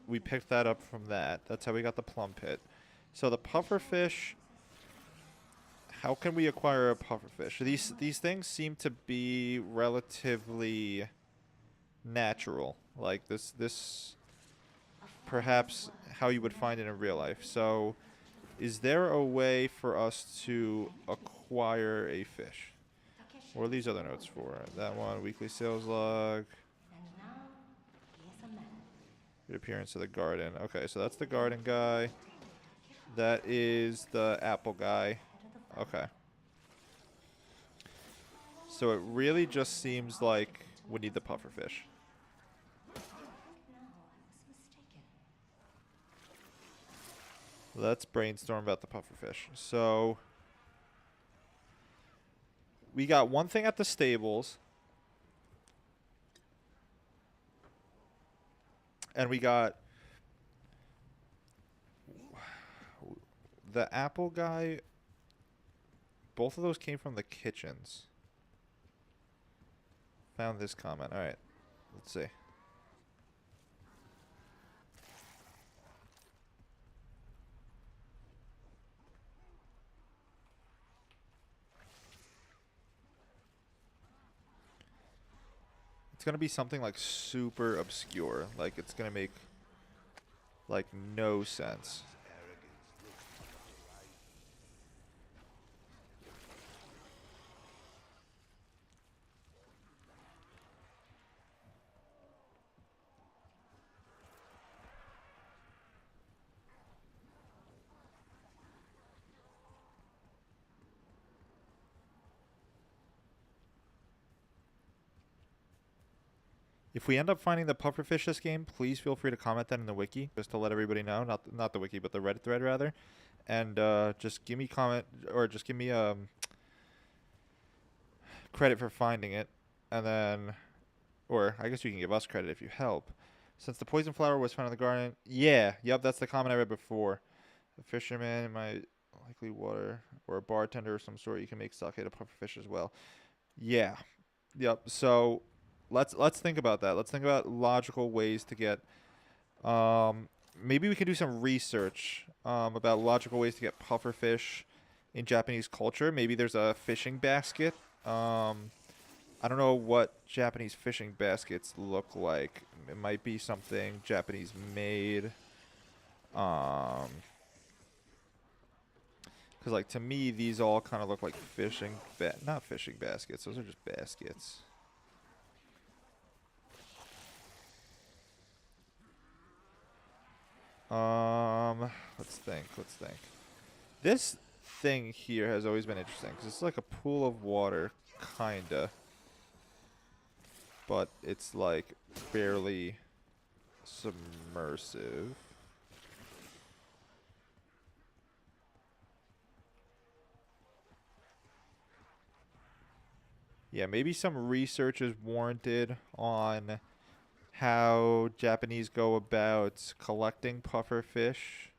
S4: we picked that up from that. That's how we got the plum pit. So the pufferfish. How can we acquire a pufferfish? These things seem to be relatively natural. Like this perhaps how you would find it in real life. So is there a way for us to acquire a fish?
S3: Takeshi.
S4: What are these other notes for? That one, weekly sales log,
S3: And now he is a man.
S4: good appearance of the garden. Okay, so that's the garden guy. That is the apple guy. Okay. So it really just seems like we need the pufferfish.
S3: No, I was mistaken.
S4: Let's brainstorm about the pufferfish. So we got one thing at the stables. And we got the apple guy. Both of those came from the kitchens. Found this comment. All right. Let's see. It's going to be something like super obscure. Like it's going to make like no sense. If we end up finding the pufferfish this game, please feel free to comment that in the wiki, just to let everybody know. Not the wiki, but the Reddit thread rather. And just give me comment, or just give me credit for finding it, and then, or I guess you can give us credit if you help. Since the poison flower was found in the garden, yeah, yep, that's the comment I read before. A fisherman in my likely water, or a bartender of some sort, you can make sake to pufferfish as well. Yeah, yep. So let's think about that. Let's think about logical ways to get. Maybe we could do some research about logical ways to get pufferfish in Japanese culture. Maybe there's a fishing basket. I don't know what Japanese fishing baskets look like. It might be something Japanese made. Because, like, to me, these all kind of look like fishing... not fishing baskets. Those are just baskets. Let's think. This thing here has always been interesting. Because it's like a pool of water, kinda. But it's, like, barely submersive. Yeah, maybe some research is warranted on how Japanese go about collecting pufferfish,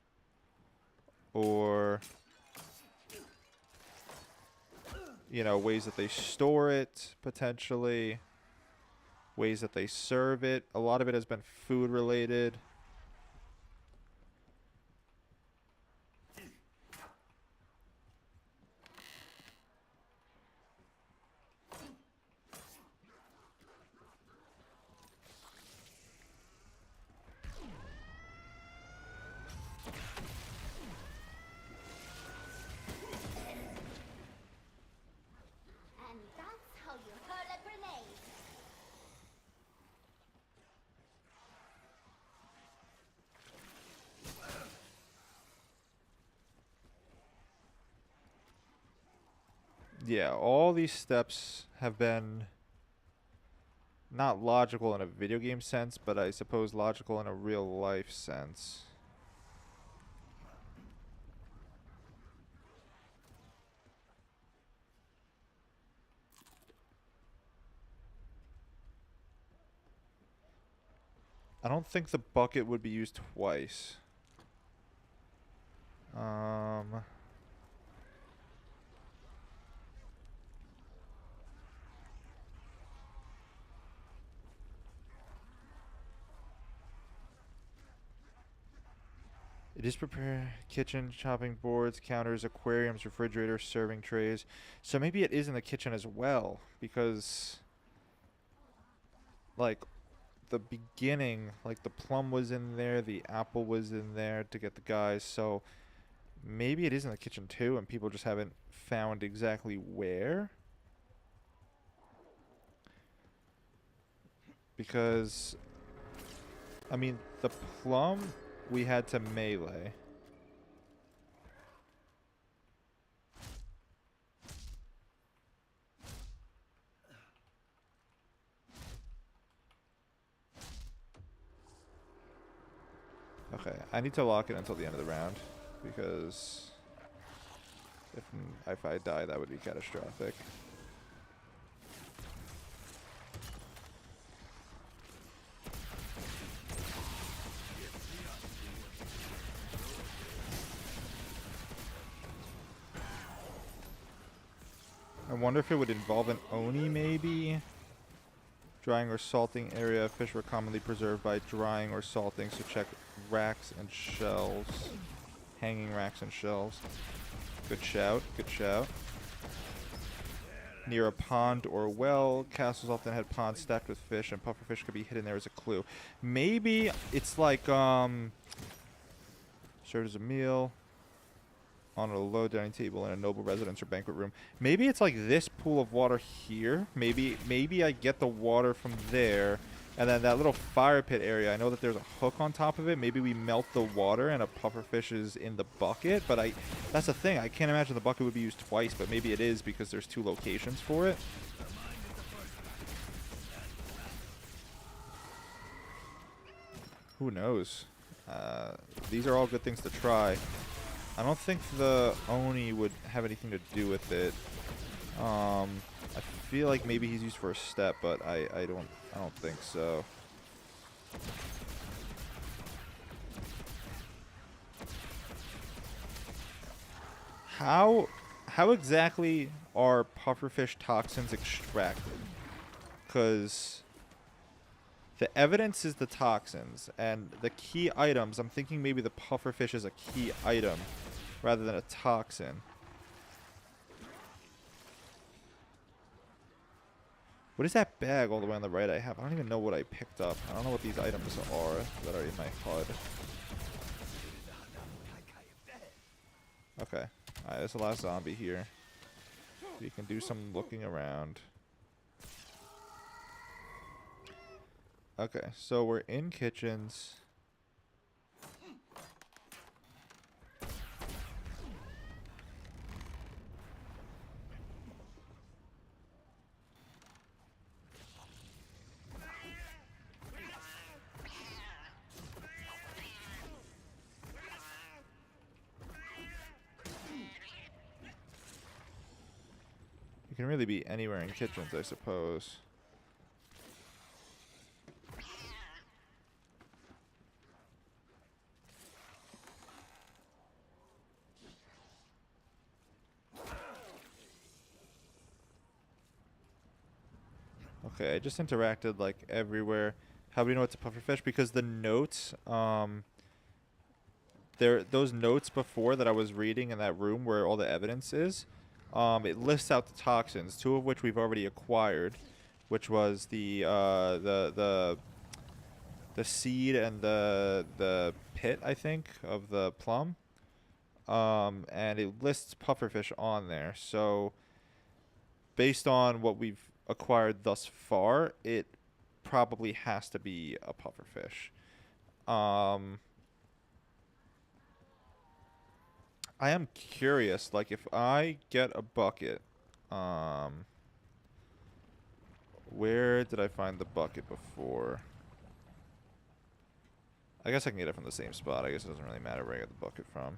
S4: or, you know, ways that they store it, potentially, ways that they serve it. A lot of it has been food related.
S3: And that's how you hurl a grenade.
S4: Yeah, all these steps have been not logical in a video game sense, but I suppose logical in a real life sense. I don't think the bucket would be used twice. It is prepared kitchen, chopping boards, counters, aquariums, refrigerators, serving trays. So maybe it is in the kitchen as well, because, like, the beginning, like, the plum was in there, the apple was in there to get the guys, so maybe it is in the kitchen too, and people just haven't found exactly where. Because, I mean, the plum we had to melee. Okay, I need to lock it until the end of the round, because if I die, that would be catastrophic. I wonder if it would involve an Oni, maybe? Drying or salting area. Fish were commonly preserved by drying or salting, so check racks and shelves. Hanging racks and shelves. Good shout, good shout. Near a pond or well, castles often had ponds stacked with fish, and pufferfish could be hidden there as a clue. Maybe it's like, served as a meal on a low dining table in a noble residence or banquet room. Maybe it's like this pool of water here. Maybe I get the water from there, and then that little fire pit area, I know that there's a hook on top of it. Maybe we melt the water and a pufferfish is in the bucket, but that's the thing. I can't imagine the bucket would be used twice, but maybe it is because there's two locations for it. Who knows? These are all good things to try. I don't think the Oni would have anything to do with it. I feel like maybe he's used for a step, but I don't think so. How exactly are pufferfish toxins extracted? Because the evidence is the toxins, and the key items, I'm thinking maybe the pufferfish is a key item rather than a toxin. What is that bag all the way on the right I have? I don't even know what I picked up. I don't know what these items are that are in my HUD. Okay. Alright, there's the last zombie here. We can do some looking around. Okay, so we're in kitchens. You can really be anywhere in kitchens, I suppose. Okay, I just interacted like everywhere. How do we know it's a pufferfish? Because the notes, those notes before that I was reading in that room where all the evidence is, it lists out the toxins, 2 of which we've already acquired, which was the seed and the pit, I think, of the plum. And it lists pufferfish on there. So based on what we've acquired thus far, it probably has to be a pufferfish. I am curious, like, if I get a bucket, where did I find the bucket before? I guess I can get it from the same spot. I guess it doesn't really matter where I get the bucket from.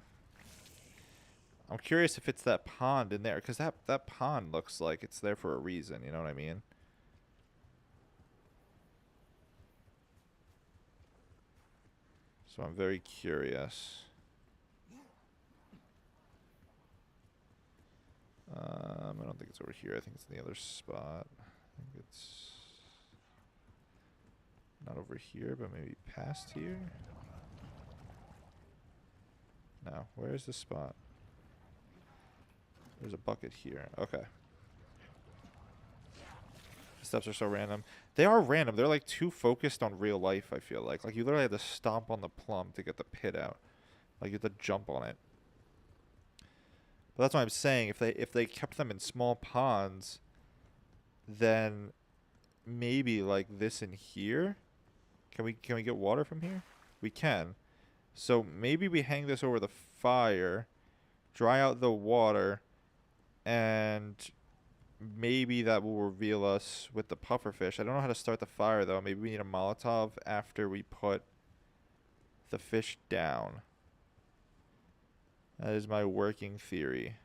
S4: I'm curious if it's that pond in there, because that pond looks like it's there for a reason, you know what I mean? So I'm very curious. I don't think it's over here. I think it's in the other spot. I think it's not over here, but maybe past here? No. Where's the spot? There's a bucket here. Okay. The steps are so random. They are random. They're like too focused on real life, I feel like. Like you literally have to stomp on the plum to get the pit out. Like you have to jump on it. But that's what I'm saying. If they kept them in small ponds, then maybe like this in here. Can we get water from here? We can. So maybe we hang this over the fire, dry out the water, and maybe that will reveal us with the pufferfish. I don't know how to start the fire though. Maybe we need a Molotov after we put the fish down. That is my working theory.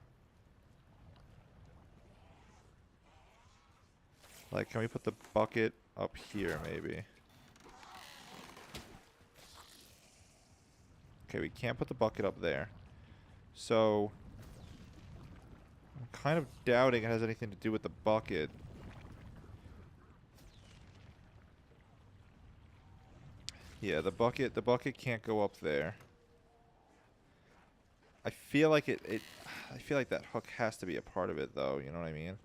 S4: Like, can we put the bucket up here, maybe? Okay, we can't put the bucket up there. So, I'm kind of doubting it has anything to do with the bucket. Yeah, the bucket can't go up there. I feel like I feel like that hook has to be a part of it, though. You know what I mean?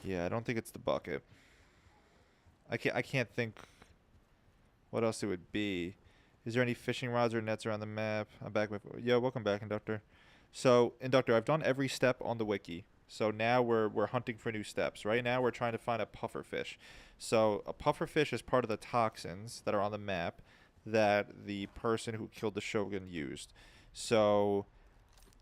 S4: Yeah, I don't think it's the bucket. I can't think what else it would be. Is there any fishing rods or nets around the map? I'm back with... Yo, welcome back, Inductor. So, Inductor, I've done every step on the wiki. So now we're hunting for new steps. Right now we're trying to find a pufferfish. So a pufferfish is part of the toxins that are on the map that the person who killed the shogun used. So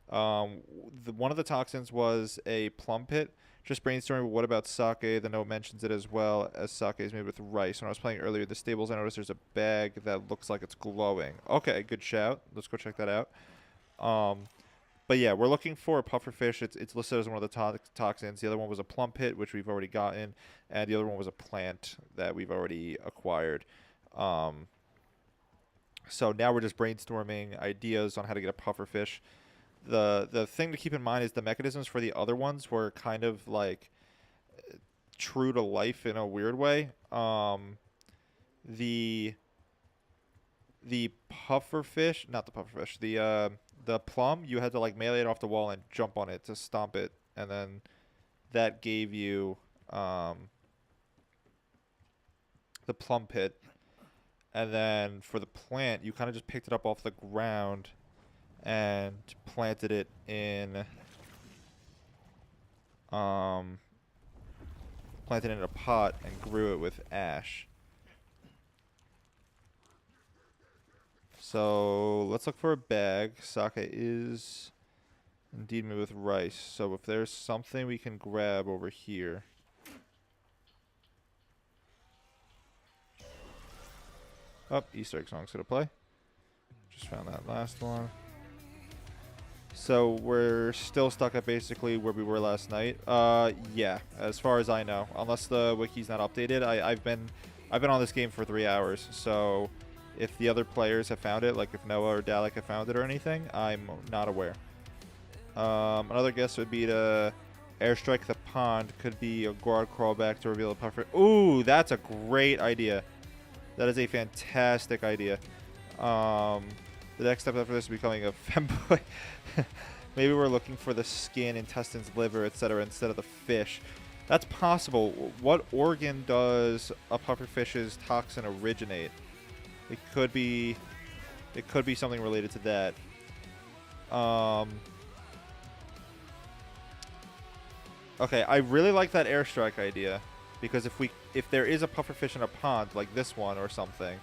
S4: one of the toxins was a plum pit. Just brainstorming, what about sake? The note mentions it as well, as sake is made with rice. When I was playing earlier, the stables, I noticed there's a bag that looks like it's glowing. Okay, good shout. Let's go check that out. But yeah, we're looking for a pufferfish. It's listed as one of the toxins. The other one was a plum pit, which we've already gotten, and the other one was a plant that we've already acquired. So now we're just brainstorming ideas on how to get a pufferfish. The thing to keep in mind is the mechanisms for the other ones were kind of like true to life in a weird way. The pufferfish, not the pufferfish, the plum, you had to like melee it off the wall and jump on it to stomp it, and then that gave you the plum pit. And then for the plant, you kind of just picked it up off the ground and planted it in a pot and grew it with ash. So let's look for a bag. Sake is indeed made with rice. So if there's something we can grab over here. Oh, Easter egg song's gonna play. Just found that last one. So we're still stuck at basically where we were last night. Yeah, as far as I know, unless the wiki's not updated. I've been on this game for 3 hours. So if the other players have found it, like if Noah or Dalek have found it or anything, I'm not aware. Another guess would be to airstrike the pond. Could be a guard crawlback to reveal a puffer. Ooh, that's a great idea. That is a fantastic idea. The next step after this is becoming a femboy. Maybe we're looking for the skin, intestines, liver, etc. instead of the fish. That's possible. What organ does a pufferfish's toxin originate? It could be something related to that. Okay, I really like that airstrike idea, because if there is a pufferfish in a pond like this one or something,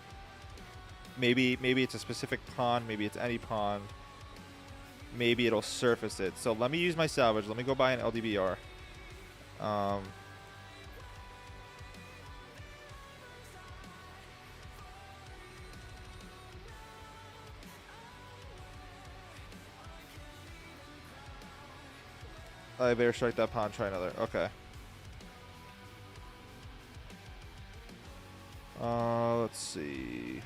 S4: maybe it's a specific pond, maybe it's any pond, maybe it'll surface it. So let me use my salvage. Let me go buy an LDBR. I better strike that pond, try another. Okay. Let's see.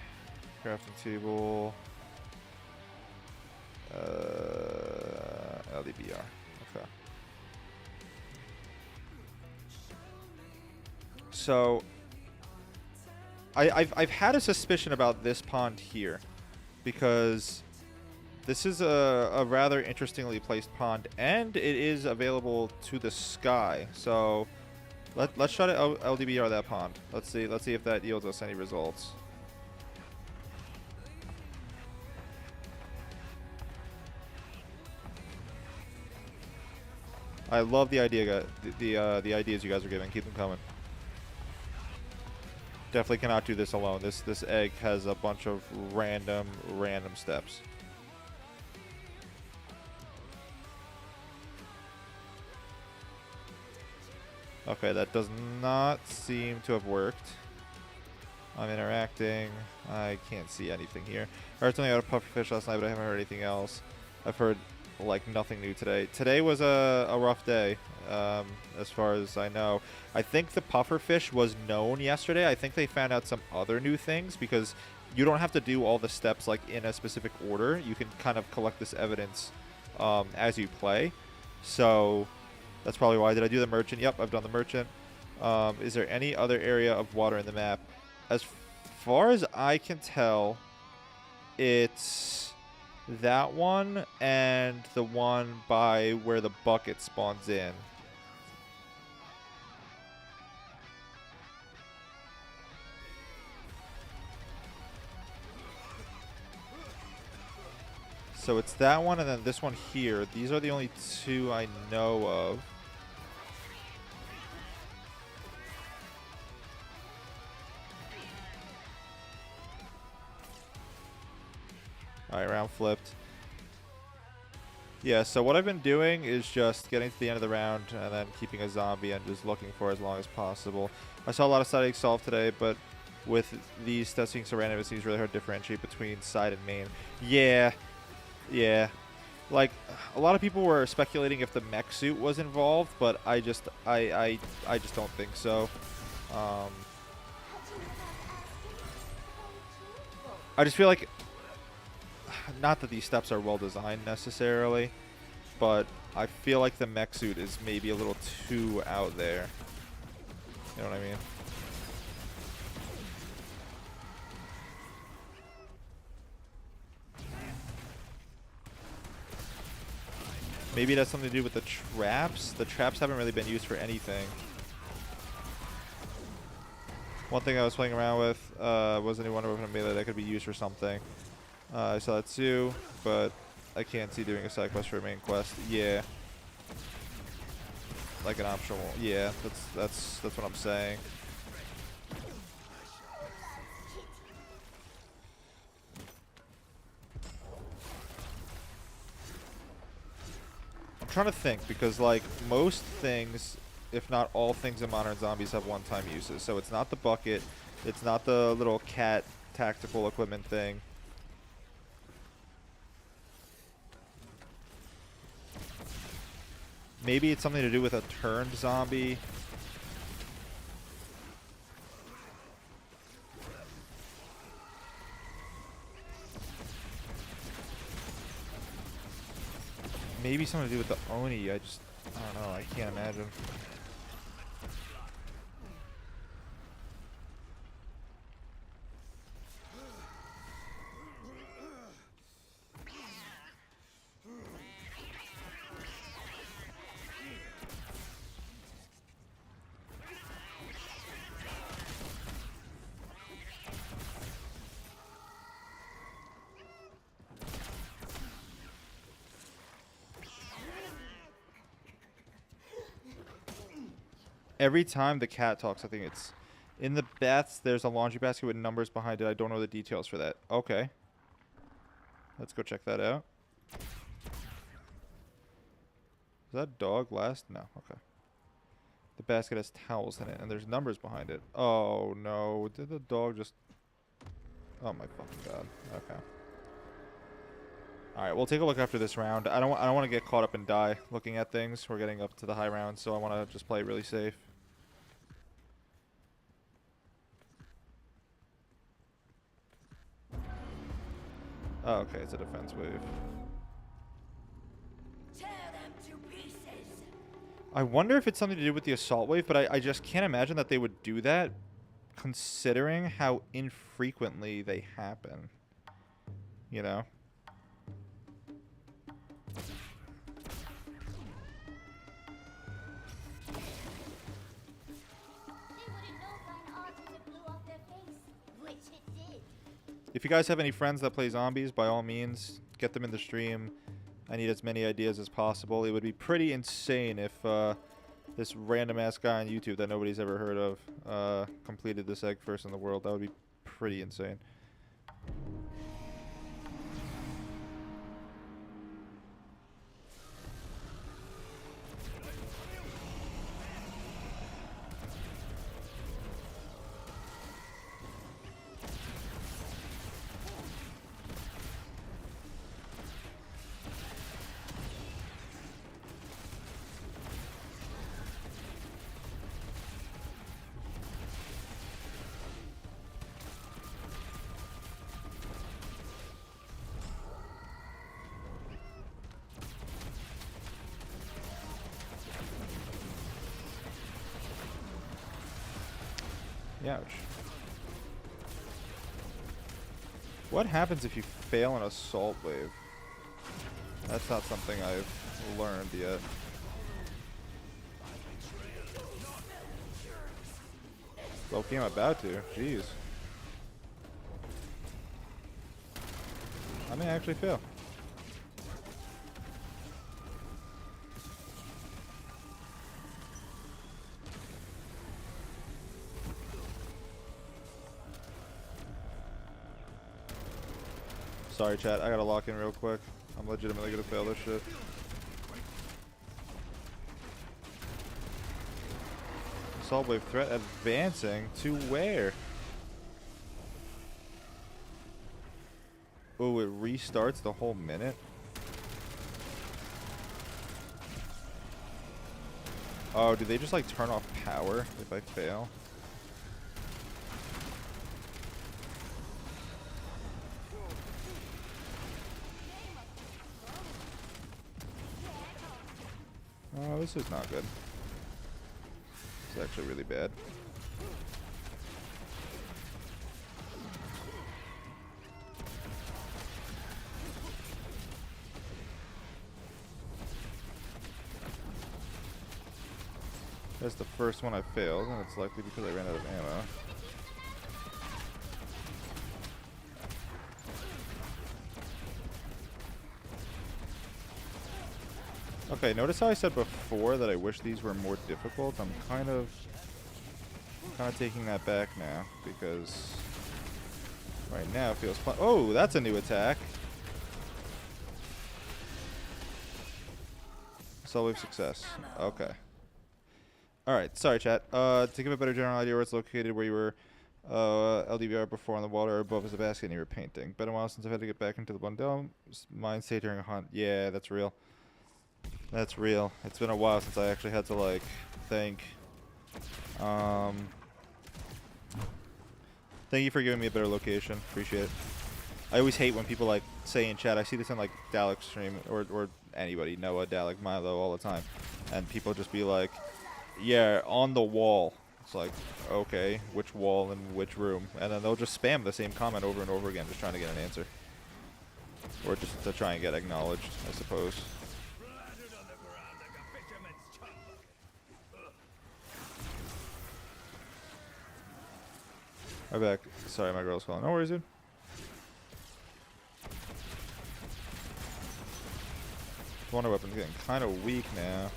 S4: Crafting table. LDBR. Okay. So I've had a suspicion about this pond here, because this is a rather interestingly placed pond, and it is available to the sky. So let's try to LDBR that pond. Let's see if that yields us any results. I love the idea, the ideas you guys are giving. Keep them coming. Definitely cannot do this alone. This egg has a bunch of random steps. Okay, that does not seem to have worked. I'm interacting. I can't see anything here. I heard something about a pufferfish last night, but I haven't heard anything else. I've heard like nothing new today. Today was a rough day, as far as I know. I think the pufferfish was known yesterday. I think they found out some other new things, because you don't have to do all the steps like in a specific order. You can kind of collect this evidence as you play. So that's probably why. Did I do the merchant? Yep, I've done the merchant. Is there any other area of water in the map? As far as I can tell, it's that one and the one by where the bucket spawns in. So it's that one and then this one here. These are the only two I know of. Alright, round flipped. Yeah, so what I've been doing is just getting to the end of the round and then keeping a zombie and just looking for as long as possible. I saw a lot of side eggs solved today, but with these stats being so random, it seems really hard to differentiate between side and main. Yeah. Yeah. Like, a lot of people were speculating if the mech suit was involved, but I just don't think so. I just feel like, not that these steps are well designed necessarily, but I feel like the mech suit is maybe a little too out there. You know what I mean? Maybe it has something to do with the traps. The traps haven't really been used for anything. One thing I was playing around with was a new Wonder Weapon melee that could be used for something. I saw that too, but I can't see doing a side quest for a main quest. Yeah. Like an optional. Yeah, that's what I'm saying. I'm trying to think because like most things, if not all things in Modern Zombies have one-time uses. So it's not the bucket, it's not the little cat tactical equipment thing. Maybe it's something to do with a turned zombie. Maybe something to do with the Oni. I don't know. I can't imagine. Every time the cat talks, I think it's in the baths. There's a laundry basket with numbers behind it. I don't know the details for that. Okay. Let's go check that out. Is that dog last? No. Okay. The basket has towels in it, and there's numbers behind it. Oh, no. Did the dog just... Oh, my fucking God. Okay. Alright, we'll take a look after this round. I don't want to get caught up and die looking at things. We're getting up to the high rounds, so I want to just play really safe. Oh, okay, it's a defense wave.
S3: Tear them to pieces.
S4: I wonder if it's something to do with the assault wave, but I just can't imagine that they would do that considering how infrequently they happen. You know? If you guys have any friends that play zombies, by all means, get them in the stream. I need as many ideas as possible. It would be pretty insane if this random-ass guy on YouTube that nobody's ever heard of completed this egg first in the world. That would be pretty insane. Ouch. What happens if you fail an assault wave? That's not something I've learned yet. Okay, I'm about to. Jeez. I may actually fail. Sorry, chat. I gotta lock in real quick. I'm legitimately gonna fail this shit. Assault wave threat advancing to where? Oh, it restarts the whole minute? Oh, do they just like turn off power if I fail? Oh, this is not good. It's actually really bad. That's the first one I failed, and it's likely because I ran out of ammo. Okay, notice how I said before that I wish these were more difficult? I'm kind of taking that back now, because right now it feels fun. Oh, that's a new attack. Assault wave success. Okay. Alright, sorry chat. To give a better general idea where it's located, where you were LDVR before on the water, above is a basket and you were painting. Been a while since I've had to get back into the bundle. Mine stayed during a hunt. Yeah, that's real. That's real. It's been a while since I actually had to, like, think. Thank you for giving me a better location. Appreciate it. I always hate when people, like, say in chat, I see this in, like, Dalek's stream, or anybody, Noah, Dalek, Milo, all the time. And people just be like, yeah, on the wall. It's like, okay, which wall in which room? And then they'll just spam the same comment over and over again, just trying to get an answer. Or just to try and get acknowledged, I suppose. I'm back. Sorry, my girl's calling. No worries, dude. Wonder weapon's getting kind of weak now.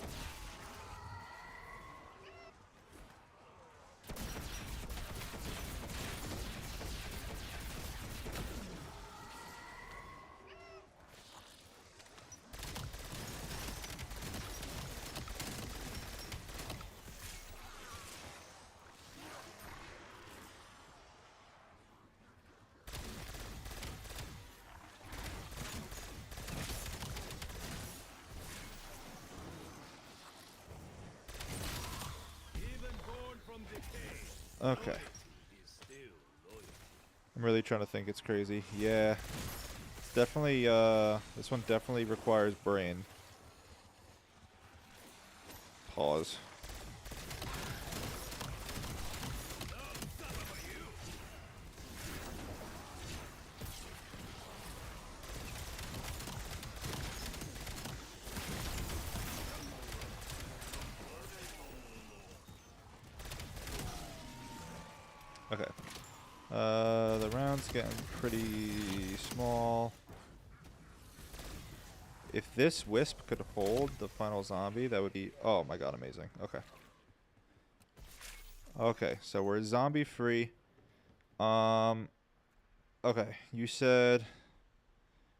S4: Okay. I'm really trying to think. It's crazy. Yeah. It's definitely, this one definitely requires brain. Pause. Okay. The round's getting pretty small. If this wisp could hold the final zombie, that would be... Oh my god, amazing. Okay. Okay, so we're zombie free. Okay, you said...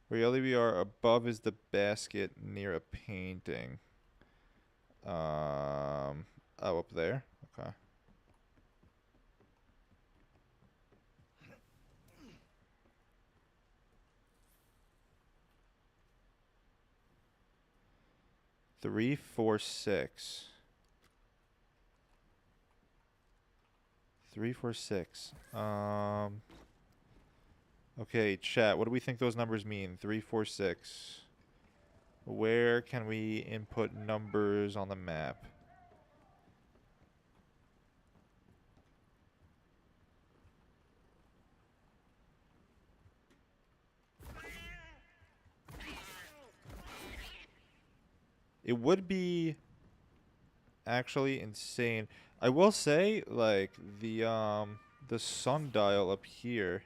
S4: Where LEBR above is the basket near a painting. Oh, up there? Okay. Three, 4, 6. 3, 4, 6. Okay, chat. What do we think those numbers mean? 3, 4, 6. Where can we input numbers on the map? It would be actually insane. I will say, like, the sundial up here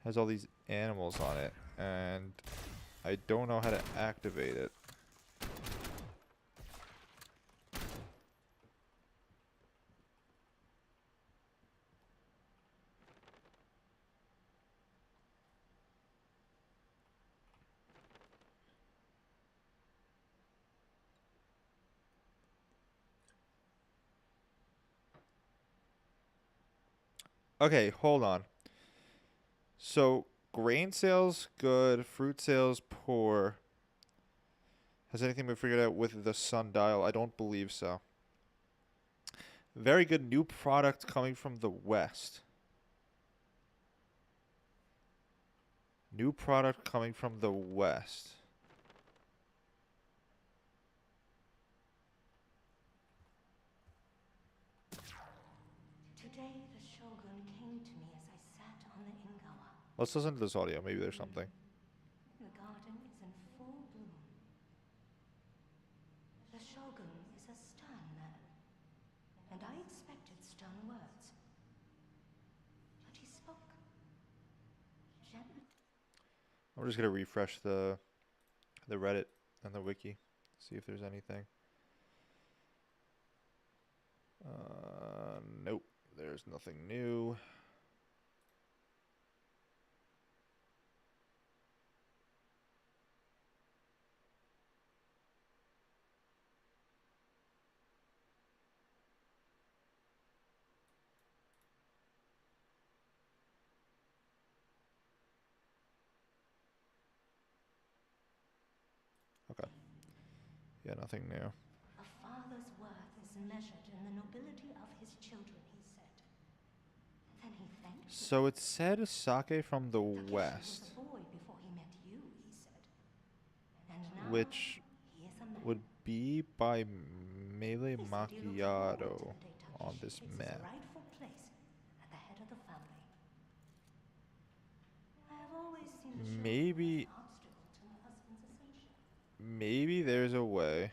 S4: has all these animals on it, and I don't know how to activate it. Okay, hold on. So, grain sales good, fruit sales poor. Has anything been figured out with the sundial? I don't believe so. Very good new product coming from the west. New product coming from the west.
S3: Today the Shogun came to me as I sat on the Ingawa.
S4: Let's listen to this audio. Maybe there's something.
S3: The garden is in full bloom. The Shogun is a stern man, and I expected stern words. But he spoke gently.
S4: I'm just gonna refresh the Reddit and the wiki, see if there's anything. Nope, there's nothing new. Okay. Yeah, nothing new.
S3: A father's worth is measured in the nobility of his children, he said. Then he thanked me.
S4: So it said sake from the
S3: Takeshi
S4: west,
S3: was a boy before he met you, he said. And now
S4: which
S3: he is a man.
S4: would be by Melee
S3: He said he looks forward to
S4: Macchiato
S3: the day
S4: on
S3: Takeshi
S4: this
S3: takes his
S4: map.
S3: rightful place at the head of the family. I have always seen the Shogun
S4: Maybe-
S3: as an obstacle to my husband's ascension.
S4: Maybe there's a way.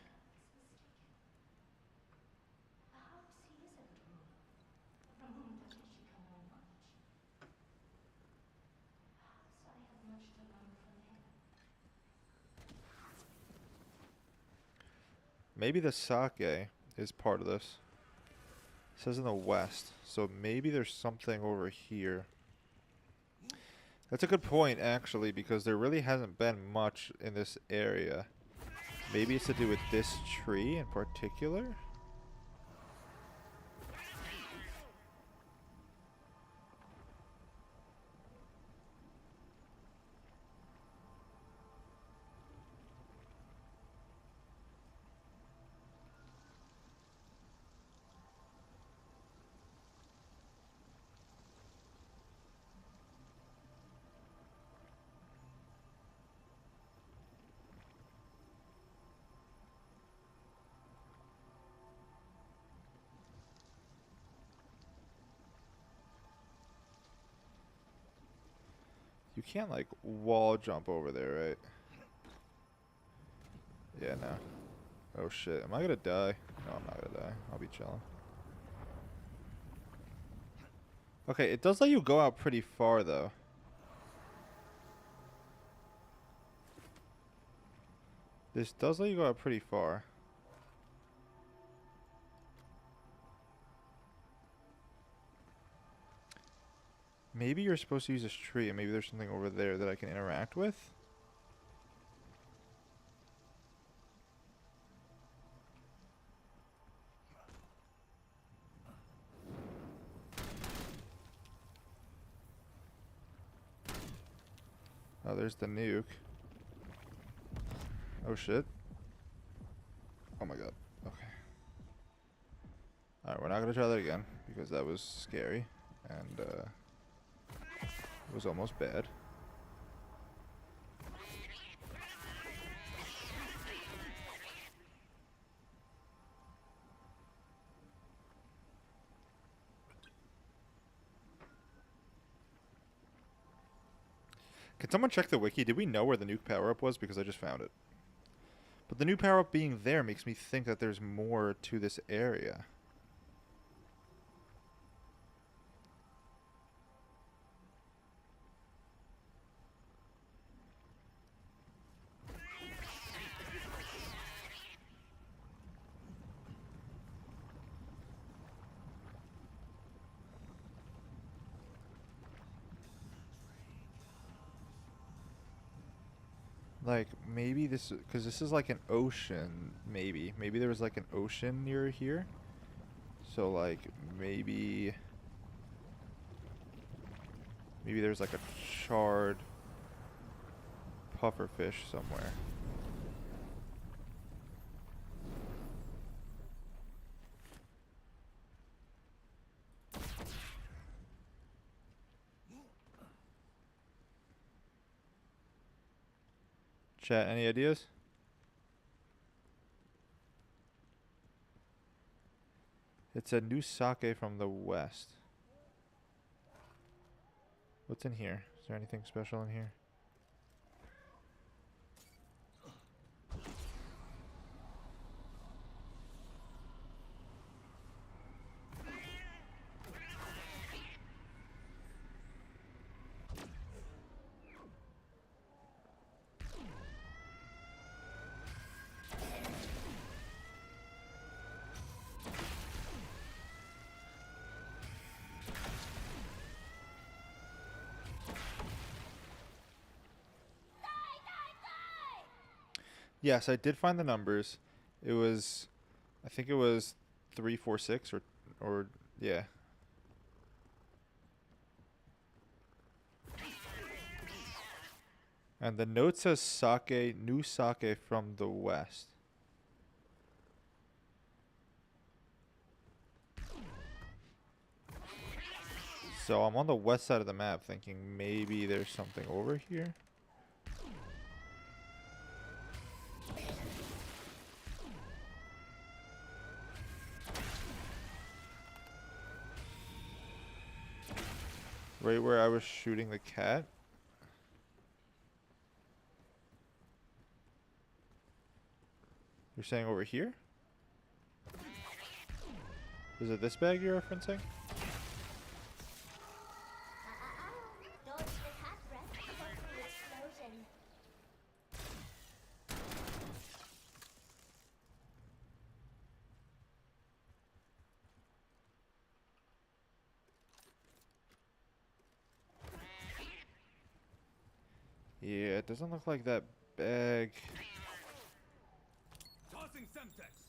S3: Perhaps he is a good ruler, from whom Takeshi can learn much. Perhaps I have much to learn from him.
S4: Maybe the sake is part of this. It says in the west, so maybe there's something over here. That's a good point, actually, because there really hasn't been much in this area. Maybe it's to do with this tree in particular? You can't, like, wall jump over there, right? Yeah, no. Oh, shit. Am I gonna die? No, I'm not gonna die. I'll be chilling. Okay, it does let you go out pretty far, though. This does let you go out pretty far. Maybe you're supposed to use this tree, and maybe there's something over there that I can interact with? Oh, there's the nuke. Oh, shit. Oh, my God. Okay. Alright, we're not gonna try that again, because that was scary, and, it was almost bad. Can someone check the wiki? Did we know where the nuke power-up was? Because I just found it. But the new power-up being there makes me think that there's more to this area. Like, maybe this... Because this is like an ocean, maybe. Maybe there was like an ocean near here. So, like, maybe... Maybe there's like a charred pufferfish somewhere. Chat, any ideas? It's a new sake from the west. What's in here? Is there anything special in here? Yes, I did find the numbers. It was, I think it was 346 or yeah. And the note says sake, new sake from the west. So I'm on the west side of the map thinking maybe there's something over here. Right where I was shooting the cat. You're saying over here? Is it this bag you're referencing?
S5: Dodge the cat breath before the explosion.
S4: Yeah, it doesn't look like that bag.
S2: Tossing Semtex.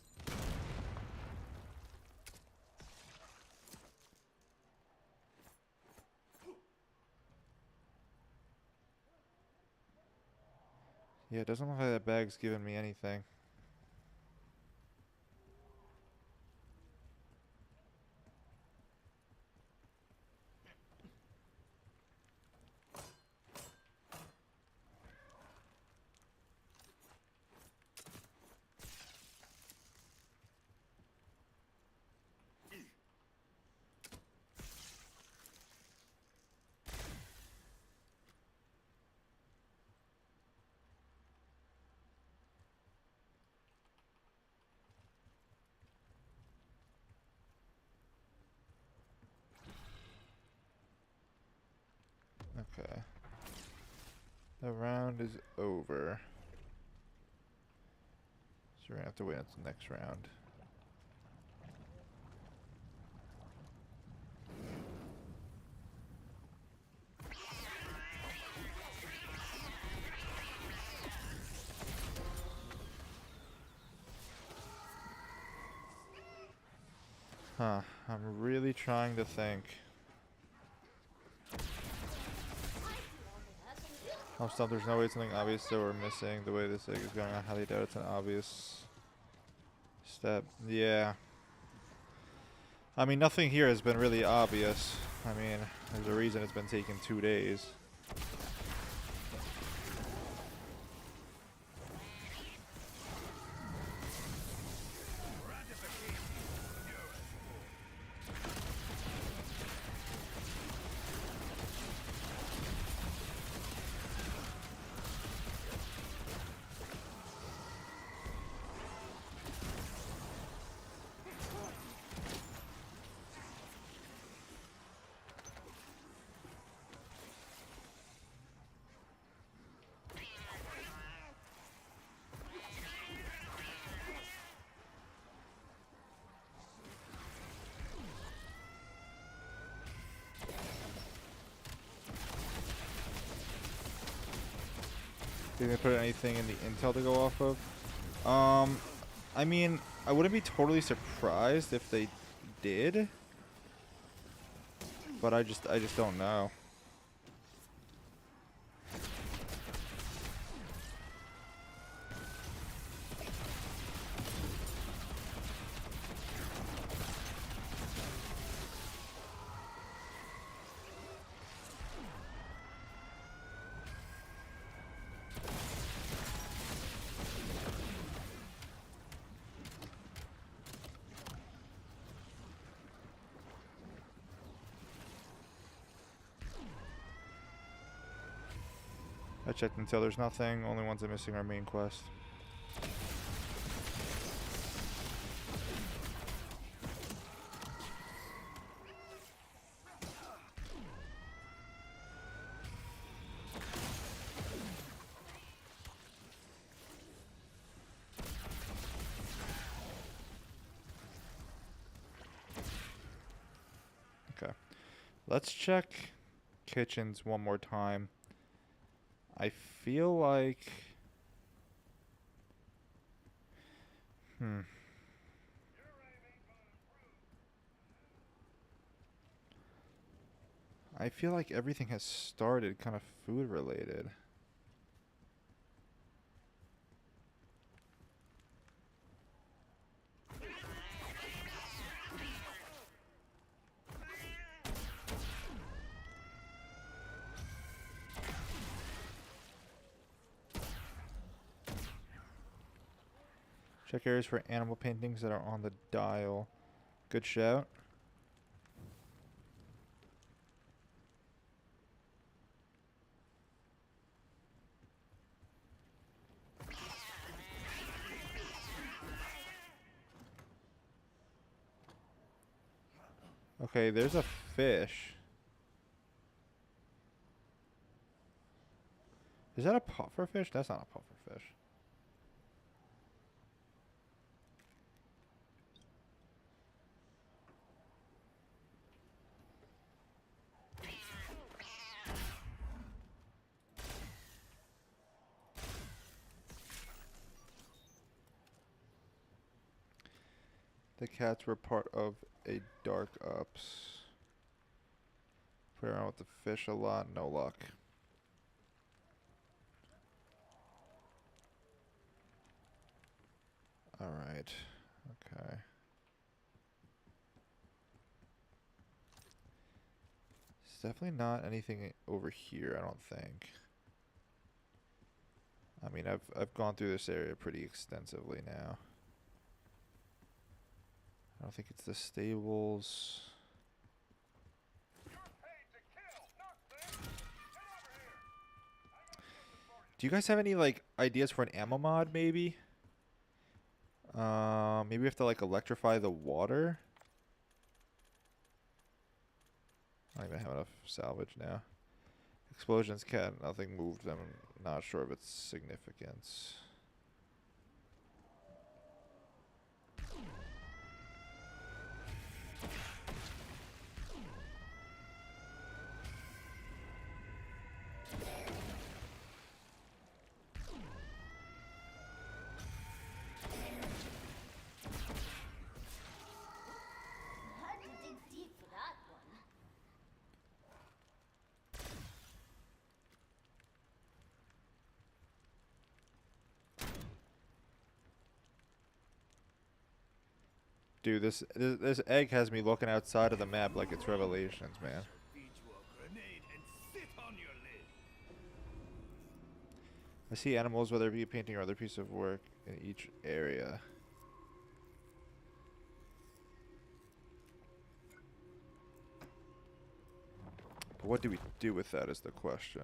S4: Yeah, it doesn't look like that bag's giving me anything. Okay. The round is over. So we're gonna have to wait until the next round. Huh. I'm really trying to think. I'm stumped. There's no way it's something obvious that we're missing. The way this egg is going, I highly doubt it's an obvious step. Yeah. I mean, nothing here has been really obvious. I mean, there's a reason it's been taking 2 days. Did they put anything in the intel to go off of? I mean, I wouldn't be totally surprised if they did, but I just don't know. I checked until there's nothing. Only ones I'm missing are main quest. Okay. Let's check kitchens one more time. I feel like... I feel like everything has started kind of food related. Check areas for animal paintings that are on the dial. Good shout. Okay, there's a fish. Is that a puffer fish? That's not a puffer fish. The cats were part of a dark ops. Play around with the fish a lot, no luck. Alright. Okay. It's definitely not anything over here, I don't think. I mean, I've gone through this area pretty extensively now. I don't think it's the stables. Do you guys have any like ideas for an ammo mod maybe? Maybe we have to like electrify the water. I don't even have enough salvage now. Explosions can't, nothing moved them. I'm not sure of its significance.
S5: Had to dig deep for that one.
S4: Dude, this egg has me looking outside of the map like it's Revelations, man.
S2: Feed you a grenade and sit on your lid.
S4: I see animals, whether it be a painting or other piece of work, in each area. But what do we do with that is the question.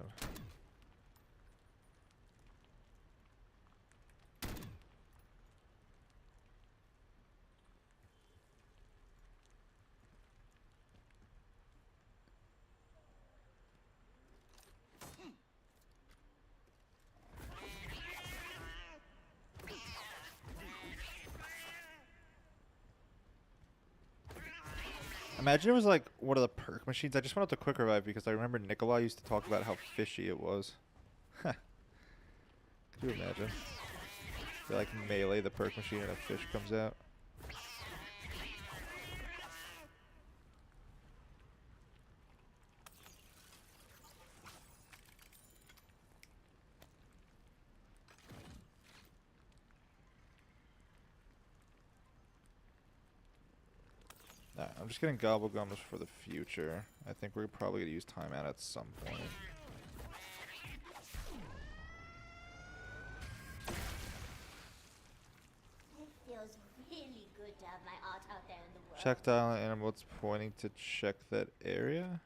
S4: Imagine it was like one of the perk machines. I just went up to quick revive because I remember Nikolai used to talk about how fishy it was. Could you imagine? They like melee the perk machine and a fish comes out. Nah, I'm just getting gobble gums for the future. I think we're probably gonna use time out at some point.
S5: It feels really good to have my art out there in the world.
S4: Check dial animal. It's pointing to check that area.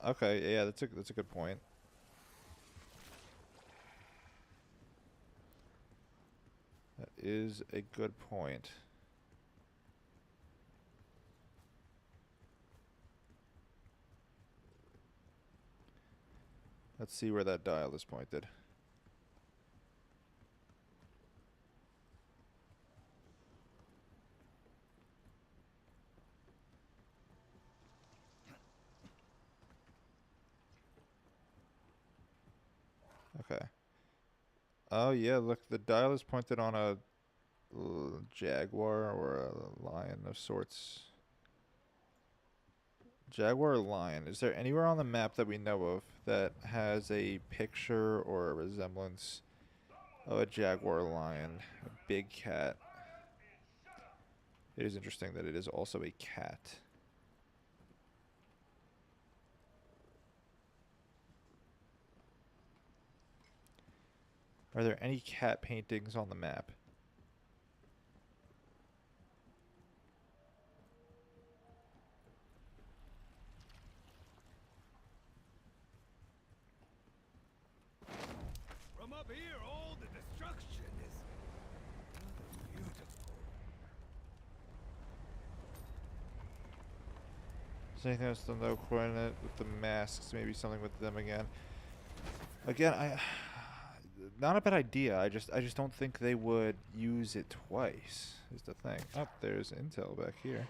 S4: Okay, yeah, that's a good point. That is a good point. Let's see where that dial is pointed. Okay. Oh yeah, look, the dial is pointed on a jaguar or a lion of sorts. Jaguar or lion. Is there anywhere on the map that we know of that has a picture or a resemblance of a jaguar or lion? A big cat. It is interesting that it is also a cat. Are there any cat paintings on the map?
S2: From up here, all the destruction is beautiful.
S4: Is there anything else to know coordinate with the masks? Maybe something with them again. Again, not a bad idea. I just don't think they would use it twice. Is the thing. Oh, there's intel back here.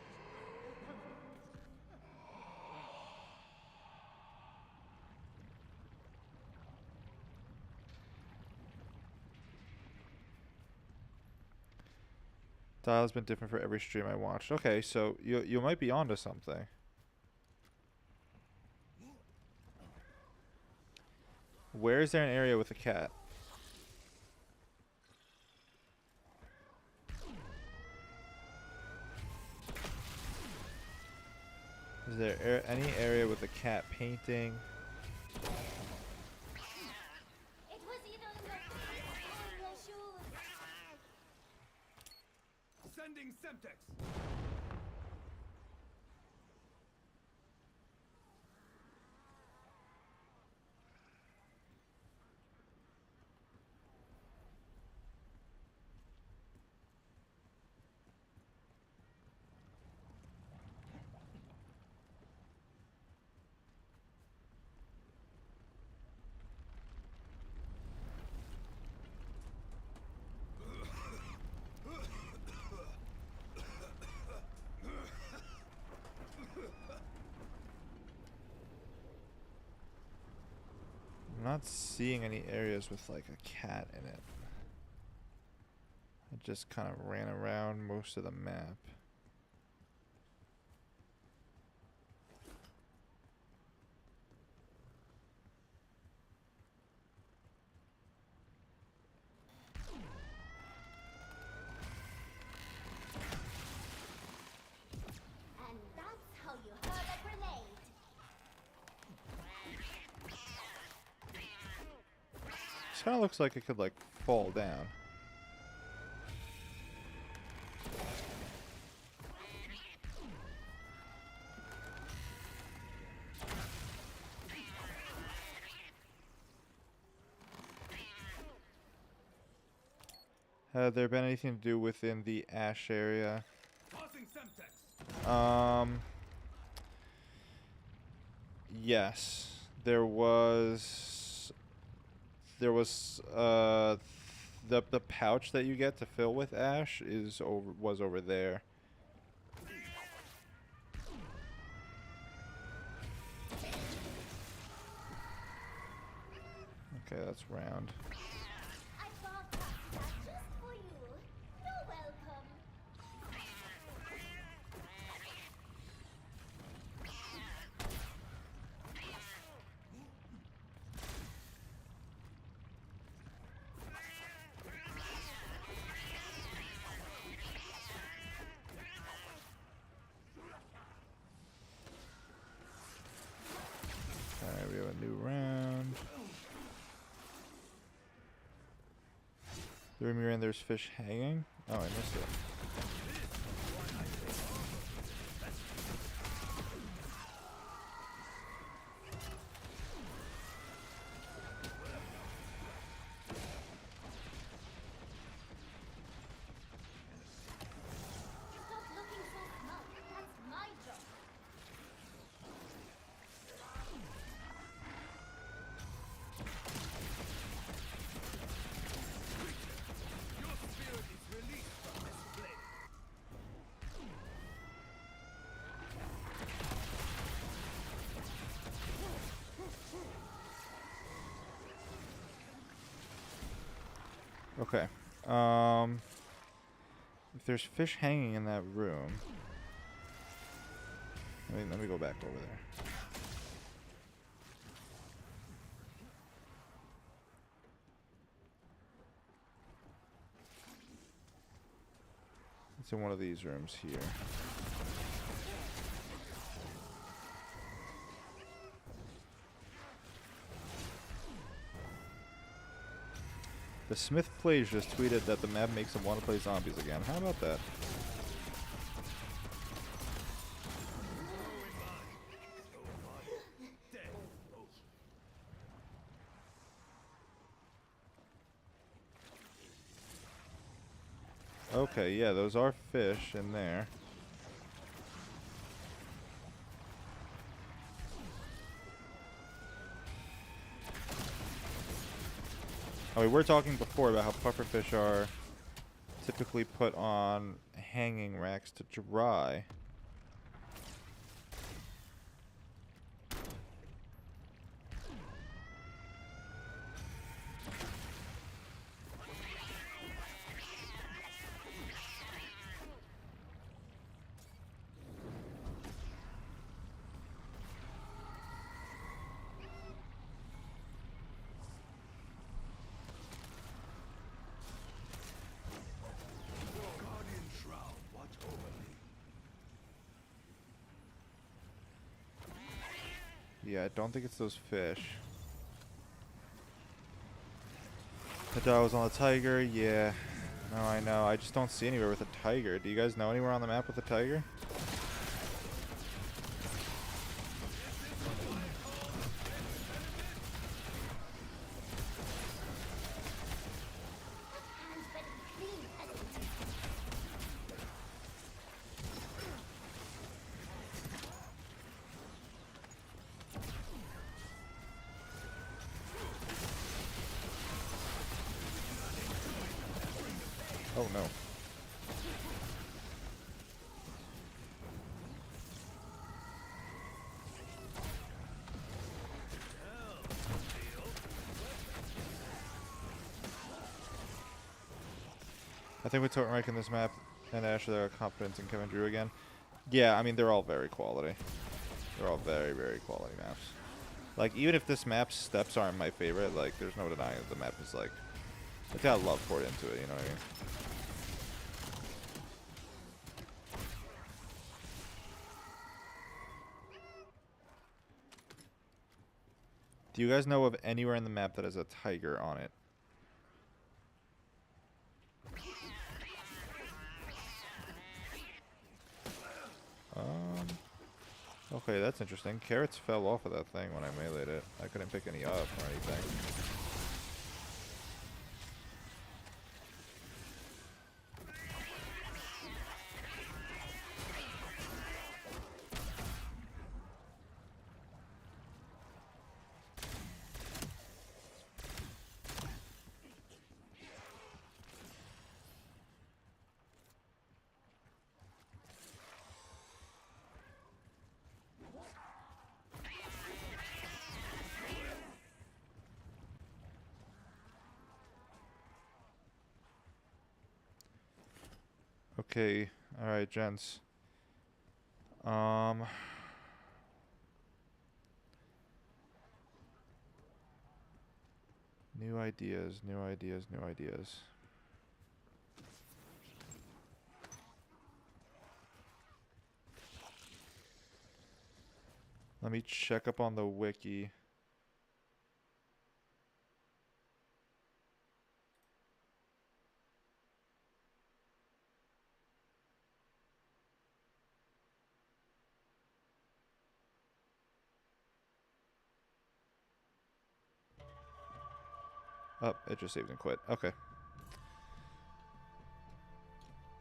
S4: Dial's been different for every stream I watched. Okay, so you might be onto something. Where is there an area with a cat? Is there any area with a cat painting?
S5: It was either in the pants or in your shoes.
S2: Sending Semtex.
S4: I'm not seeing any areas with like a cat in it. I just kind of ran around most of the map.
S5: And that's how you hurl a grenade.
S4: This kind of looks like it could like fall down. Had there been anything to do within the ash area?
S2: Tossing Semtex.
S4: Yes. There was the pouch that you get to fill with ash was over there. Okay, that's round.
S5: I bought that just for you. You're welcome.
S4: Alright, we have a new round. The room you're in, there's fish hanging? Oh, I missed it. Okay. If there's fish hanging in that room, let me go back over there. It's in one of these rooms here. The Smith Plays just tweeted that the map makes him want to play zombies again. How about that? Okay, yeah, those are fish in there. Oh, we were talking before about how pufferfish are typically put on hanging racks to dry.
S2: Guardian Shroud, watch over me.
S4: Yeah, I don't think it's those fish. The dog was on the tiger, yeah. No, I know. I just don't see anywhere with a tiger. Do you guys know anywhere on the map with a tiger?
S5: Hands better be clean, peasant.
S4: Oh no. I think with Totenreich in this map and Asher, there are confidence in Kevin Drew again. Yeah, I mean, they're all very quality. They're all very, very quality maps. Like, even if this map's steps aren't my favorite, like, there's no denying that the map is, like, it's got love poured into it, you know what I mean? Do you guys know of anywhere in the map that has a tiger on it? Okay, that's interesting. Carrots fell off of that thing when I meleeed it. I couldn't pick any up or anything. Okay, alright, gents. New ideas, new ideas, new ideas. Let me check up on the wiki. Oh, it just saved and quit. Okay.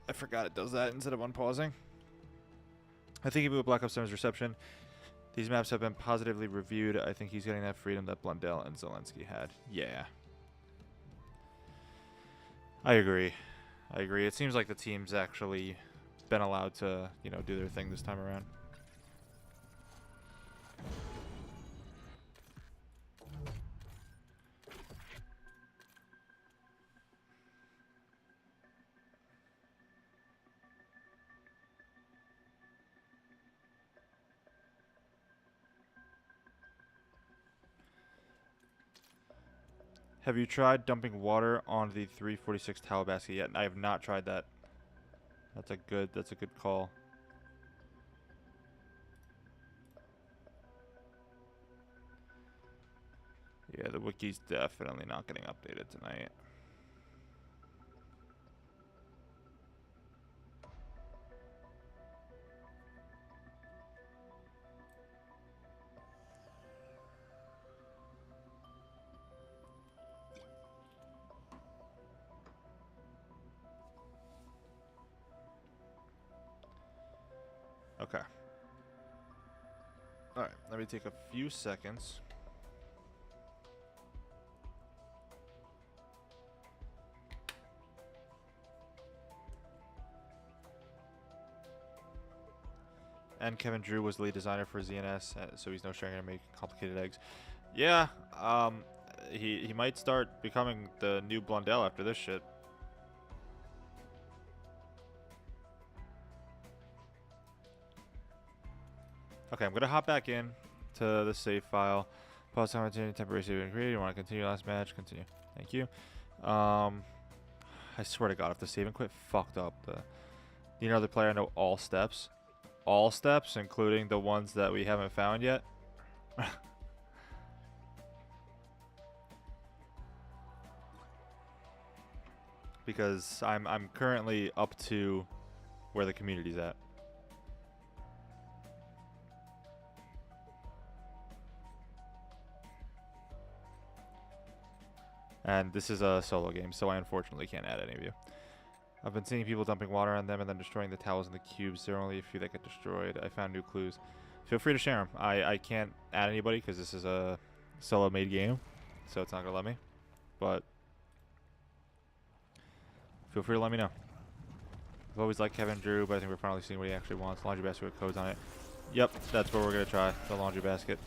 S4: I forgot it does that instead of unpausing. I think even with Black Ops 7's reception, these maps have been positively reviewed. I think he's getting that freedom that Blundell and Zelensky had. Yeah. I agree. I agree. It seems like the team's actually been allowed to, you know, do their thing this time around.
S1: Have you tried dumping water on the 346 towel basket yet? I have not tried that. That's a good call. Yeah, the wiki's definitely not getting updated tonight. Okay. Alright, let me take a few seconds. And Kevin Drew was the lead designer for ZNS, so he's no stranger to make complicated eggs. Yeah, he might start becoming the new Blondell after this shit. Okay, I'm gonna hop back in to the save file. Pause time continue temporary save created. You want to continue last match? Continue. Thank you. I swear to God, if the save and quit fucked up, you know the player know all steps. All steps, including the ones that we haven't found yet. Because I'm currently up to where the community's at. And this is a solo game, so I unfortunately can't add any of you. I've been seeing people dumping water on them and then destroying the towels and the cubes. There are only a few that get destroyed. I found new clues. Feel free to share them. I can't add anybody because this is a solo-made game, so it's not going to let me. But feel free to let me know. I've always liked Kevin Drew, but I think we're finally seeing what he actually wants. Laundry basket with codes on it. Yep, that's what we're going to try, the laundry basket.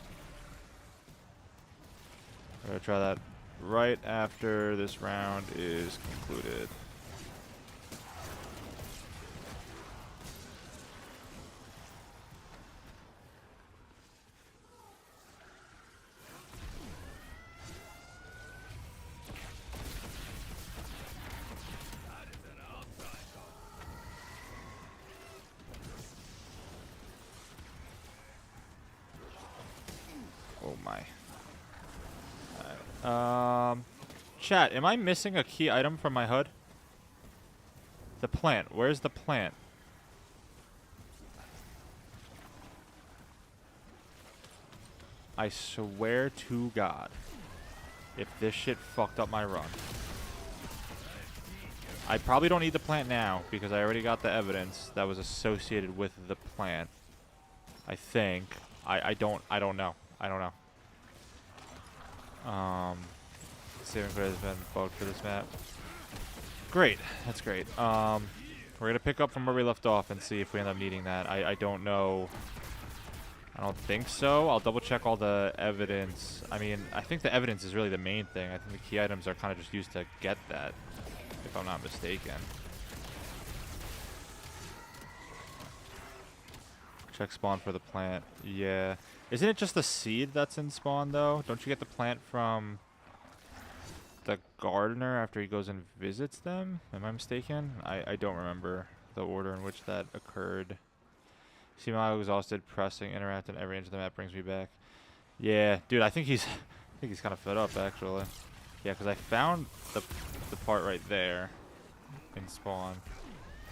S1: We're going to try that right after this round is concluded. Oh my. Alright. Chat, am I missing a key item from my HUD? The plant. Where's the plant? I swear to God, if this shit fucked up my run. I probably don't need the plant now because I already got the evidence that was associated with the plant. I think. I don't know. I don't know. Saving credit has been bugged for this map. Great. That's great. We're going to pick up from where we left off and see if we end up needing that. I don't know. I don't think so. I'll double check all the evidence. I mean, I think the evidence is really the main thing. I think the key items are kind of just used to get that, if I'm not mistaken. Check spawn for the plant. Yeah. Isn't it just the seed that's in spawn, though? Don't you get the plant from the gardener after he goes and visits them? Am I mistaken? I don't remember the order in which that occurred. Seem exhausted, pressing, interacting every inch of the map brings me back. Yeah, dude, I think he's kind of fed up, actually. Yeah, because I found the part right there in spawn.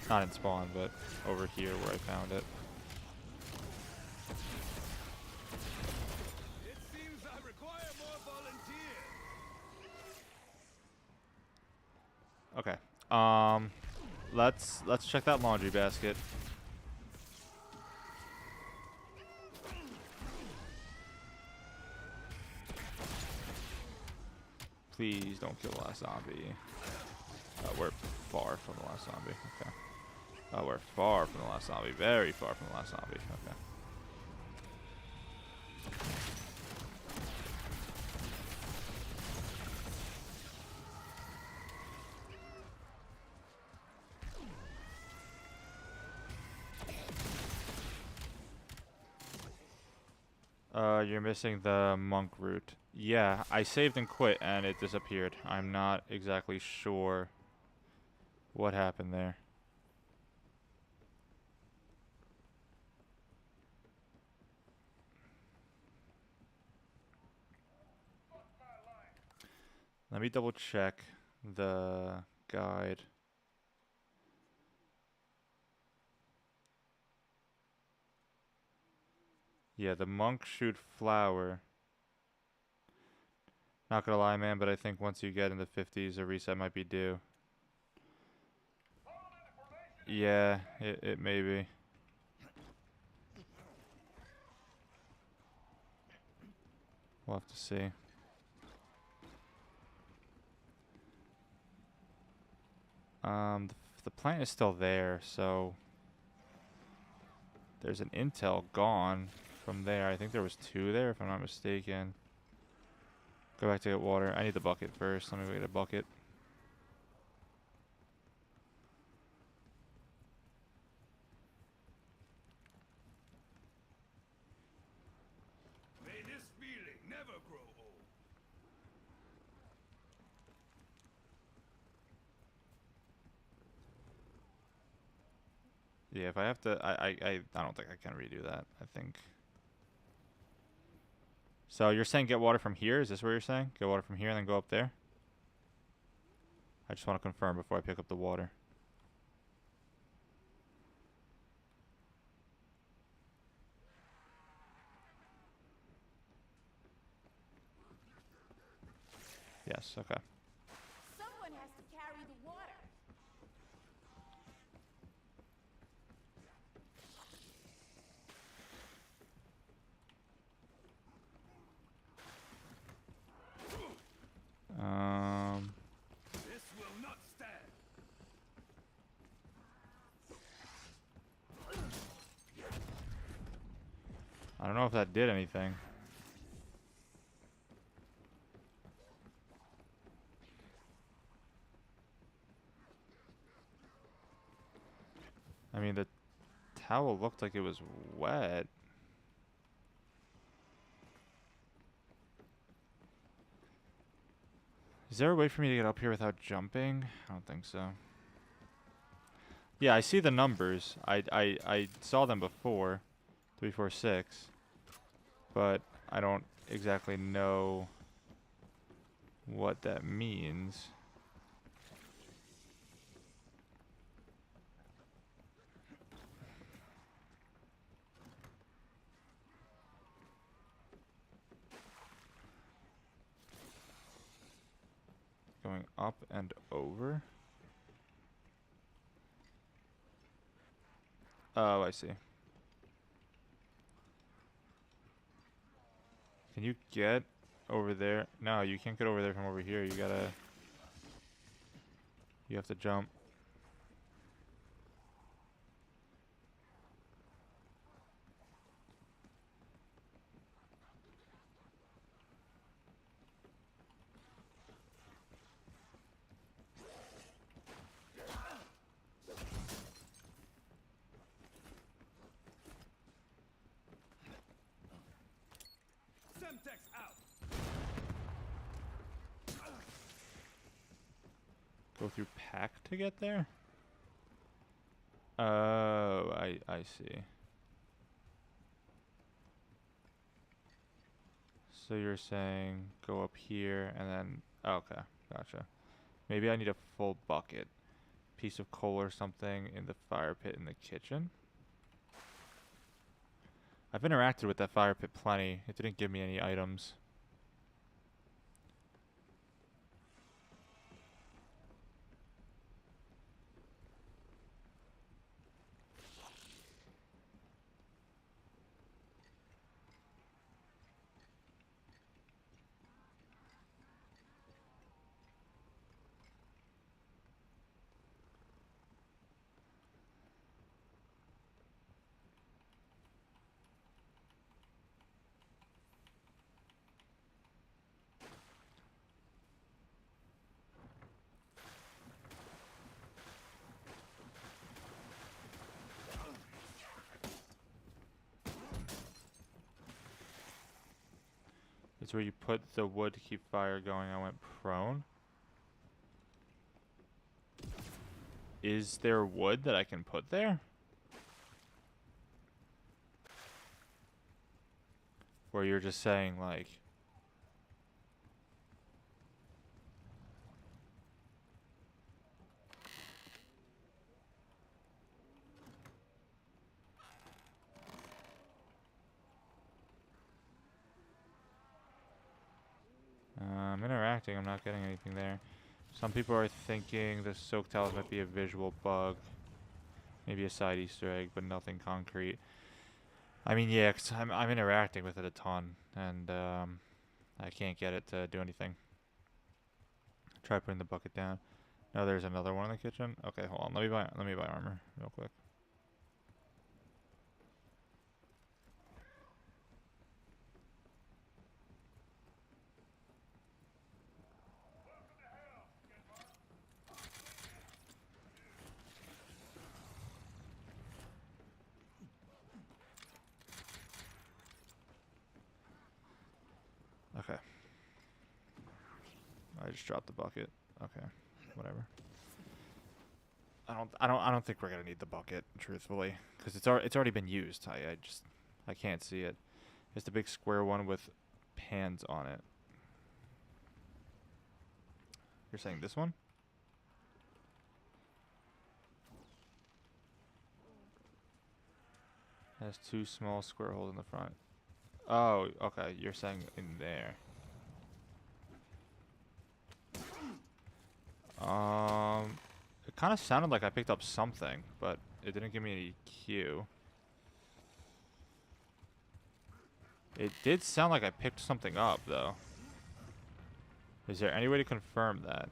S1: Not in spawn, but over here where I found it.
S2: It seems I require more volunteers.
S1: Okay. Let's check that laundry basket. Please don't kill the last zombie. We're far from the last zombie. Okay. We're far from the last zombie. Very far from the last zombie. Okay. You're missing the monk route. Yeah, I saved and quit and it disappeared. I'm not exactly sure what happened there. Let me double check the guide. Yeah, the monk shoot flower. Not gonna lie, man, but I think once you get in the 50s, a reset might be due. Yeah, it may be. We'll have to see. The plant is still there, so there's an intel gone from there. I think there was 2 there, if I'm not mistaken. Go back to get water. I need the bucket first. Let me get a bucket.
S2: May this feeling never grow old.
S1: Yeah, if I have to, I don't think I can redo that. I think. So you're saying get water from here? Is this what you're saying? Get water from here and then go up there? I just want to confirm before I pick up the water. Yes, okay.
S6: Someone has to carry the water.
S2: This will not stand.
S1: I don't know if that did anything. I mean, the towel looked like it was wet. Is there a way for me to get up here without jumping? I don't think so. Yeah, I see the numbers. I saw them before. 3, 4, 6. But I don't exactly know what that means. Going up and over. Oh, I see. Can you get over there? No, you can't get over there from over here. You gotta... You have to jump.
S2: Semtex out.
S1: Go through pack to get there? Oh, I see. So you're saying go up here and then... Okay, gotcha. Maybe I need a full bucket. Piece of coal or something in the fire pit in the kitchen. I've interacted with that fire pit plenty. It didn't give me any items. It's where you put the wood to keep fire going. I went prone. Is there wood that I can put there? Or you're just saying like... I'm interacting, I'm not getting anything there. Some people are thinking the soak tiles might be a visual bug. Maybe a side Easter egg, but nothing concrete. I mean, yeah, 'cause I'm interacting with it a ton, and I can't get it to do anything. Try putting the bucket down. No, there's another one in the kitchen. Okay, hold on. Let me buy armor real quick. Okay. I just dropped the bucket. Okay, whatever. I don't think we're gonna need the bucket, truthfully, because it's already been used. I can't see it. It's the big square one with pans on it. You're saying this one? Has two small square holes in the front. Oh, okay. You're saying in there. It kind of sounded like I picked up something, but it didn't give me any cue. It did sound like I picked something up, though. Is there any way to confirm that?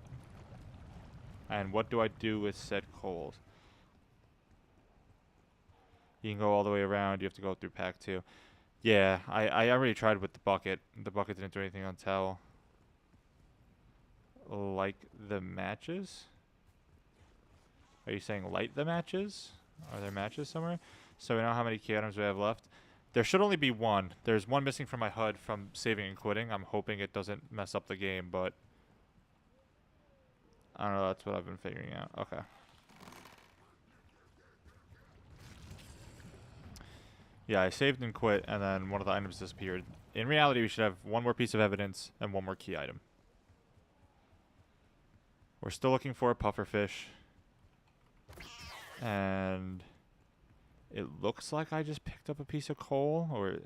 S1: And what do I do with said coals? You can go all the way around. You have to go through pack 2. Yeah, I already tried with the bucket. The bucket didn't do anything until... Like the matches? Are you saying light the matches? Are there matches somewhere? So we know how many key items we have left. There should only be one. There's one missing from my HUD from saving and quitting. I'm hoping it doesn't mess up the game, but... I don't know, that's what I've been figuring out. Okay. Yeah, I saved and quit, and then one of the items disappeared. In reality, we should have one more piece of evidence and one more key item. We're still looking for a pufferfish. And it looks like I just picked up a piece of coal, or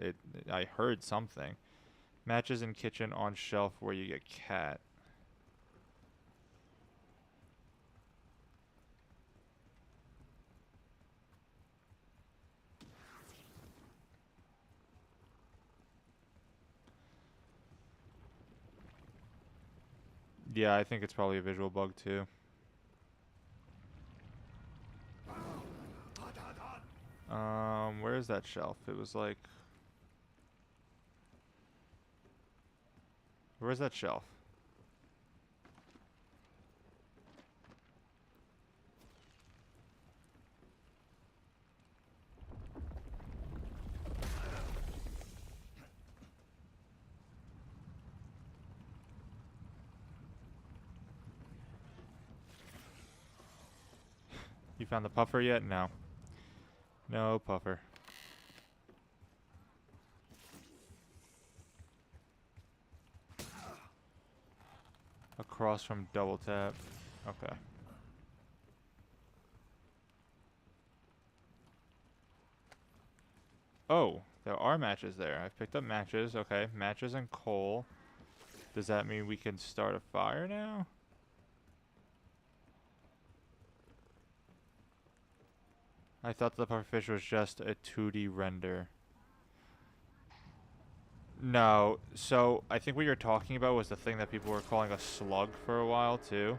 S1: I heard something. Matches in kitchen on shelf where you get cat. Yeah, I think it's probably a visual bug too. Where is that shelf? It was like... Where's that shelf? You found the puffer yet? No. No puffer. Across from double tap. Okay. Oh, there are matches there. I've picked up matches. Okay, matches and coal. Does that mean we can start a fire now? I thought the pufferfish was just a 2D render. No, so I think what you're talking about was the thing that people were calling a slug for a while too.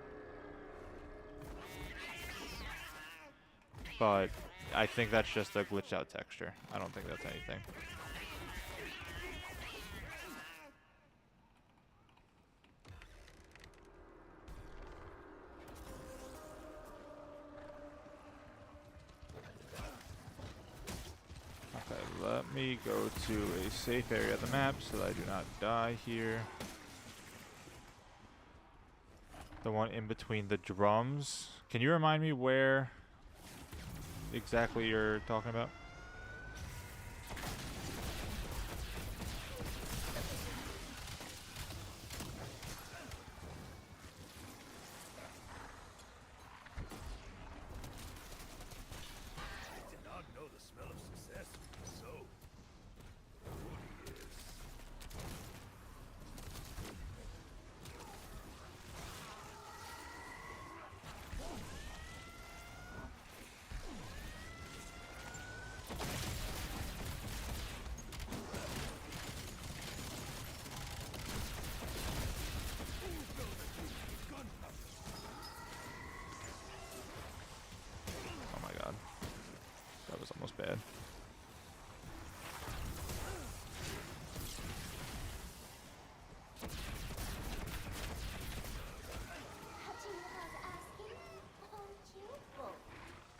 S1: But I think that's just a glitched out texture. I don't think that's anything. Okay, let
S4: me go to a safe area of the map so that I do not die here. The one in between the drums. Can you remind me where exactly you're talking about?
S2: I did not know the smell of success was so odious.
S4: Oh my god. That was almost bad.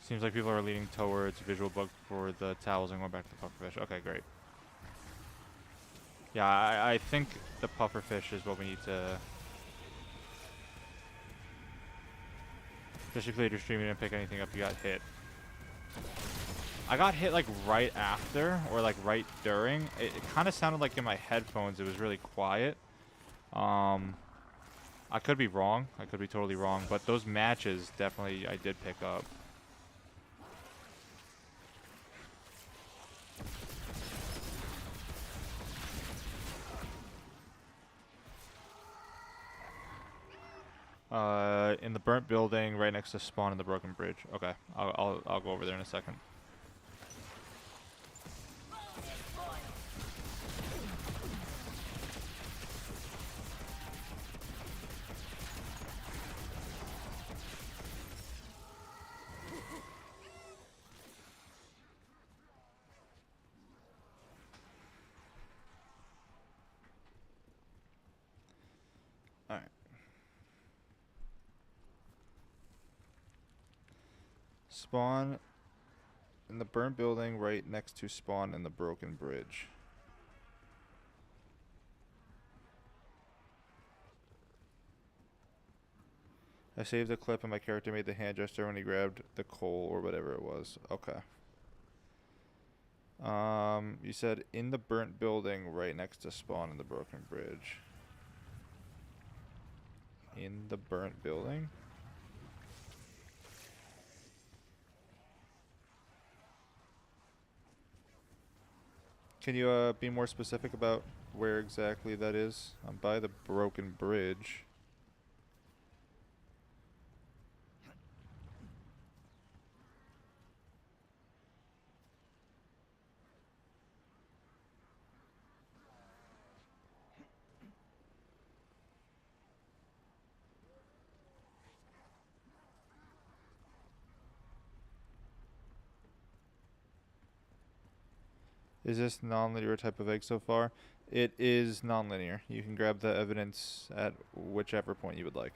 S4: Seems like people are leaning towards visual bug for the towels and going back to the pufferfish. Okay, great. Yeah, I think the pufferfish is what we need to... Just to clear your stream, you didn't pick anything up, you got hit. I got hit like right after, or like right during. It kind of sounded like in my headphones it was really quiet. I could be wrong. I could be totally wrong. But those matches, definitely I did pick up. In the burnt building, right next to spawn in the broken bridge. Okay, I'll go over there in a second. All right. Spawn in the burnt building right next to spawn in the broken bridge. I saved the clip and my character made the hand gesture when he grabbed the coal or whatever it was. Okay. You said in the burnt building right next to spawn in the broken bridge. In the burnt building? Can you be more specific about where exactly that is? I'm by the broken bridge. Is this non-linear type of egg so far? It is non-linear. You can grab the evidence at whichever point you would like.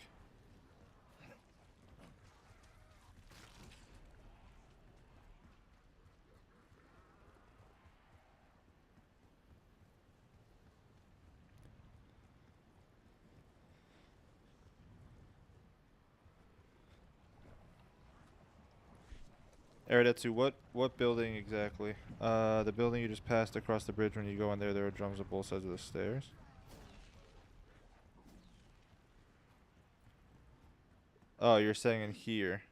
S4: Eridetsu, what building exactly? The building you just passed across the bridge. When you go in there, there are drums on both sides of the stairs. Oh, you're saying in here.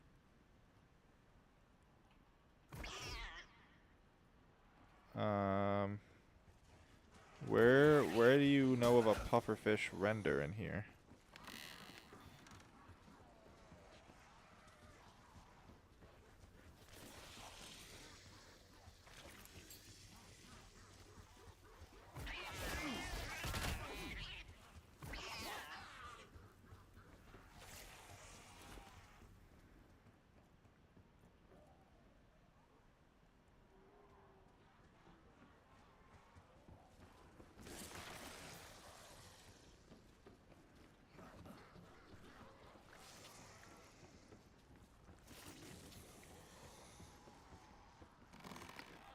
S4: Where do you know of a pufferfish render in here?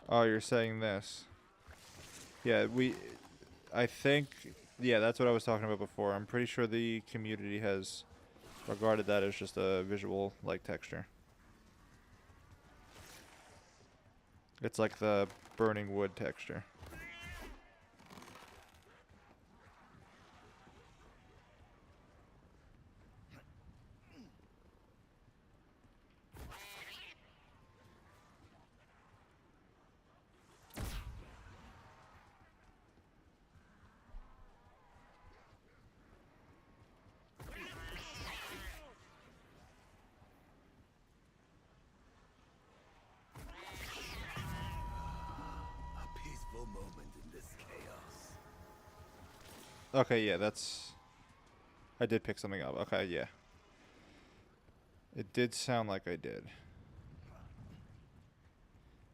S4: Oh, you're saying this. Yeah, I think, yeah, that's what I was talking about before. I'm pretty sure the community has regarded that as just a visual, like, texture. It's like the burning wood texture.
S2: A peaceful moment in this chaos.
S4: Okay, yeah, that's... I did pick something up. Okay, yeah. It did sound like I did.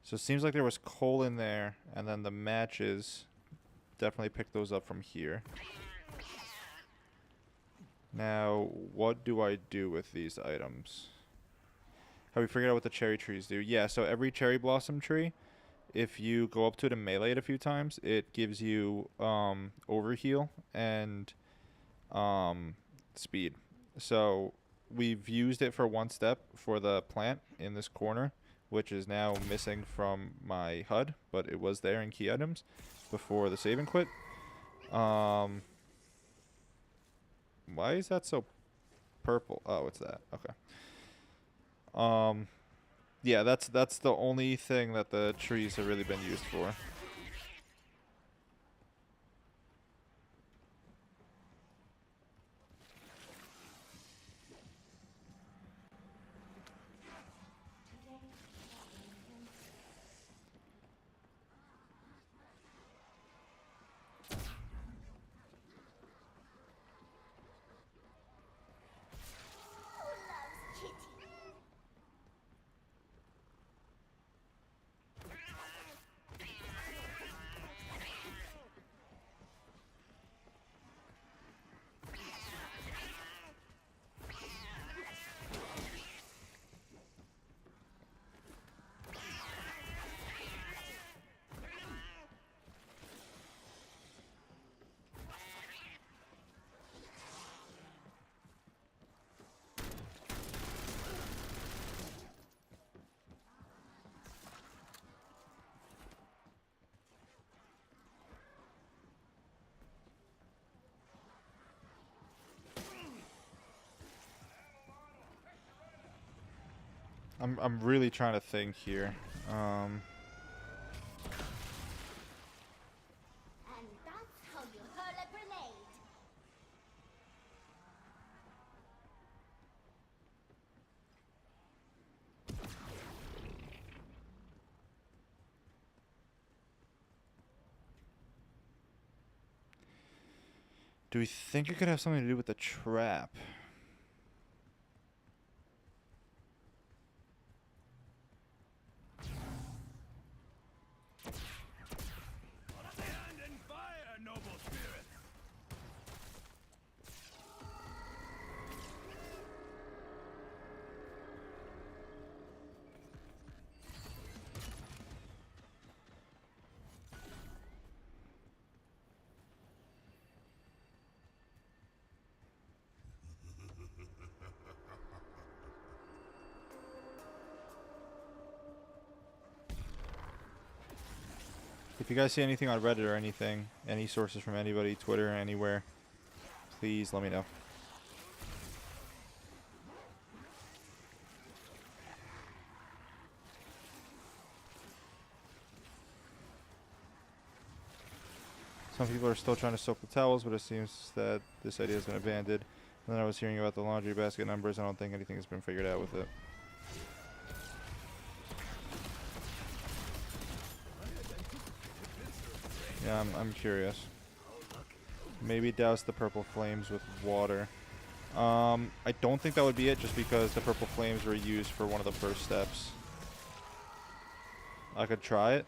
S4: So it seems like there was coal in there, and then the matches, definitely picked those up from here. Now, what do I do with these items? Have we figured out what the cherry trees do? Yeah, so every cherry blossom tree, if you go up to it and melee it a few times, it gives you overheal and speed. So we've used it for one step for the plant in this corner, which is now missing from my HUD, but it was there in key items before the save and quit. Why is that so purple? Oh, it's that. Okay. Yeah, that's the only thing that the trees have really been used for.
S5: Who loves Kitty?
S4: I'm really trying to think here.
S5: And that's how you hurl a grenade.
S4: Do we think it could have something to do with the trap?
S2: Stand and fire, noble spirit!
S4: If you guys see anything on Reddit or anything, any sources from anybody, Twitter, anywhere, please let me know. Some people are still trying to soak the towels, but it seems that this idea has been abandoned. And then I was hearing about the laundry basket numbers. I don't think anything has been figured out with it. Yeah, I'm curious. Maybe douse the purple flames with water. I don't think that would be it, just because the purple flames were used for one of the first steps. I could try it,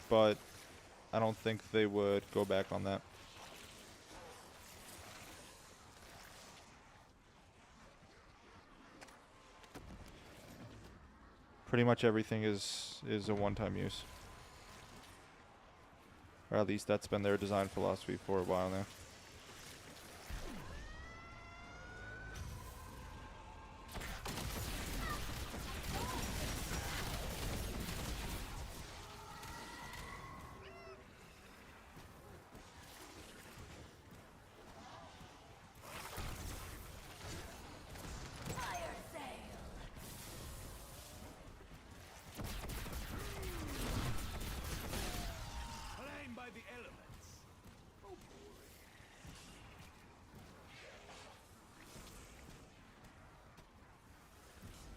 S4: but I don't think they would go back on that. Pretty much everything is a one-time use. Or at least that's been their design philosophy for a while now.
S2: Claimed by the elements. Oh boy.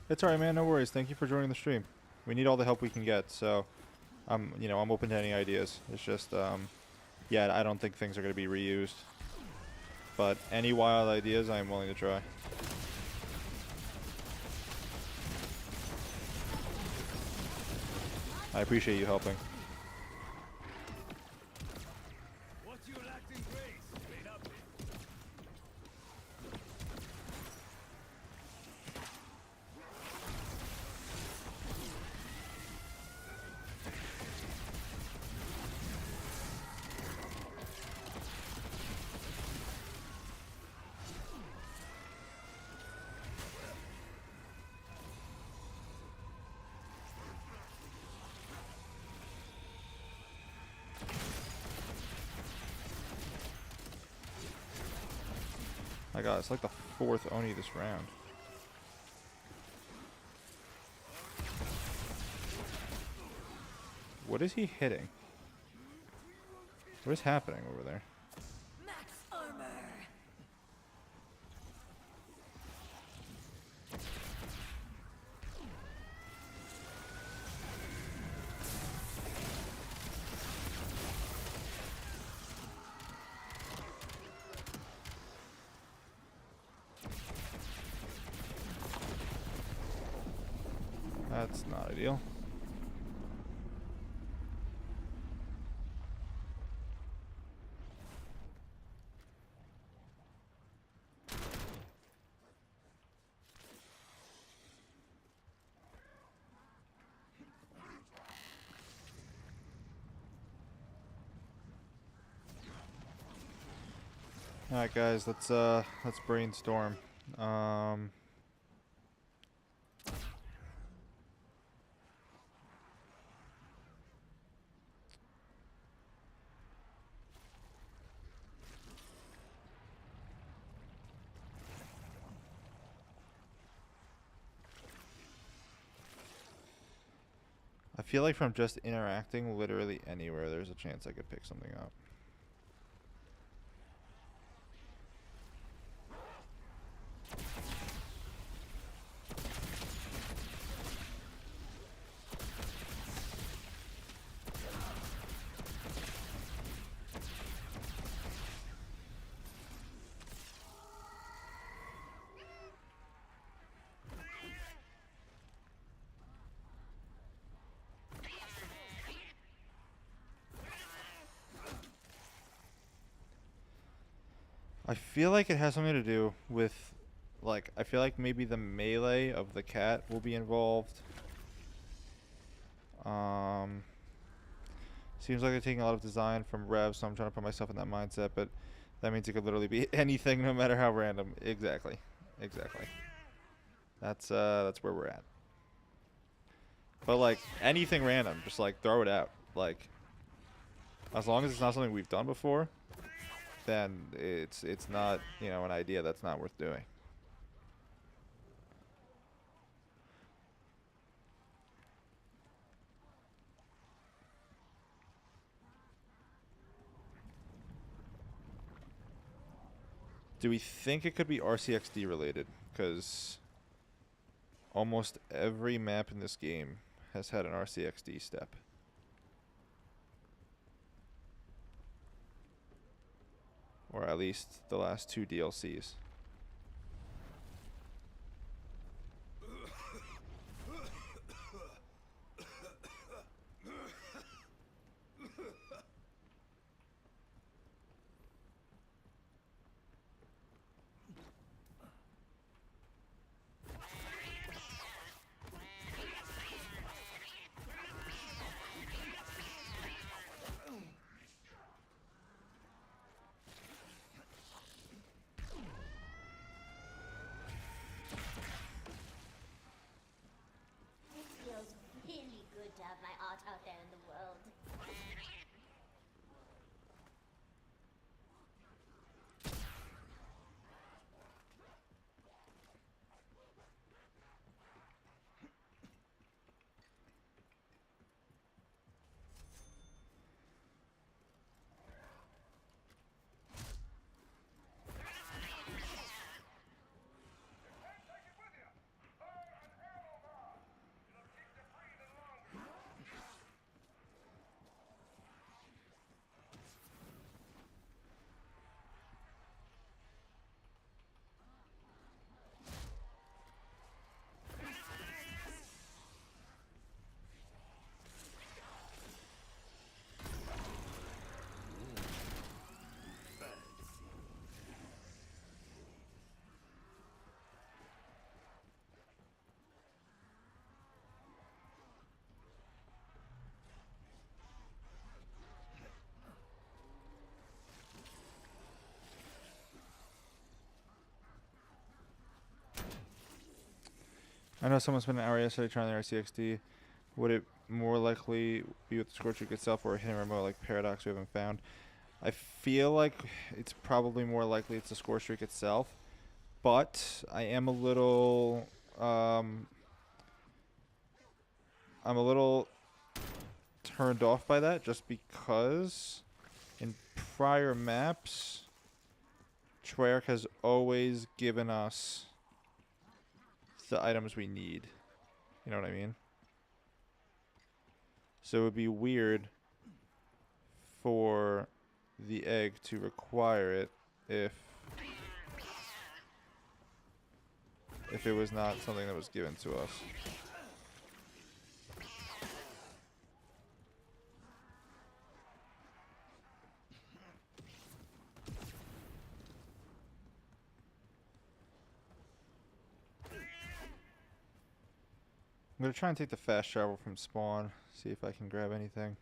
S4: It's alright, man. No worries. Thank you for joining the stream. We need all the help we can get, so I'm open to any ideas. It's just, yeah, I don't think things are going to be reused. But any wild ideas, I am willing to try. I appreciate you helping.
S2: What you lacked in grace, made up in.
S4: My god, it's like the 4th Oni this round. What is he hitting? What is happening over there?
S6: Max armor.
S4: That's not ideal. Alright guys, let's brainstorm. I feel like from just interacting literally anywhere, there's a chance I could pick something up. I feel like it has something to do with, like, I feel like maybe the melee of the cat will be involved. Seems like they're taking a lot of design from Rev, so I'm trying to put myself in that mindset, but that means it could literally be anything, no matter how random. Exactly. Exactly. That's where we're at. But, like, anything random, just, like, throw it out. Like, as long as it's not something we've done before, then it's not, an idea that's not worth doing. Do we think it could be RCXD related? Because almost every map in this game has had an RCXD step. Or at least the last 2 DLCs. I know someone spent an hour yesterday trying the RCXD. Would it more likely be with the Scorchuk itself or a hidden remote like Paradox we haven't found? I feel like it's probably more likely it's the Scorchuk itself, but I am a little I'm a little turned off by that just because in prior maps Treyarch has always given us the items we need. You know what I mean? So it would be weird for the egg to require it if it was not something that was given to us. I'm gonna try and take the fast travel from spawn, see if I can grab anything.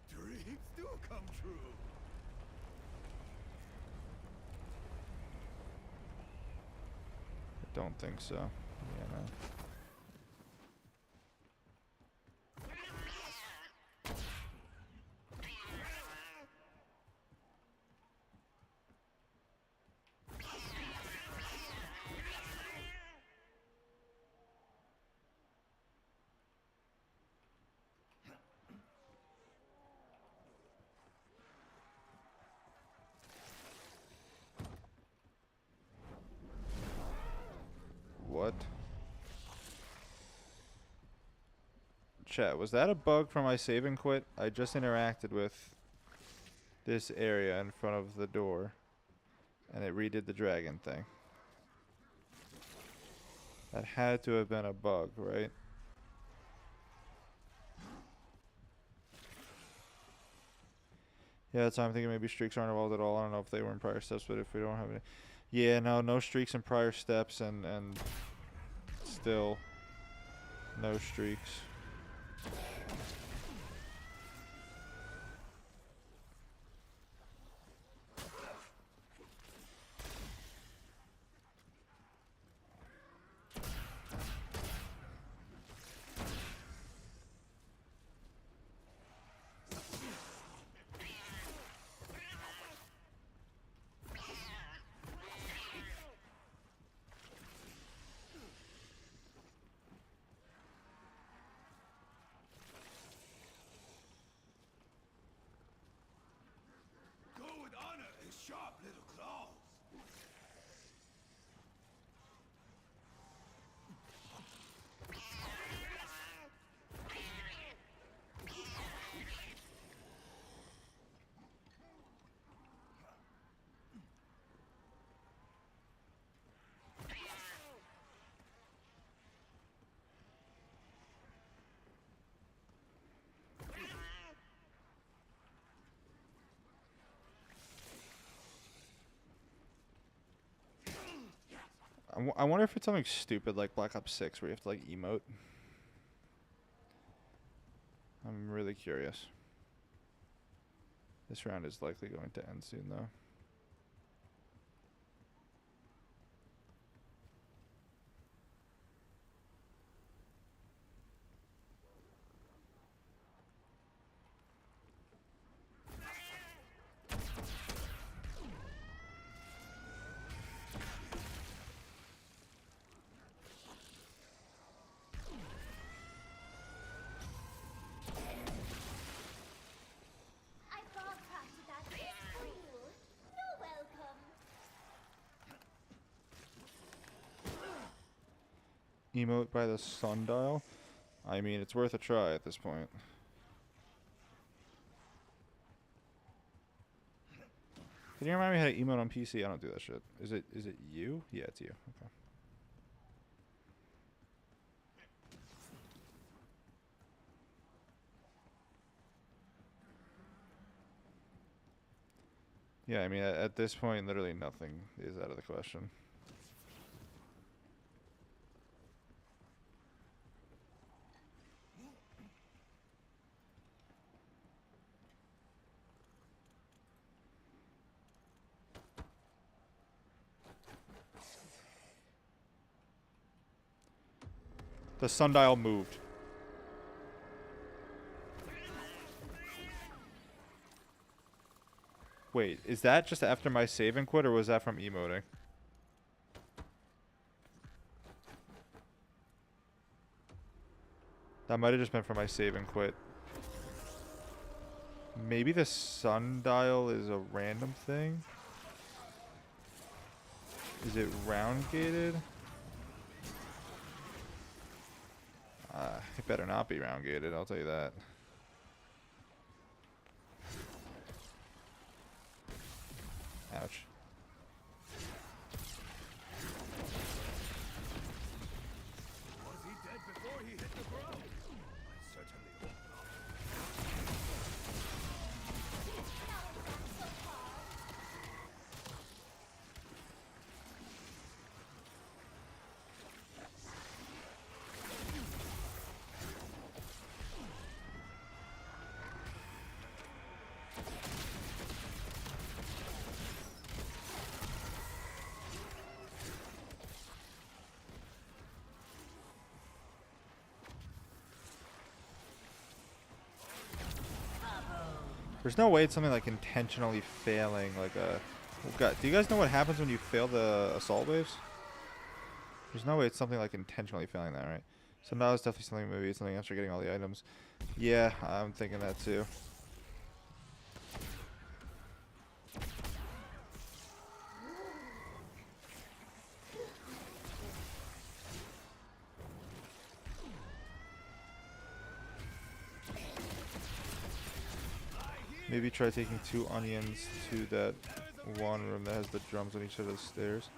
S2: Dreams do come true.
S4: I don't think so. Yeah, no. What? Chat, was that a bug from my save and quit? I just interacted with this area in front of the door and it redid the dragon thing. That had to have been a bug, right? Yeah, that's why I'm thinking maybe streaks aren't involved at all. I don't know if they were in prior steps, but if we don't have any... Yeah, no streaks in prior steps and still no streaks.
S2: Go with honor and sharp little claws.
S4: I wonder if it's something stupid like Black Ops 6 where you have to like emote. I'm really curious. This round is likely going to end soon though.
S5: I broadcasted that just for you. You're welcome.
S4: Emote by the sundial? I mean, it's worth a try at this point. Can you remind me how to emote on PC? I don't do that shit. Is it you? Yeah, it's you. Okay. Yeah, I mean, at this point, literally nothing is out of the question.
S1: The sundial moved. Wait, is that just after my save and quit, or was that from emoting? That might have just been for my save and quit. Maybe the sundial is a random thing? Is it round gated? It better not be round gated, I'll tell you that. Ouch.
S2: Was he dead before he hit the ground? I certainly hope not.
S4: There's no way it's something like intentionally failing, like a... Oh God, do you guys know what happens when you fail the assault waves? There's no way it's something like intentionally failing that, right? So now it's definitely something, maybe it's something after getting all the items. Yeah, I'm thinking that too. Maybe try taking 2 onions to that one room that has the drums on each side of the stairs.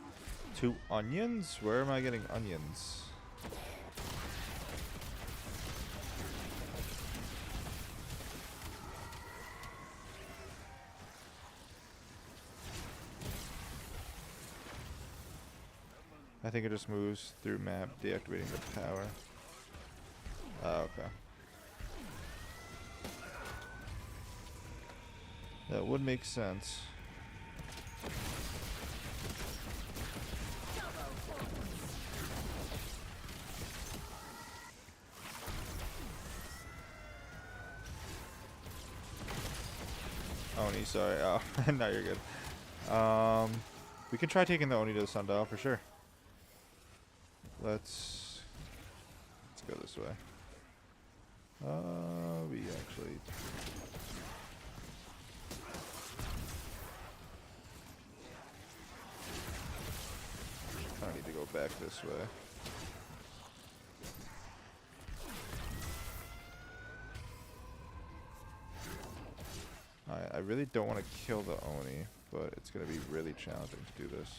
S4: 2 onions? Where am I getting onions? I think it just moves through map, deactivating the power. Oh, okay. That would make sense. Oni, sorry. Oh, no, you're good. We can try taking the Oni to the sundial for sure. Let's go this way. We actually... I need to go back this way. Alright, I really don't want to kill the Oni, but it's going to be really challenging to do this.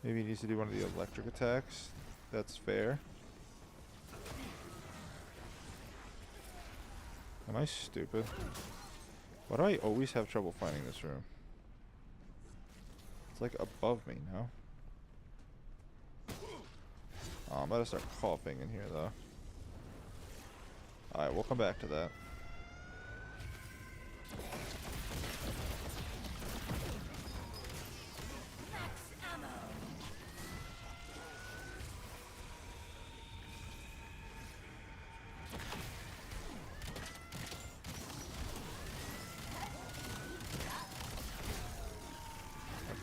S4: Maybe he needs to do one of the electric attacks. That's fair. Am I stupid? Why do I always have trouble finding this room? It's like above me, no? Oh, I'm about to start coughing in here though. Alright, we'll come back to that.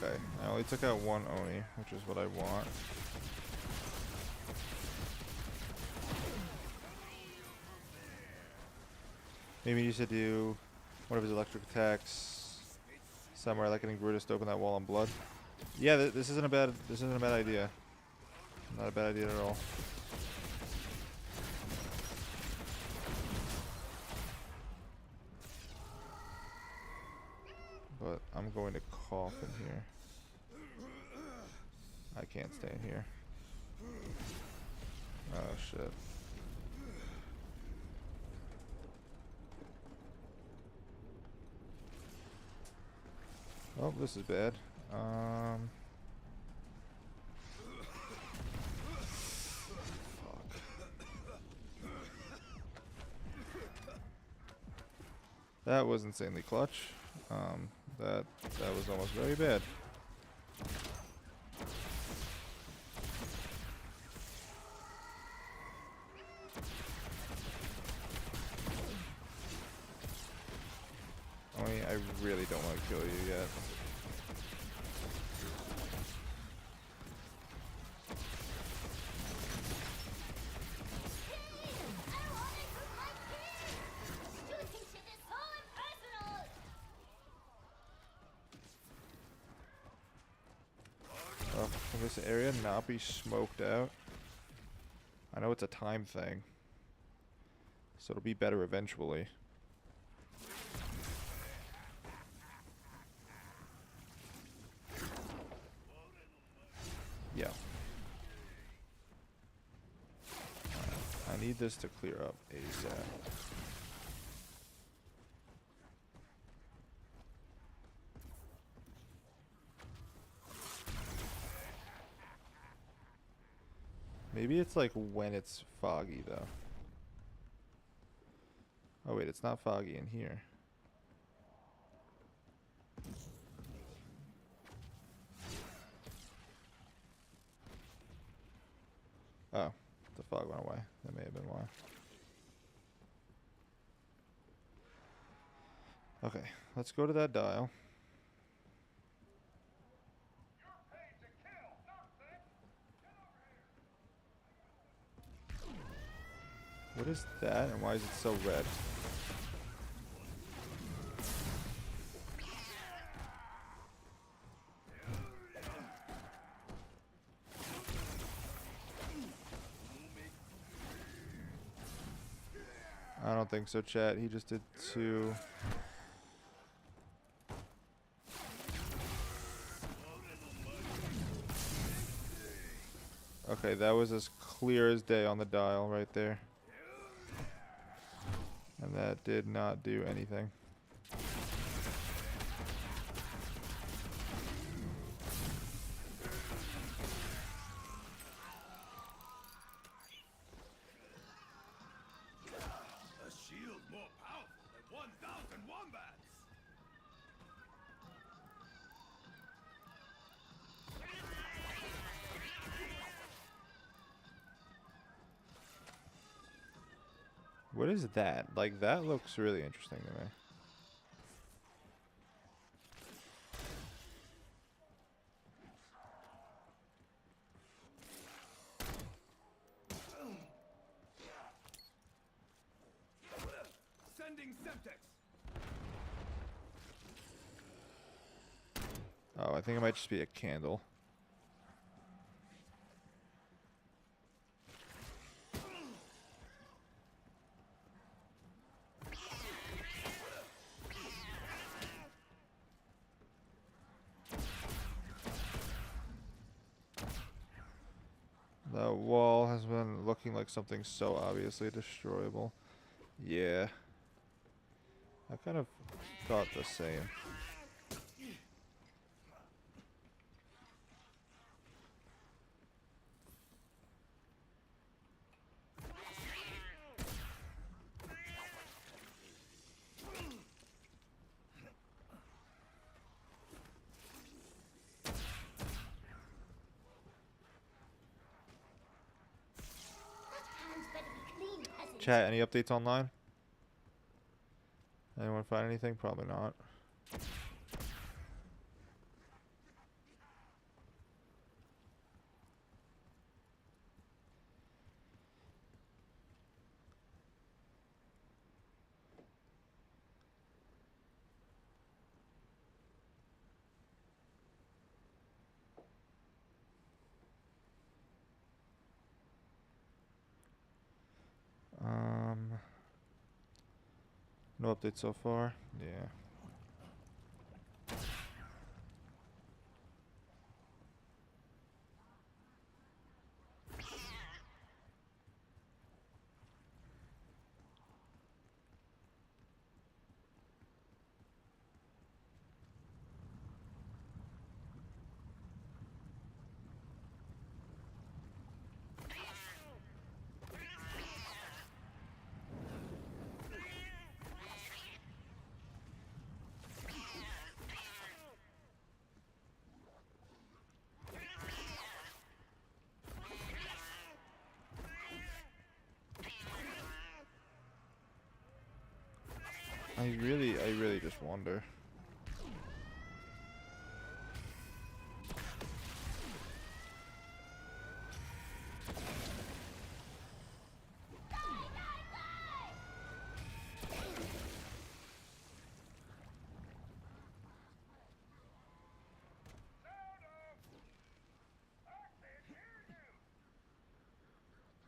S4: Okay, I only took out 1 Oni, which is what I want. Maybe he needs to do one of his electric attacks somewhere, like getting Brutus to open that wall on blood. Yeah, this isn't a bad idea. Not a bad idea at all. But I'm going to cough in here. I can't stay in here. Oh shit. Oh, this is bad. Fuck. That was insanely clutch. That was almost very bad. I really don't want to kill you yet. Can this area not be smoked out? I know it's a time thing, so it'll be better eventually. Yeah. I need this to clear up ASAP. Maybe it's like when it's foggy though. Oh wait, it's not foggy in here. Oh, the fog went away. That may have been why. Okay, let's go to that dial. What is that, and why is it so red? I don't think so, chat. He just did 2. Okay, that was as clear as day on the dial right there. And that did not do anything.
S2: A shield more powerful than 1,000 wombats.
S4: What is that? Like, that looks really interesting to me.
S2: Sending Semtex.
S4: Oh, I think it might just be a candle. That wall has been looking like something so obviously destroyable. Yeah. I kind of thought the same. Chat, any updates online? Anyone find anything? Probably not. No update so far. Yeah. I really just wonder.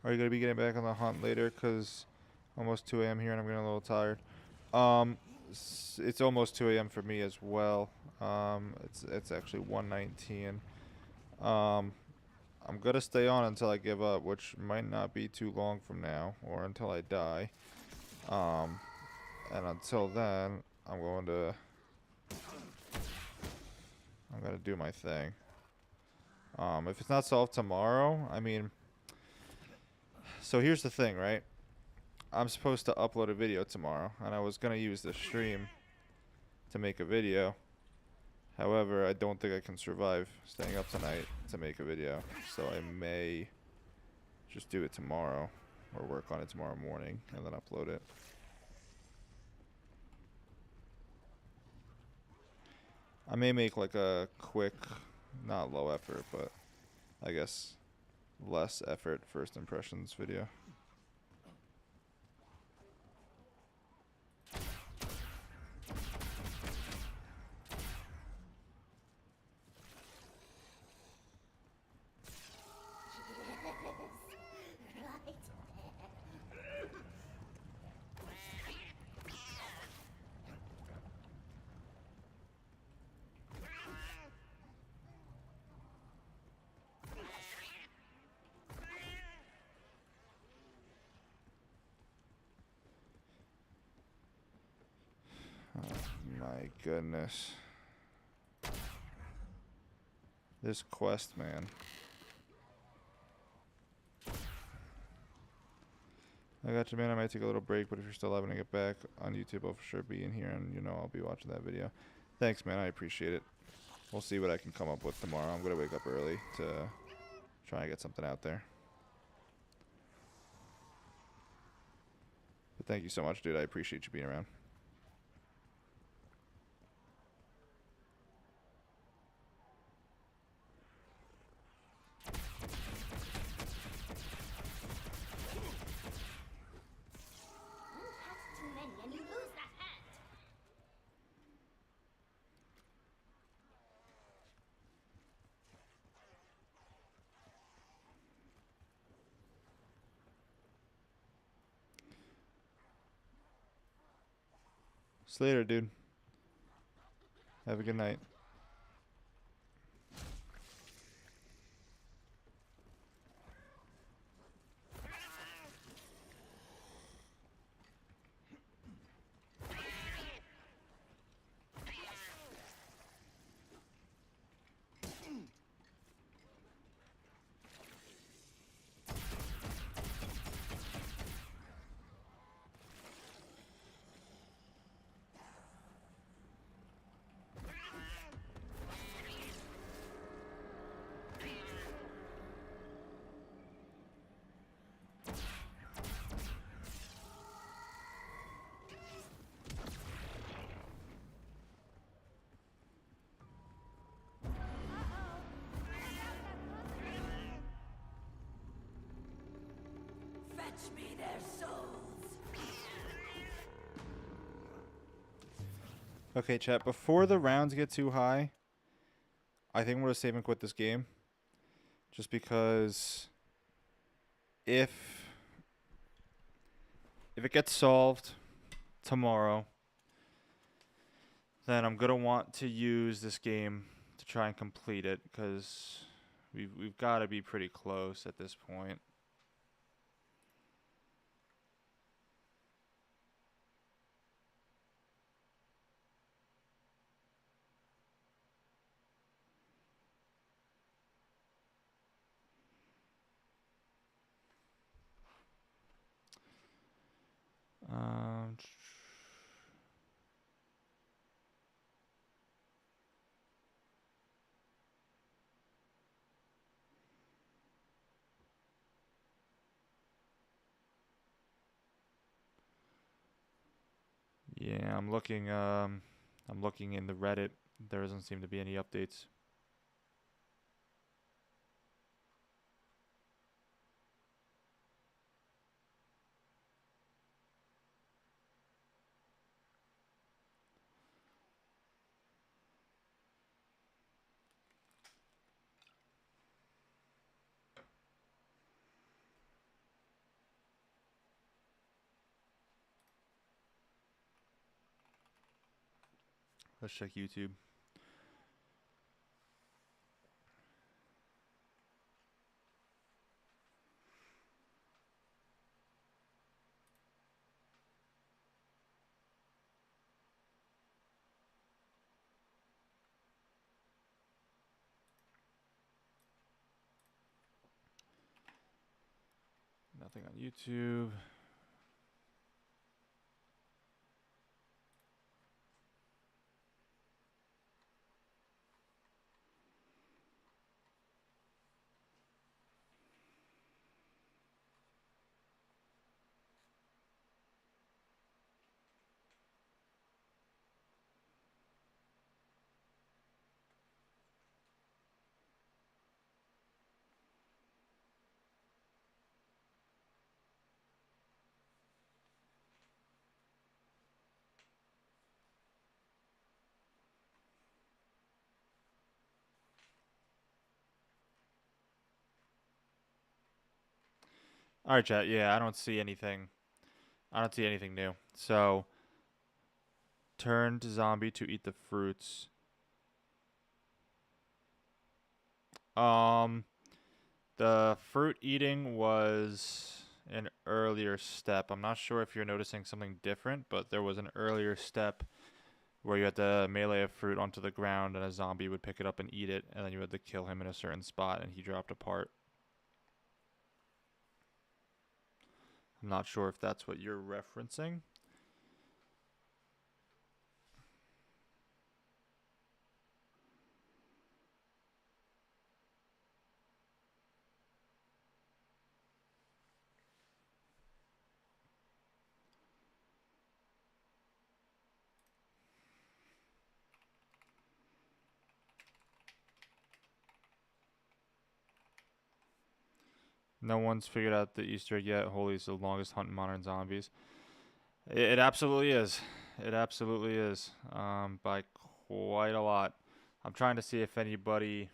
S4: Are you gonna be getting back on the hunt later? Cause almost 2 a.m. here and I'm getting a little tired. It's almost 2 a.m. for me as well. It's actually 1:19. I'm gonna stay on until I give up, which might not be too long from now, or until I die. And until then, I'm gonna do my thing. If it's not solved tomorrow, I mean, so here's the thing, right? I'm supposed to upload a video tomorrow, and I was gonna use the stream to make a video. However, I don't think I can survive staying up tonight to make a video, so I may just do it tomorrow, or work on it tomorrow morning, and then upload it. I may make like a quick, not low effort, but I guess less effort first impressions video. My goodness. This quest, man. I got you, man. I might take a little break, but if you're still having to get back on YouTube, I'll for sure be in here, and you know I'll be watching that video. Thanks, man. I appreciate it. We'll see what I can come up with tomorrow. I'm gonna wake up early to try and get something out there. But thank you so much, dude. I appreciate you being around.
S5: Too many and you lose that hand.
S4: Slater, dude. Have a good night.
S6: Fetch me their souls.
S4: Okay, chat. Before the rounds get too high, I think we're gonna save and quit this game. Just because if it gets solved tomorrow, then I'm gonna want to use this game to try and complete it, because we've got to be pretty close at this point. Um,
S1: Yeah, I'm looking in the Reddit. There doesn't seem to be any updates. Let's check YouTube. Nothing on YouTube. All right, chat. Yeah, I don't see anything. I don't see anything new. So, turned zombie to eat the fruits. Um, the fruit eating was an earlier step. I'm not sure if you're noticing something different, but there was an earlier step where you had to melee a fruit onto the ground and a zombie would pick it up and eat it, and then you had to kill him in a certain spot and he dropped apart. I'm not sure if that's what you're referencing. No one's figured out the Easter egg yet. Holy is the longest hunt in modern zombies. It absolutely is. It absolutely is. By quite a lot. I'm trying to see if anybody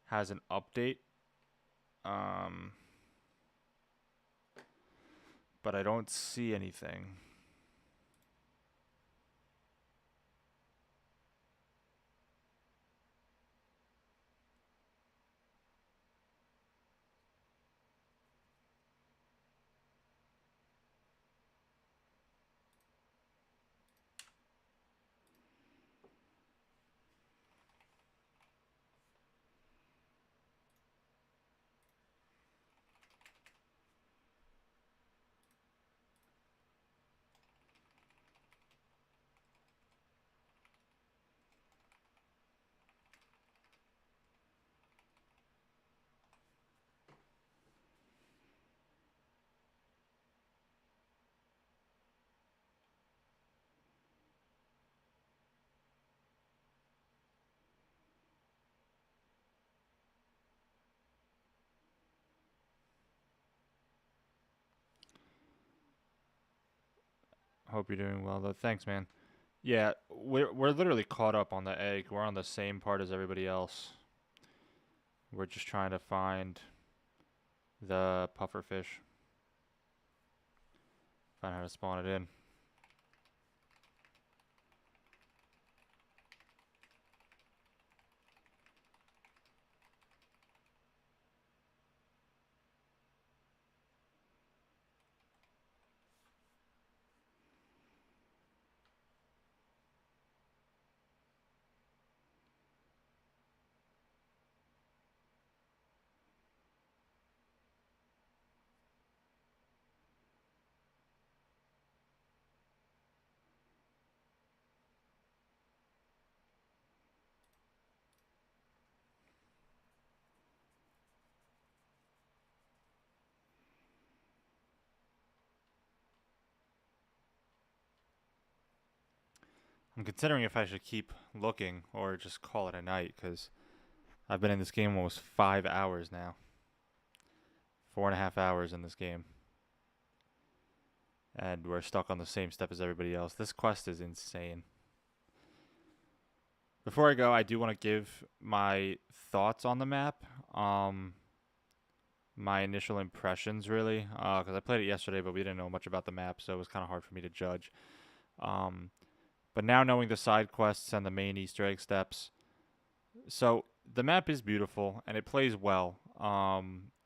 S1: has an update. Um, but I don't see anything. Hope you're doing well though. Thanks, man. Yeah, we're literally caught up on the egg. We're on the same part as everybody else. We're just trying to find the pufferfish. Find how to spawn it in. I'm considering if I should keep looking or just call it a night, because I've been in this game almost 5 hours now. 4.5 hours in this game. And we're stuck on the same step as everybody else. This quest is insane. Before I go, I do want to give my thoughts on the map. My initial impressions, really. Because I played it yesterday, but we didn't know much about the map, so it was kind of hard for me to judge. But now knowing the side quests and the main Easter egg steps. So the map is beautiful, and it plays well.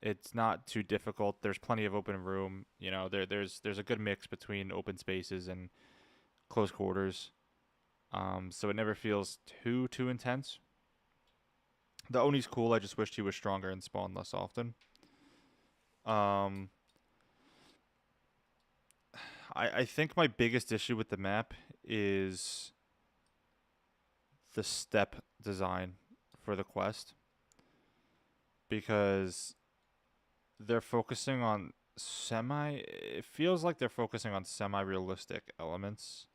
S1: It's not too difficult. There's plenty of open room. You know, there's a good mix between open spaces and close quarters. So it never feels too intense. The Oni's cool. I just wished he was stronger and spawned less often. I think my biggest issue with the map is the step design for the quest, because they're focusing on it feels like they're focusing on semi-realistic elements,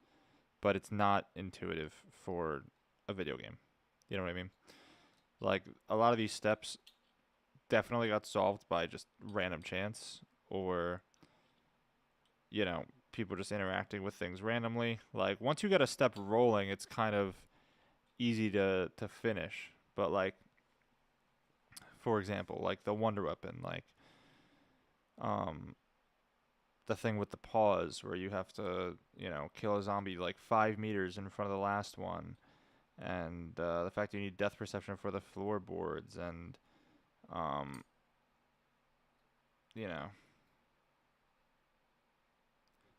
S1: but it's not intuitive for a video game. You know what I mean? Like, a lot of these steps definitely got solved by just random chance, or, you know, people just interacting with things randomly. Like, once you get a step rolling, it's kind of easy to finish. But, like, for example, like the wonder weapon, like, the thing with the pause where you have to, you know, kill a zombie like 5 meters in front of the last one, and the fact that you need death perception for the floorboards, and you know,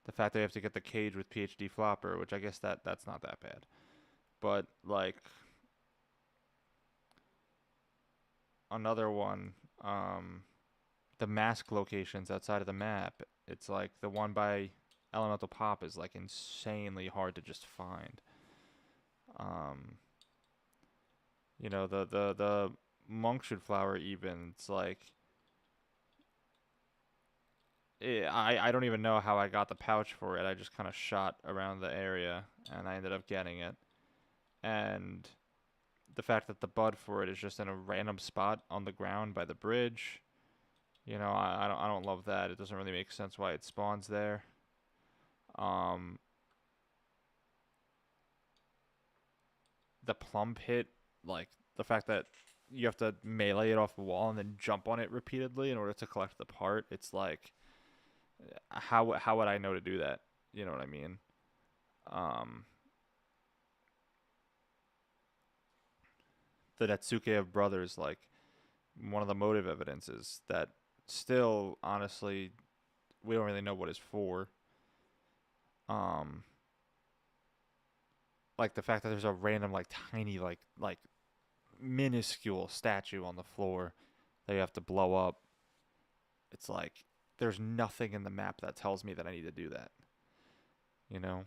S1: the fact that you have to get the cage with PhD flopper, which I guess that's not that bad, but like another one, the mask locations outside of the map. It's like the one by Elemental Pop is like insanely hard to just find. You know, the monkshood flower even, it's like I don't even know how I got the pouch for it. I just kind of shot around the area and I ended up getting it. And the fact that the bud for it is just in a random spot on the ground by the bridge, you know, I don't love that. It doesn't really make sense why it spawns there. The plum pit, like the fact that you have to melee it off the wall and then jump on it repeatedly in order to collect the part. It's like, how would I know to do that? You know what I mean? The Natsuke of Brothers, like, one of the motive evidences that still, honestly, we don't really know what it's for. Like the fact that there's a random, like, tiny, like minuscule statue on the floor that you have to blow up. It's like there's nothing in the map that tells me that I need to do that. You know?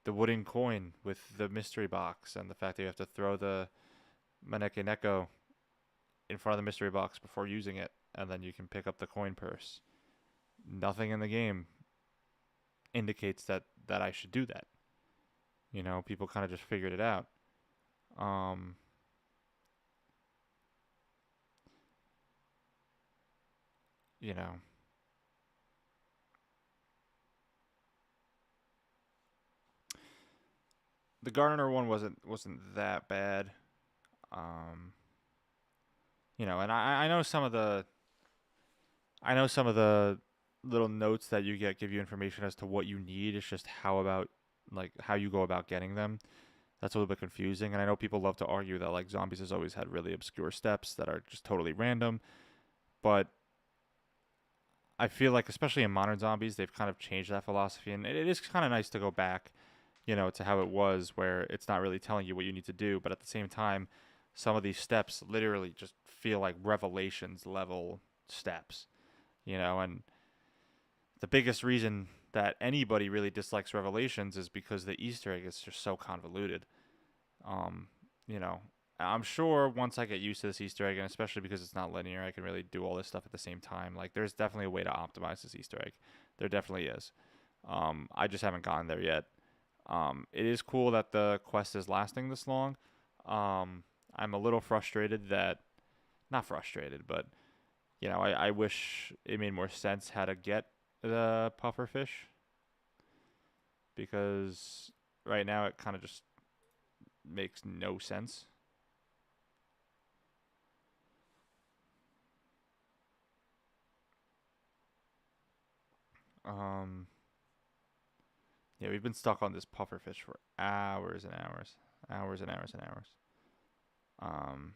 S1: The wooden coin with the mystery box and the fact that you have to throw the Maneki Neko in front of the mystery box before using it, and then you can pick up the coin purse. Nothing in the game indicates that I should do that. You know, people kind of just figured it out. You know, the gardener one wasn't that bad. You know, and I know some of the little notes that you get give you information as to what you need. It's just how you go about getting them. That's a little bit confusing. And I know people love to argue that, like, Zombies has always had really obscure steps that are just totally random. But I feel like, especially in modern Zombies, they've kind of changed that philosophy. And it is kind of nice to go back, you know, to how it was, where it's not really telling you what you need to do. But at the same time, some of these steps literally just feel like Revelations level steps, you know. And the biggest reason that anybody really dislikes Revelations is because the Easter egg is just so convoluted. You know, I'm sure once I get used to this Easter egg, and especially because it's not linear, I can really do all this stuff at the same time. Like, there's definitely a way to optimize this Easter egg. There definitely is. I just haven't gotten there yet. It is cool that the quest is lasting this long. I'm a little frustrated that, not frustrated, but you know, I wish it made more sense how to get the pufferfish, because right now it kind of just makes no sense. Um, yeah, we've been stuck on this pufferfish for hours and hours, hours and hours and hours. Um,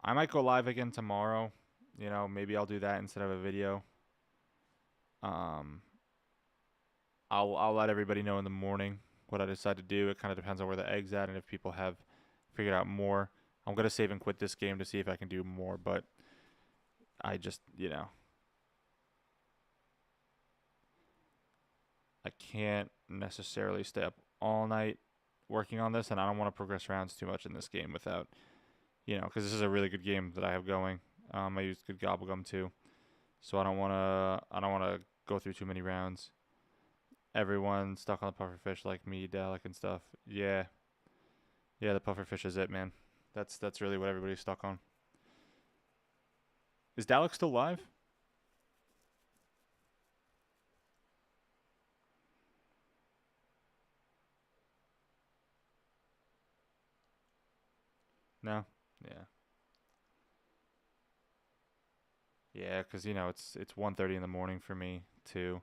S1: I might go live again tomorrow. You know, maybe I'll do that instead of a video. Um, I'll let everybody know in the morning what I decide to do. It kind of depends on where the egg's at and if people have figured out more. I'm gonna save and quit this game to see if I can do more, but I just, you know, I can't necessarily stay up all night working on this, and I don't want to progress rounds too much in this game without, you know, because this is a really good game that I have going. I used good gobblegum too, so I don't wanna go through too many rounds. Everyone stuck on the pufferfish like me, Dalek and stuff. Yeah, yeah, the pufferfish is it, man. That's really what everybody's stuck on. Is Dalek still live? No. Yeah. Yeah, because you know it's 1:30 in the morning for me too.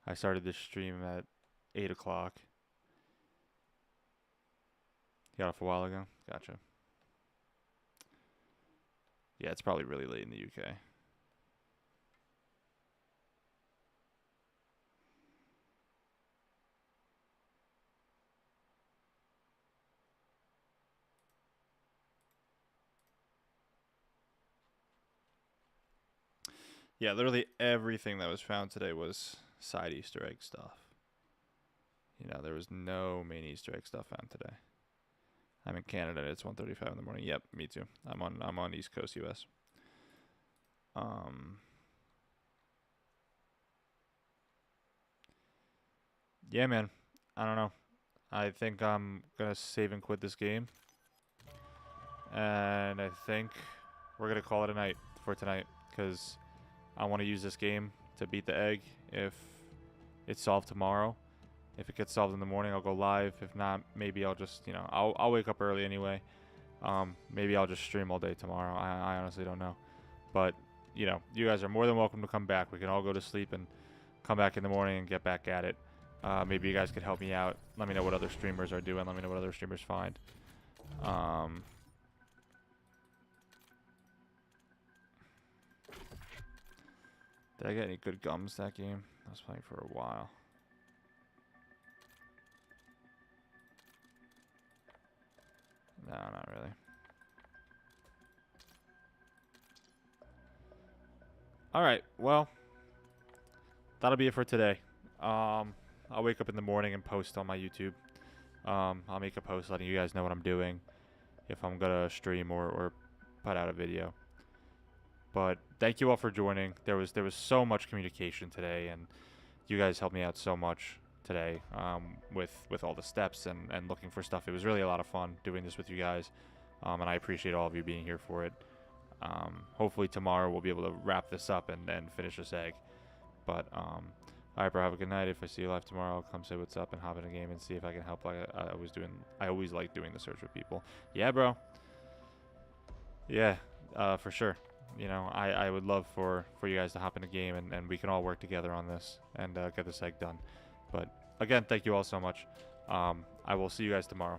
S1: I started this stream at 8 o'clock. You got off a while ago. Gotcha. Yeah, it's probably really late in the UK. Yeah, literally everything that was found today was side Easter egg stuff. You know, there was no main Easter egg stuff found today. I'm in Canada. It's 1:35 in the morning. Yep, me too. I'm on East Coast, US. Um, yeah, man. I don't know. I think I'm gonna save and quit this game, and I think we're gonna call it a night for tonight because I want to use this game to beat the egg. If it's solved tomorrow, if it gets solved in the morning, I'll go live. If not, maybe I'll just, you know, I'll wake up early anyway. Maybe I'll just stream all day tomorrow. I honestly don't know. But, you know, you guys are more than welcome to come back. We can all go to sleep and come back in the morning and get back at it. Maybe you guys could help me out. Let me know what other streamers are doing. Let me know what other streamers find. Did I get any good gums that game? I was playing for a while. No, not really. Alright, well, that'll be it for today. I'll wake up in the morning and post on my YouTube. I'll make a post letting you guys know what I'm doing, if I'm gonna stream or put out a video. But thank you all for joining. There was so much communication today, and you guys helped me out so much today with all the steps and looking for stuff. It was really a lot of fun doing this with you guys, and I appreciate all of you being here for it. Hopefully tomorrow we'll be able to wrap this up and finish this egg. But alright, bro, have a good night. If I see you live tomorrow, I'll come say what's up and hop in a game and see if I can help like I always like doing the search with people. Yeah, bro. Yeah, for sure. You know, I would love for you guys to hop in a game and we can all work together on this and get this egg done. But again, thank you all so much. I will see you guys tomorrow.